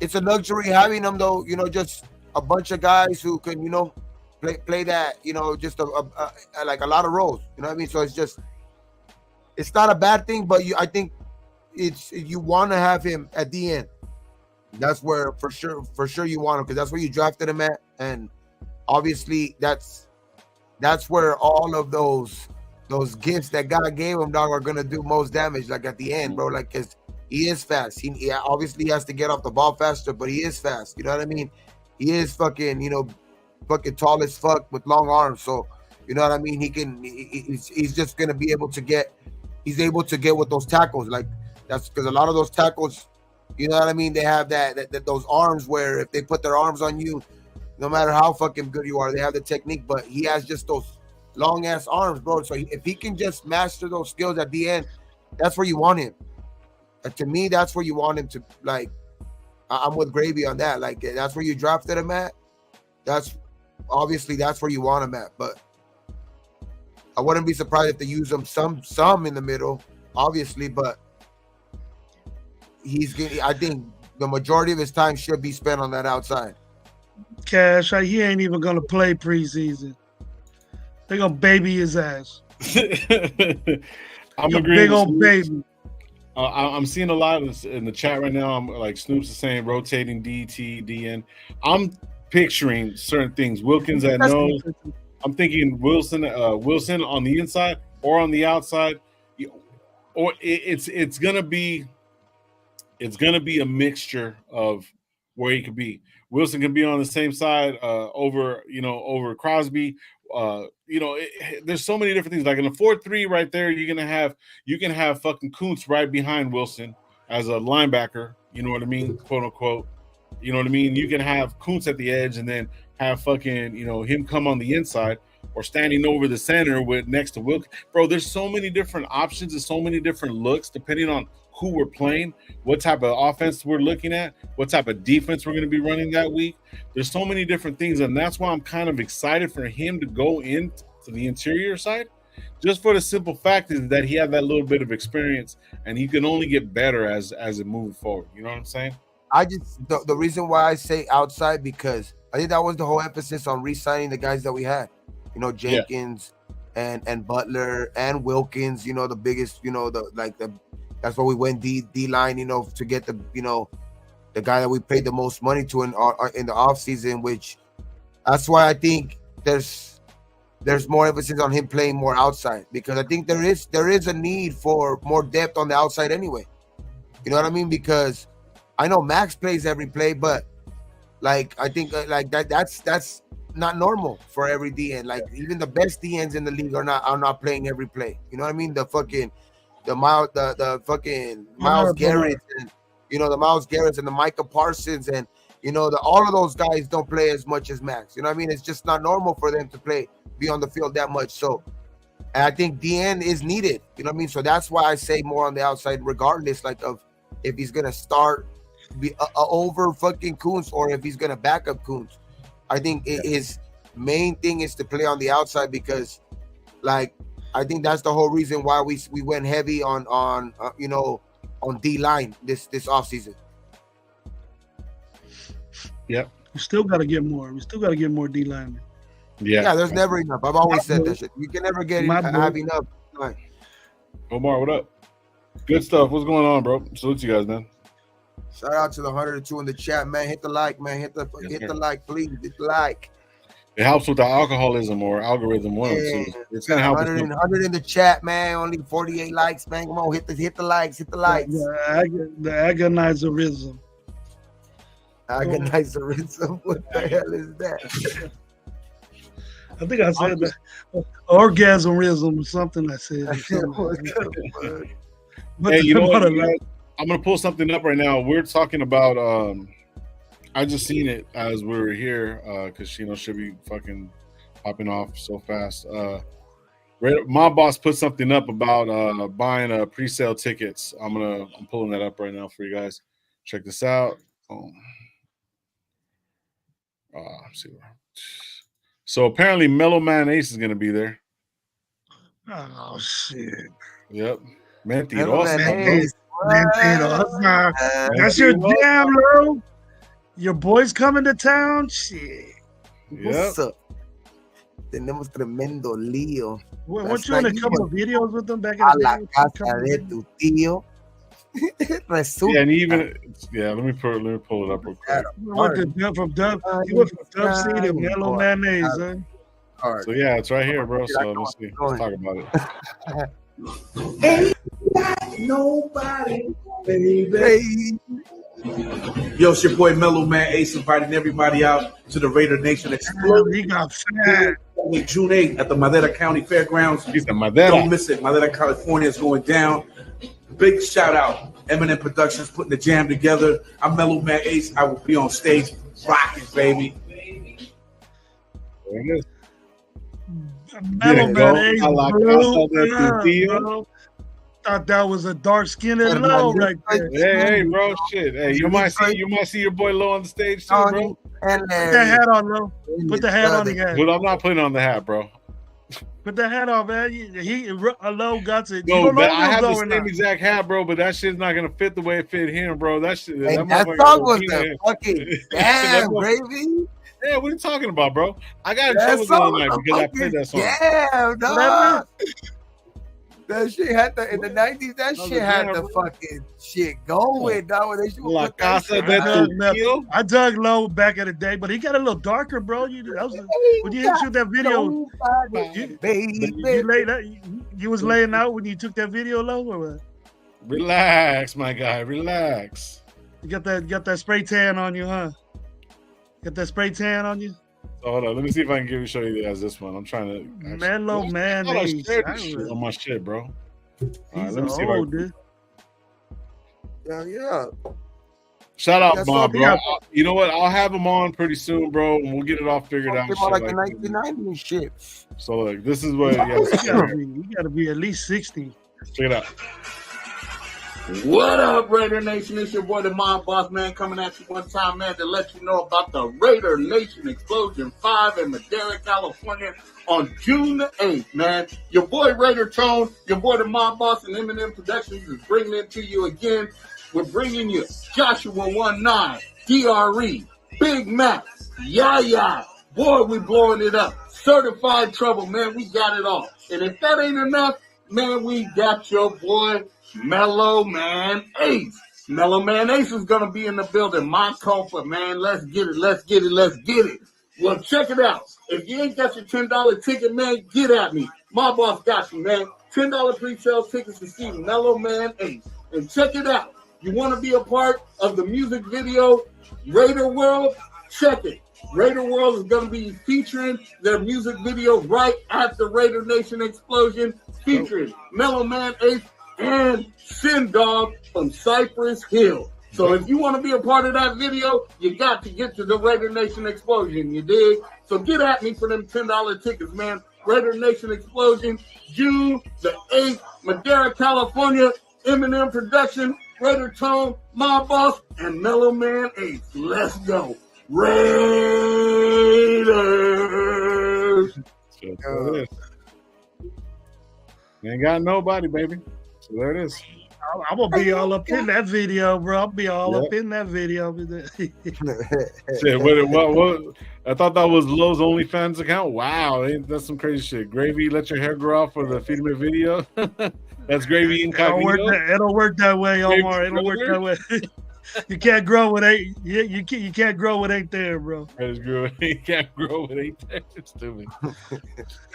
it's a luxury having them, though, you know, just a bunch of guys who can, you know, play that, you know, just like a lot of roles. You know what I mean? So it's not a bad thing, but I think you want to have him at the end. That's where for sure you want him, because that's where you drafted him at, and obviously that's where all of those gifts that God gave him, dog, are gonna do most damage. Like at the end, bro. Like, cause he is fast. He obviously has to get off the ball faster, but he is fast. You know what I mean? He is fucking, you know, fucking tall as fuck with long arms. So you know what I mean? He's just gonna be able to get. He's able to get with those tackles. Like, that's because a lot of those tackles, you know what I mean? They have that those arms where if they put their arms on you, no matter how fucking good you are, they have the technique. But he has just those long ass arms, bro. So if he can just master those skills at the end, that's where you want him. To me, that's where you want him to. Like, I'm with Gravy on that. Like, that's where you drafted him at. That's where you want him at. But I wouldn't be surprised if they use him some in the middle, obviously. But I think the majority of his time should be spent on that outside. Cash, he ain't even gonna play preseason. They're gonna baby his ass. I'm agreeing. Big old baby. I'm seeing a lot in the chat right now. I'm like Snoops is saying rotating DT, DN. I'm picturing certain things. Wilkins at nose. I'm thinking Wilson on the inside or on the outside, or it's gonna be a mixture of where he could be. Wilson can be on the same side over Crosby. There's so many different things. Like in a 4-3 right there, you can have fucking Kuntz right behind Wilson as a linebacker. You know what I mean, quote unquote. You know what I mean. You can have Kuntz at the edge and then have fucking him come on the inside or standing over the center with next to Wilkins. Bro, there's so many different options and so many different looks depending on who we're playing, what type of offense we're looking at, what type of defense we're going to be running that week. There's so many different things, and that's why I'm kind of excited for him to go into the interior side, just for the simple fact is that he had that little bit of experience, and he can only get better as it moves forward. You know what I'm saying? The reason why I say outside, because I think that was the whole emphasis on re-signing the guys that we had. Jenkins and Butler and Wilkins. The biggest. That's why we went D line, to get the guy that we paid the most money to in the offseason, which that's why I think there's more emphasis on him playing more outside, because I think there is a need for more depth on the outside anyway. You know what I mean? Because I know Max plays every play, but like I think like that's not normal for every DN. Like even the best DNs in the league are not playing every play. You know what I mean? The fucking Miles Garrett and the Miles Garretts and the Micah Parsons and You know, all of those guys don't play as much as Max. You know what I mean? It's just not normal for them to be on the field that much. So, and I think DN is needed. You know what I mean? So that's why I say more on the outside, regardless, like of if he's gonna start over fucking Kuntz or if he's gonna back up Kuntz. I think his main thing is to play on the outside because, like, I think that's the whole reason why we went heavy on D line this offseason. Yep. We still got to get more. We still got to get more D linemen. Yeah, there's never enough. I've always said that shit. You can never have enough. Omar, what up? Good stuff. What's going on, bro? Salute you guys, man. Shout out to the 102 in the chat, man. Hit the like, man. Hit the like, please. Hit the like. It helps with the alcoholism or algorithm one. Yeah. So it's gonna help. 100 in the chat, man. Only 48 likes, man. Come on, hit the likes. Hit the likes. The agonizerism. Agonizerism. What the hell is that? I think I said that. Orgasmism or something. I said. Hey, you know what? I'm gonna pull something up right now. We're talking about. I just seen it as we were here because should be fucking popping off so fast. My boss put something up about buying pre-sale tickets. I'm pulling that up right now for you guys. Check this out. So apparently Mellow Man Ace is gonna be there. Oh shit! Yep. Mentirosa. That's your jam, bro. Your boy's coming to town. Shit. What's up? Tenemos tremendo lío. Weren't you in a couple of videos with them back in the day? A la casa de tu tío. Yeah, and even let me pull it up real quick. He went from Dub C to Mellow Mayonnaise, huh? So yeah, it's right here, bro. So let's see. Let's talk about it. Ain't got nobody, baby. Yo, it's your boy Mellow Man Ace inviting everybody out to the Raider Nation Explosion. He got fat. June 8th at the Madera County Fairgrounds. Don't miss it. Madera, California is going down. Big shout out. Eminem Productions putting the jam together. I'm Mellow Man Ace. I will be on stage rocking, baby. There it is. Mellow Man Ace, bro. Thought that was a dark-skinned Low right there. Hey, bro, shit. Hey, you might see your boy Low on the stage too, bro. Put that hat on, Low. Put the hat on the guy. But I'm not putting on the hat, bro. Put that hat on, man. Low got it. No, I have the same exact hat, bro, but that shit's not gonna fit the way it fit him, bro. That shit. Hey, that song was the fucking damn, baby. Yeah, what are you talking about, bro? I got in trouble the other night because I played that song. Yeah, no. That shit had in the 90s. That shit had the fucking shit going. La Casa de tu Tío. I dug Low back in the day, but he got a little darker, bro. When you shoot that video, you was laying out when you took that video, Low, or what? Relax, my guy. Relax. You got that spray tan on you, huh? Got that spray tan on you? So hold on, let me see if I can show you guys this one. I'm trying to Mellow Man Ace on my shit, bro. All right, let me see if Yeah. Shout out, Bob, bro. You know what? I'll have him on pretty soon, bro, and we'll get it all figured out. Like the 1990s shit. So like, this is what you gotta be at least 60. Check it out. What up, Raider Nation? It's your boy, the Mob Boss Man, coming at you one time, man, to let you know about the Raider Nation Explosion 5 in Madera, California on June the 8th, man. Your boy, Raider Tone, your boy, the Mob Boss, and Eminem Productions is bringing it to you again. We're bringing you Joshua 19, DRE, Big Mac, Yaya. Boy, we blowing it up. Certified Trouble, man. We got it all. And if that ain't enough, man, we got your boy, Mellow Man Ace. Mellow Man Ace is going to be in the building. My comfort, man. Let's get it. Well, check it out. If you ain't got your $10 ticket, man, get at me. My boss got you, man. $10 pre-sale tickets to see Mellow Man Ace. And check it out. You want to be a part of the music video Raider World? Check it. Raider World is going to be featuring their music video right at the Raider Nation Explosion, featuring Mellow Man Ace and Sin Dog from Cypress Hill. So if you want to be a part of that video, you got to get to the Raider Nation Explosion, you dig? So get at me for them $10 tickets, man. Raider Nation Explosion, June the 8th, Madera, California, Eminem Production, Raider Tone, My Boss, and Mellow Man Ace. Let's go. Raiders! Ain't got nobody, baby. So there it is. I'm gonna be all up in that video, bro. I'll be all up in that video. Shit, what? I thought that was Lowe's OnlyFans account. Wow, that's some crazy shit. Gravy, let your hair grow out for the Feed Me video. That's Gravy incognito. It don't work that way, Omar. It don't work that way. You can't grow with ain't. You can't grow with ain't there, bro. You can't grow with ain't there. It's stupid.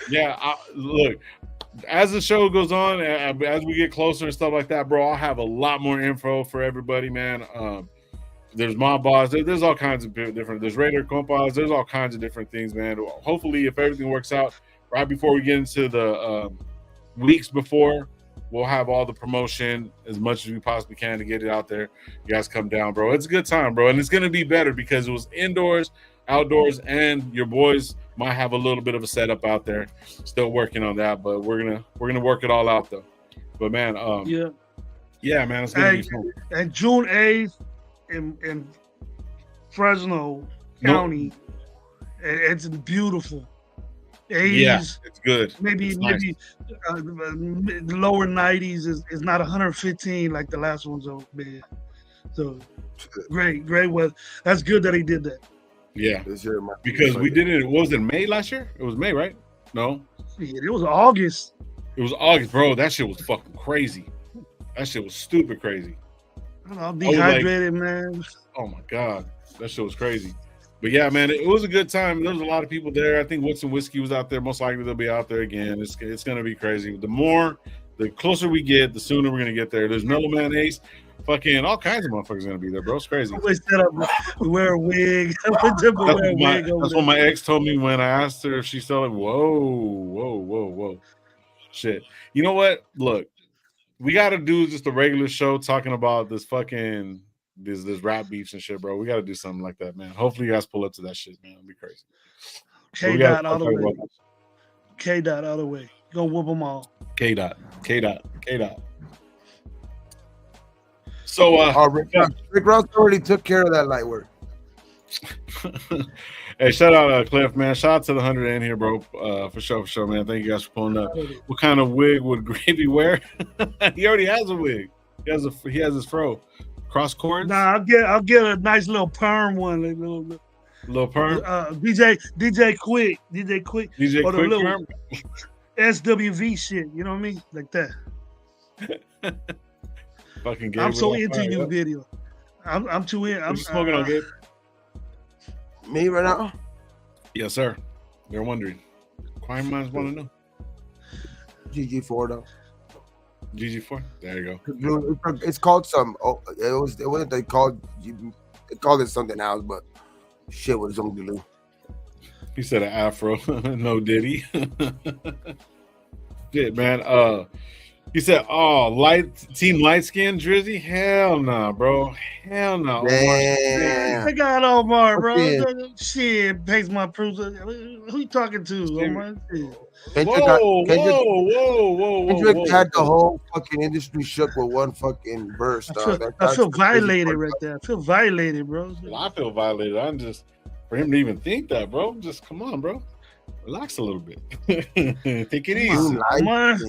Yeah, look. As the show goes on, as we get closer and stuff like that, bro, I'll have a lot more info for everybody, man. There's Mob Boss. There's all kinds of different. There's Raider Compas. There's all kinds of different things, man. Hopefully, if everything works out right before we get into the weeks before, we'll have all the promotion as much as we possibly can to get it out there. You guys come down, bro. It's a good time, bro, and it's gonna be better because it was indoors, outdoors, and your boys might have a little bit of a setup out there. Still working on that, but we're gonna work it all out though. But man, yeah, man, it's gonna be fun. And June 8th in Fresno County, it's beautiful. 80s, yeah, it's good. Maybe the lower 90s is not 115 like the last one's over been. So great weather. That's good that he did that. Yeah, because we did it. What was it, May last year? It was May, right? No, it was August. It was August, bro. That shit was fucking crazy. That shit was stupid crazy. I'm dehydrated, man. Oh my god, that shit was crazy. But yeah, man, it was a good time. There was a lot of people there. I think Woodson Whiskey was out there. Most likely they'll be out there again. It's gonna be crazy. The closer we get, the sooner we're gonna get there. There's Mellow Man Ace. Fucking all kinds of motherfuckers gonna be there, bro. It's crazy. Wear a wig. That's what my ex told me when I asked her if she saw it. Whoa. Shit. You know what? Look, we gotta do just a regular show talking about this fucking this rap beefs and shit, bro. We gotta do something like that, man. Hopefully you guys pull up to that shit, man. It'll be crazy. K-Dot all the way. K-Dot all the way. Go whoop them all. K-Dot. So Rick Ross already took care of that light work. Hey, shout out Cliff, man. Shout out to the 100 in here, bro. For sure, man. Thank you guys for pulling up. What kind of wig would Gravy wear? He already has a wig. He has his fro. Cross cords? Nah, I'll get a nice little perm one. Little perm? DJ Quick or Quick the little perm? SWV shit. You know what I mean? Like that. Fucking I'm so into you video. I'm too in. I'm smoking on Gabe. Me right now? Yes, sir. They're wondering. Inquiring minds want to know. GG4 though. GG4. There you go. It's called some. It wasn't they called it something else, but shit was on glue. He said an afro. No Diddy. Shit, man. He said, team light skin Drizzy? Hell no, bro. Hell no. Damn. I got Omar, bro. Shit, pays my proof. Who you talking to, Omar? Whoa. Kendrick had the whole fucking industry shook with one fucking verse. I feel violated right there. I feel violated, bro. Well, I feel violated. I'm just, for him to even think that, bro, just come on, bro. Relax a little bit. Take it easy. Come on.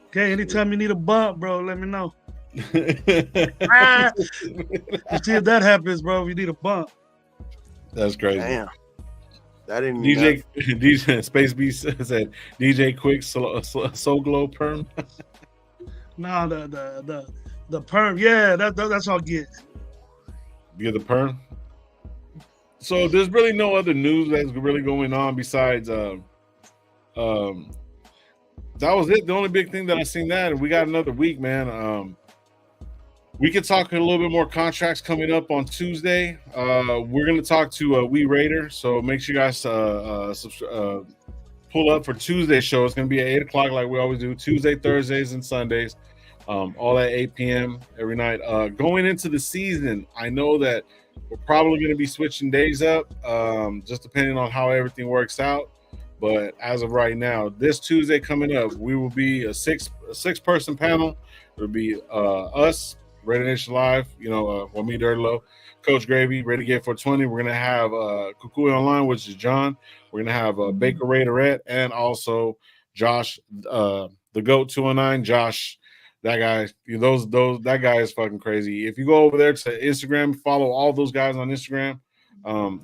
Okay, anytime you need a bump, bro, let me know. See if that happens, bro. If you need a bump. That's crazy. Damn. That didn't DJ Space Beast said DJ Quick Soul Glow perm. No, the perm. Yeah, that's all I get. You get the perm. So there's really no other news that's really going on besides that was it. The only big thing that I seen that, and we got another week, man. We could talk a little bit more contracts coming up on Tuesday. We're gonna talk to We Raider, so make sure you guys pull up for Tuesday's show. It's gonna be at 8:00 like we always do. Tuesday, Thursdays, and Sundays. all at 8 p.m. every night. Going into the season, I know that we're probably going to be switching days up, just depending on how everything works out. But as of right now, this Tuesday coming up, we will be a six-person panel. It'll be us, Raider Nation Live, me, Dirty Low, Coach Gravy, Ready to Get 420. We're going to have Kukui Online, which is John. We're going to have Baker Raiderette and also Josh, the GOAT 209, Josh. That guy, that guy is fucking crazy. If you go over there to Instagram, follow all those guys on Instagram.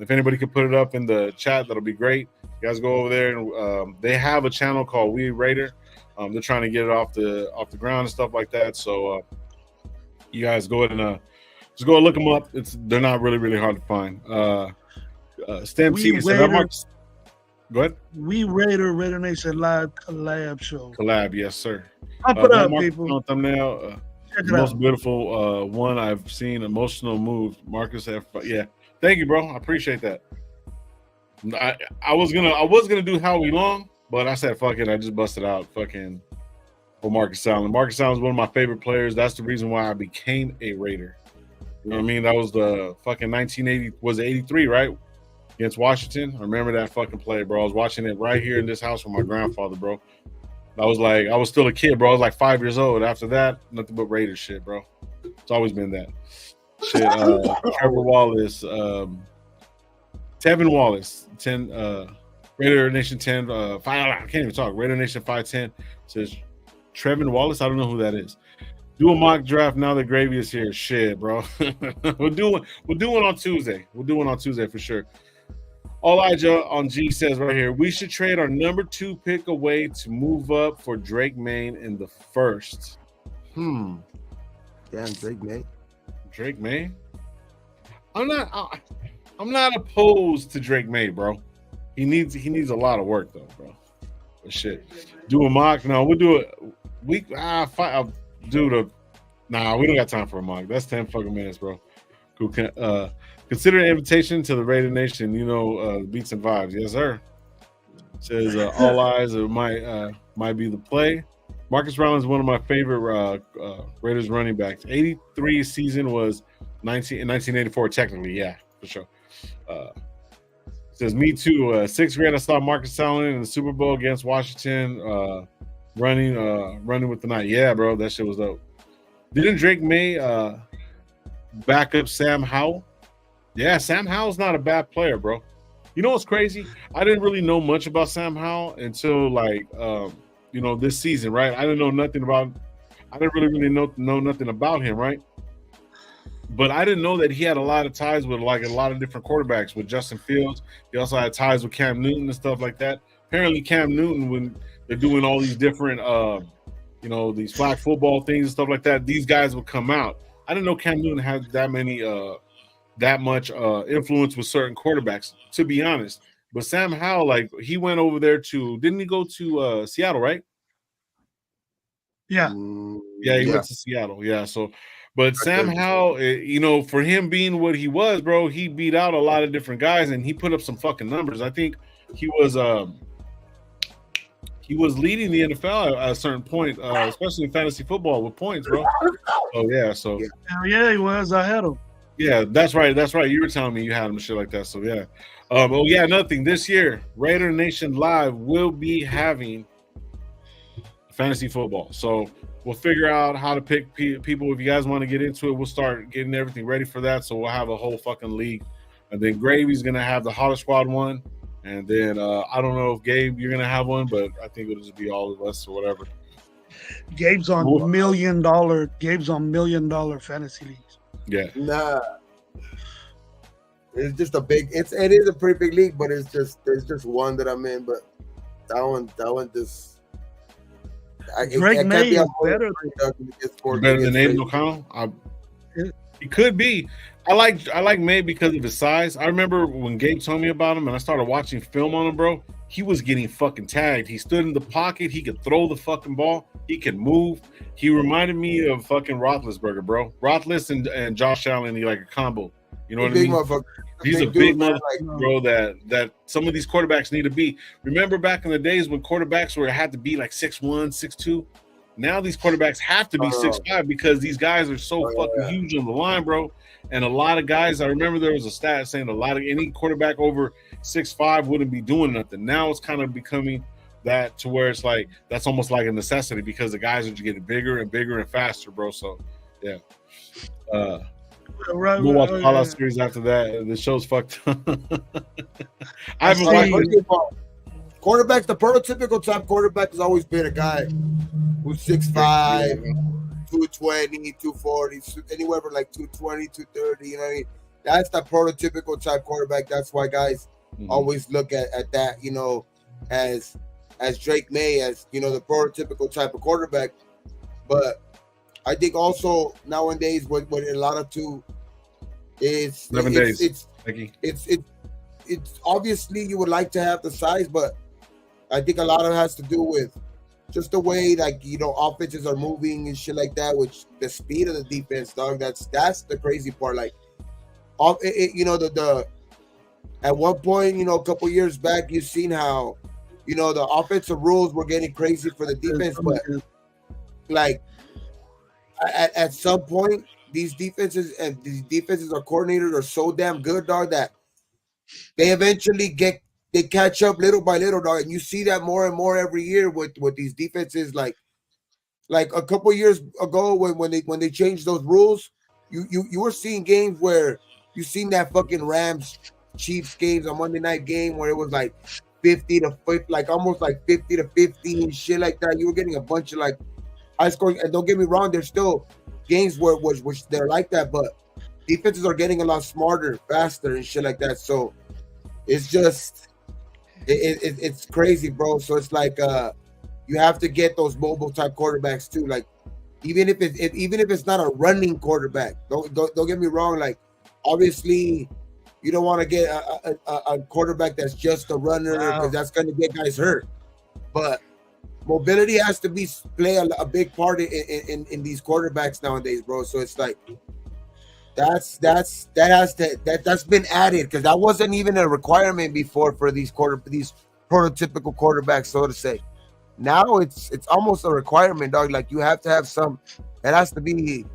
If anybody could put it up in the chat, that'll be great. You guys go over there and they have a channel called We Raider. They're trying to get it off the ground and stuff like that. So you guys go ahead and just go and look them up. They're not really hard to find. Stamp T said, go ahead. We Raider Nation Live collab show. Collab, yes, sir. I'll put up, people. On thumbnail. The most beautiful one I've seen. Emotional move. Marcus F. Yeah. Thank you, bro. I appreciate that. I was gonna do Howie Long, but I said fuck it. I just busted out fucking for Marcus Allen. Marcus Allen is one of my favorite players. That's the reason why I became a Raider. You know what I mean? That was the fucking 1980. Was it 83, right? Against Washington. I remember that fucking play, bro. I was watching it right here in this house with my grandfather, bro. I was still a kid, bro. I was like 5 years old. After that, nothing but Raider shit, bro. It's always been that shit. Trevor Wallace, Tevin Wallace, 10, Raider Nation 10, 5, I can't even talk. Raider Nation 510 says Trevin Wallace. I don't know who that is. Do a mock draft now that Gravy is here. Shit, bro. We'll do it on Tuesday. We'll do it on Tuesday for sure. Elijah on G says right here, we should trade our number 2 pick away to move up for Drake Maye in the first. Damn, Drake Maye. Drake Maye? I'm not opposed to Drake Maye, bro. He needs a lot of work though, bro. But shit. Do a mock. No, we'll do it. We don't got time for a mock. That's 10 fucking minutes, bro. Cool. Consider an invitation to the Raider Nation, beats and vibes. Yes, sir. Says all eyes might be the play. Marcus Rollins is one of my favorite Raiders running backs. 83 season was in 1984, technically, yeah, for sure. Says me too. 6th grade, I saw Marcus Allen in the Super Bowl against Washington, running with the night. Yeah, bro, that shit was dope. Didn't Drake Maye back up Sam Howell? Yeah, Sam Howell's not a bad player, bro. You know what's crazy? I didn't really know much about Sam Howell until this season, right? I didn't really know nothing about him, right? But I didn't know that he had a lot of ties with like a lot of different quarterbacks with Justin Fields. He also had ties with Cam Newton and stuff like that. Apparently Cam Newton, when they're doing all these different these flag football things and stuff like that, these guys would come out. I didn't know Cam Newton had that much influence with certain quarterbacks, to be honest. But Sam Howell, he went over there didn't he go to Seattle, right? Yeah. Yeah, he went to Seattle. Yeah, so but Sam Howell, for him being what he was, bro, he beat out a lot of different guys and he put up some fucking numbers. I think he was leading the NFL at a certain point, especially in fantasy football with points, bro. Oh yeah, so yeah, he was. I had him. Yeah, that's right. You were telling me you had him and shit like that. So yeah. Another thing. This year, Raider Nation Live will be having fantasy football. So we'll figure out how to pick people. If you guys want to get into it, we'll start getting everything ready for that. So we'll have a whole fucking league. And then Gravy's gonna have the Holler Squad one. And then I don't know if Gabe, you're gonna have one, but I think it'll just be all of us or whatever. Gabe's on $1 million. Gabe's on $1 million fantasy leagues. Yeah. Nah. It's just it is a pretty big league, but there's just one that I'm in, but that one just Drake Maye is better than Aiden O'Connell. He could be. I like Maye because of his size. I remember when Gabe told me about him and I started watching film on him, bro. He was getting fucking tagged. He stood in the pocket. He could throw the fucking ball. He could move. He reminded me of fucking Roethlisberger, bro. Roethlis and Josh Allen, he like a combo. You know what I mean? He's a big motherfucker, bro, that some of these quarterbacks need to be. Remember back in the days when quarterbacks had to be like 6'1", 6'2"? Now these quarterbacks have to be 6'5" because these guys are so fucking huge on the line, bro. And a lot of guys, I remember there was a stat saying a lot of any quarterback over 6'5" wouldn't be doing nothing. Now it's kind of becoming that to where it's like that's almost like a necessity because the guys are just getting bigger and bigger and faster, bro. So yeah. We'll watch Fallout series after that. The show's fucked up. I haven't watched quarterbacks. The prototypical type quarterback has always been a guy who's 6'5", 220, 240, anywhere from like 220, 230. You know what I mean? That's the prototypical type quarterback. That's why guys always look at that, you know, as Drake May, as, you know, the prototypical type of quarterback. But I think also nowadays what a lot of is 11 days. It's obviously you would like to have the size, but I think a lot of it has to do with just the way, like, you know, offenses are moving and shit like that, which the speed of the defense, dog. That's the crazy part. Like, you know, the at one point, you know, a couple years back, you've seen how, you know, the offensive rules were getting crazy for the defense, but like at some point, these defenses or coordinators are so damn good, dog, that they eventually they catch up little by little, dog. And you see that more and more every year with these defenses. Like a couple years ago when they changed those rules, you were seeing games where you seen that fucking Rams Chiefs games on Monday night game where it was like 50 to 50, like almost like 50 to 50 and shit like that. You were getting a bunch of like high scoring, and don't get me wrong, there's still games which they're like that, but defenses are getting a lot smarter, faster, and shit like that. So it's just it's crazy, bro. So it's like you have to get those mobile type quarterbacks too. Like even if it's not a running quarterback, don't get me wrong. Like obviously you don't want to get a quarterback that's just a runner because that's going to get guys hurt. But mobility has to play a big part in these quarterbacks nowadays, bro. So it's like that's been added because that wasn't even a requirement before for these prototypical quarterbacks, so to say. Now it's almost a requirement, dog. Like you have to have some. It has to be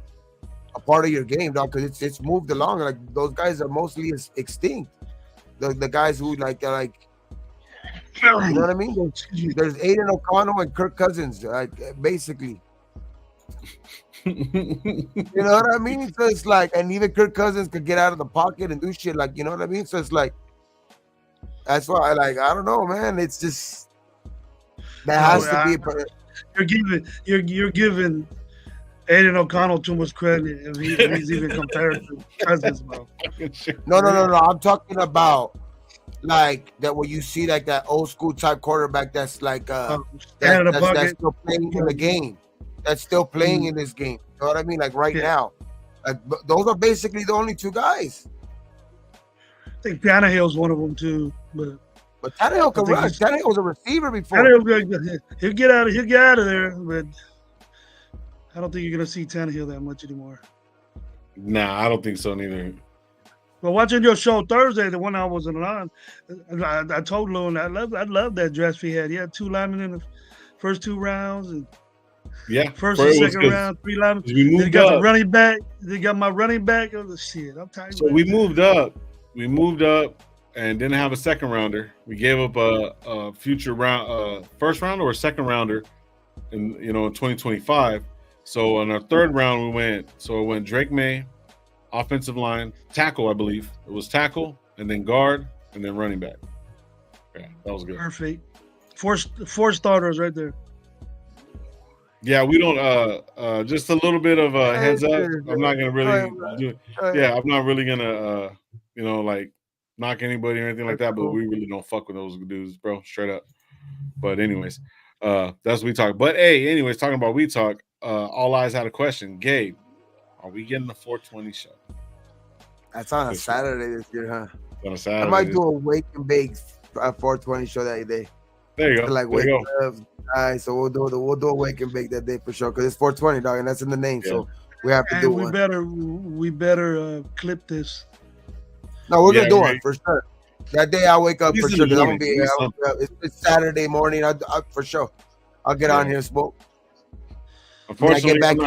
a part of your game, dog, because it's moved along. Like those guys are mostly extinct. The guys who like you know what I mean? There's Aiden O'Connell and Kirk Cousins, basically. You know what I mean? So it's like, and even Kirk Cousins could get out of the pocket and do shit, like, you know what I mean? So it's like, that's why I don't know, man. It's just that has to be. You're giving Aiden O'Connell too much credit if he's even compared to Cousins, bro. No. I'm talking about like that where you see like that old school type quarterback that's like that's still playing in the game. That's still playing in this game. You know what I mean? Like right now. Like those are basically the only two guys. I think Tannehill's one of them too, but Tannehill can rush. Tannehill was a receiver before. He'll get out of there, but I don't think you're gonna see Tannehill that much anymore. Nah, I don't think so neither. But watching your show Thursday, the one I wasn't on, I told Loon I love that draft he had. He had 2 linemen in the first 2 rounds, and first and second round, 3 linemen. They got the running back. They got my running back. Oh shit! I'm tired. So we moved up. And didn't have a second rounder. We gave up a future round, first rounder or second rounder, in 2025. So on our third round, it went Drake May, offensive line, tackle, I believe. It was tackle, and then guard, and then running back. Yeah, that was good. Perfect. Four starters right there. Yeah, we don't. Just a little bit of a heads up. I'm not gonna really do it. Yeah, I'm not really gonna, like knock anybody or anything like that. But we really don't fuck with those dudes, bro. Straight up. But anyways, that's what we talk. But hey, anyways, talking about we talk. All Eyes had a question. Gabe, are we getting the 420 show? That's on a Saturday this year, huh? On a Saturday. I might do a wake and bake 420 show that day. There you go. Like wake up, guys. So we'll do a wake and bake that day for sure because it's 420, dog, and that's in the name. Yeah. So we have to do one. We better clip this. No, we're gonna do it for sure. That day I wake up for sure. I'm gonna be. It's Saturday morning. I for sure. I'll get on here and smoke. When I get back,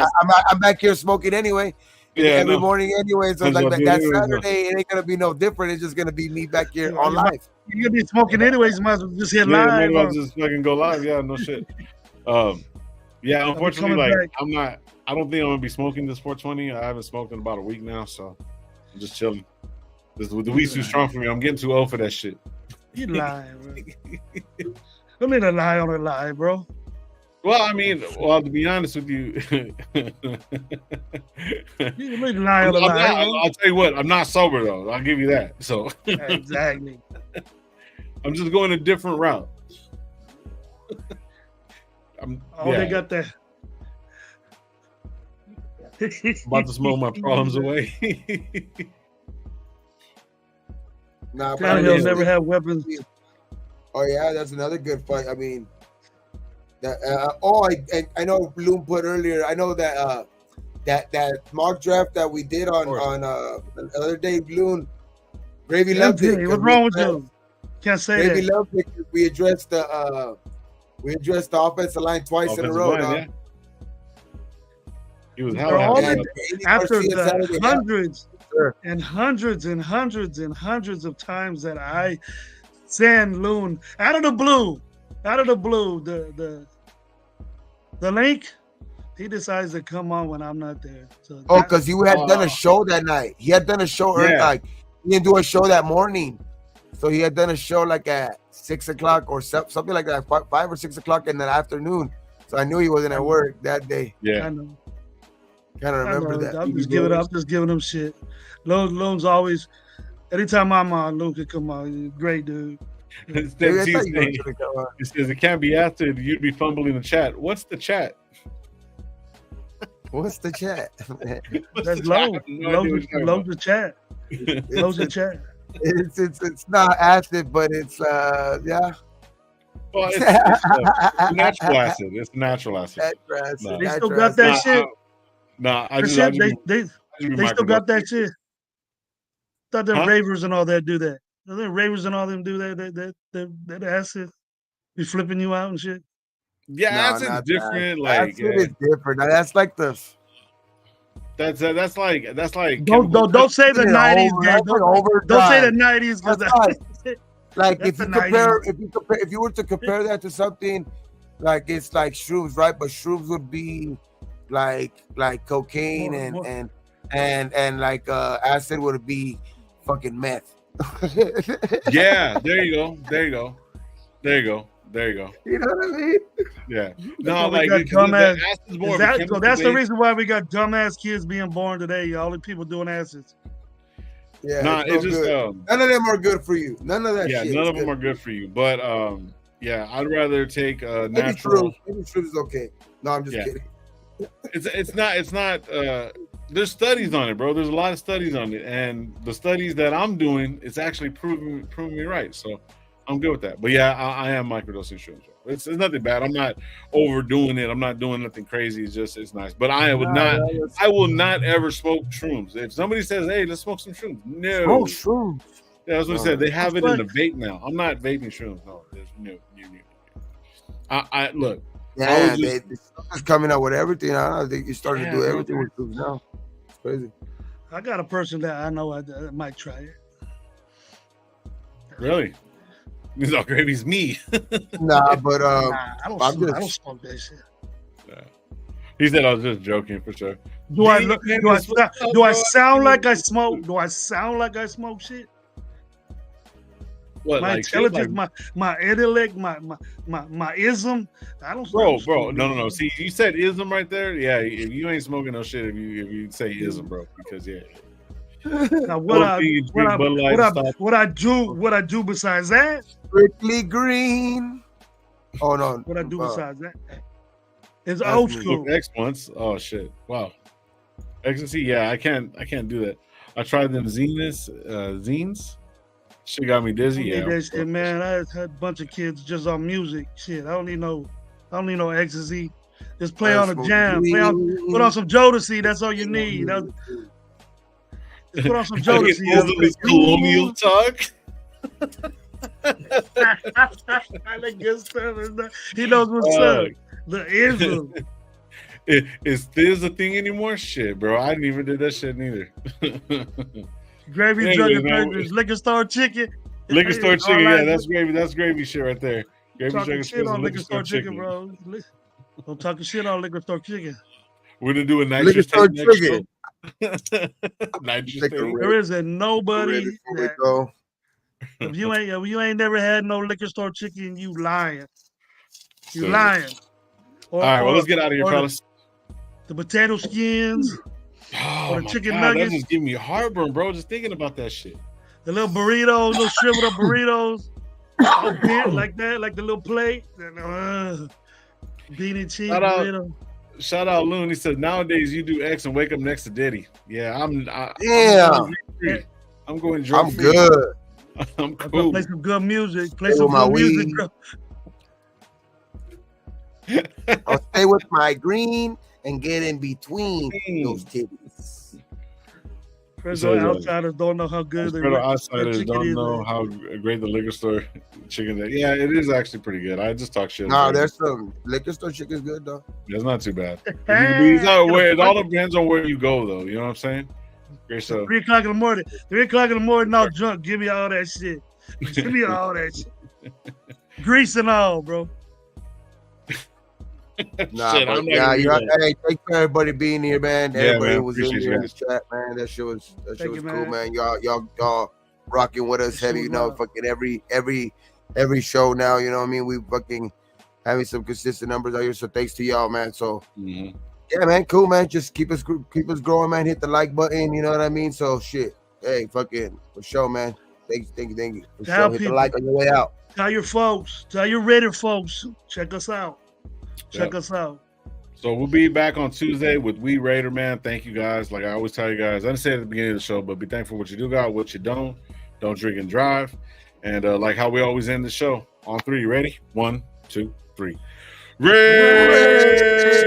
I'm back here smoking anyway. Every morning anyway. So like that Saturday, it ain't gonna be no different. It's just gonna be me back here on live. You're gonna be smoking anyways. You might as well just hit live. Might as well just fucking go live. Yeah, no shit. Unfortunately, like I don't think I'm gonna be smoking this 420. I haven't smoked in about a week now, so I'm just chilling. The weed's too strong for me. I'm getting too old for that shit. You lying, bro. Don't need to lie on a lie, bro. Well, I mean, to be honest with you, you really lie on a lie. I'll tell you what, I'm not sober though. I'll give you that. So exactly. I'm just going a different route. They got that. About to smoke my problems away. Nah, he'll never have weapons. Oh yeah, that's another good fight. I mean, that. I know Bloom put earlier. I know that that mock draft that we did on the other day, Bloom. Gravy loved it. What's wrong with you? Can't say Gravy that. loved it. We addressed the offensive line twice in a row. Yeah. He was after the hundreds and hundreds and hundreds and hundreds of times that I send Loon out of the blue, the link, he decides to come on when I'm not there. So because you had done a show that night. He had done a show early, like he didn't do a show that morning, so he had done a show like at 6 o'clock or something like that, 5 or 6 o'clock in the afternoon. So I knew he wasn't at work that day. Yeah, I know. Kind of remember that. I'm just giving him shit. Loon's always. Anytime I'm on, Loon could come on. He's a great dude. It says it can't be after you'd be fumbling the chat. What's the chat? What's the chat? That's low. Low the chat. Low the chat. It's not acid, but it's yeah. Well, it's natural acid. It's natural acid. They still got that shit. They still got that shit. Thought the ravers and all that do that. The ravers and all them do that acid be flipping you out and shit. Yeah, acid's different. Acid is different. Now, that's like the. That's like. Don't say the 90s, gang. Don't say the 90s because like if you were to compare that to something like it's like shrooms, right? But shrooms would be like cocaine and like acid would be fucking meth. Yeah, there you go. You know what I mean? Yeah. No, like dumbass. That's the reason why we got dumbass kids being born today. All the people doing acids. Yeah, it's just none of them are good for you. None of that. Yeah, shit none of them are good for you. But yeah, I'd rather take natural. Maybe truth is okay. No, I'm just kidding. It's not. There's studies on it, bro. There's a lot of studies on it, and the studies that I'm doing, it's actually proving me right. So I'm good with that. But yeah, I am microdosing shrooms. It's nothing bad. I'm not overdoing it. I'm not doing nothing crazy. It's nice. But I will not ever smoke shrooms. If somebody says, "Hey, let's smoke some shrooms," no. Shrooms. Yeah, that's what I said. They have it in the vape now. I'm not vaping shrooms. No, there's no. I look. Yeah, it's coming out with everything. I think you're starting to do everything with shrooms now. It's crazy. I got a person that I know I might try it. Really? He's all gravy's me. Nah, but I don't smoke that shit. Yeah. He said I was just joking for sure. Do I sound like I smoke? Do I sound like I smoke shit? What, my intelligence, my intellect, my ism. I don't smoke. Bro. No. See, you said ism right there. Yeah, you ain't smoking no shit if you say ism, bro. Because Now what I do besides that? Strictly green. Oh no. What I do besides that? It's old school. X once. Oh shit. Wow. Ecstasy. Yeah, I can't do that. I tried them zines. Shit got me dizzy. Yeah. Man, I had a bunch of kids just on music. Shit, I don't need no ecstasy. Just play on a jam. Put on some Jodeci. That's all you need. Just put on some Jodeci. Colonial talk. I like good stuff. He knows what's up. The ism. Is this a thing anymore? Shit, bro. I didn't even do that shit neither. Gravy Anyway, Drug and man, Burgers, Liquor Store Chicken. Liquor store It's all chicken, yeah, right. that's gravy. That's gravy shit right there. Gravy Talking chicken shit on Liquor Store Chicken, bro. Don't talking shit on Liquor Store Chicken. We're gonna do a Liquor nitrous store tape next chicken. show. Nitrous Take a tape. There isn't nobody Before we that go. if you ain't never had no Liquor Store Chicken, you lying. You So- lying. Or, All right, well, or- let's get out of here, or fellas. The potato skins, Oh, or the my chicken God, nuggets. that just give me heartburn, bro. Just thinking about that shit. the little burritos, little shriveled up burritos, all bent like that, like the little plate. Bean and cheese Shout out. burrito. Shout out Loon. He said nowadays you do X and wake up next to Diddy. Yeah, I'm going drug I'm free. good. I'm I'm cool. gonna play some good music. Play Play some with my good music, weed. bro. I'll stay with my green and get in between those titties. First So, of all, outsiders don't know how good Fellow the outsiders chicken don't is, know man. how great the liquor store chicken is. Yeah, it is actually pretty good. I just talk shit. Nah, about it. there's some liquor store chicken's good though. It's not too bad. It all depends on where you go, though. You know what I'm saying? Great show. 3 o'clock in the morning. 3 o'clock in the morning, all drunk. Give me all that shit. Give me all that shit. Grease and all, bro. Nah, Shit, but I'm not yeah, gonna do that. hey, thanks for everybody being here, man. Yeah, Everybody man, was in appreciate here you in the guys. chat, man. That shit was Thank you, cool, man. man. Y'all rocking with us That shit heavy, was you know, wild. fucking every show now, you know what I mean? We fucking having some consistent numbers out here. So thanks to y'all, man. So Mhm. yeah, man, cool, man. Just keep us growing, man. Hit the like button, you know what I mean? So shit. Hey, fucking for sure, man. Thank you. For Tell sure. Hit the people. like on your way out. Tell your folks. Tell your Reddit folks. Check us out. Check Yep. us out. So we'll be back on Tuesday with We Raider, man. Thank you guys. Like I always tell you guys, I didn't say it at the beginning of the show, but be thankful for what you do got, what you don't. Don't drink and drive. And like how we always end the show on 3. Ready? 1, 2, 3. Raider!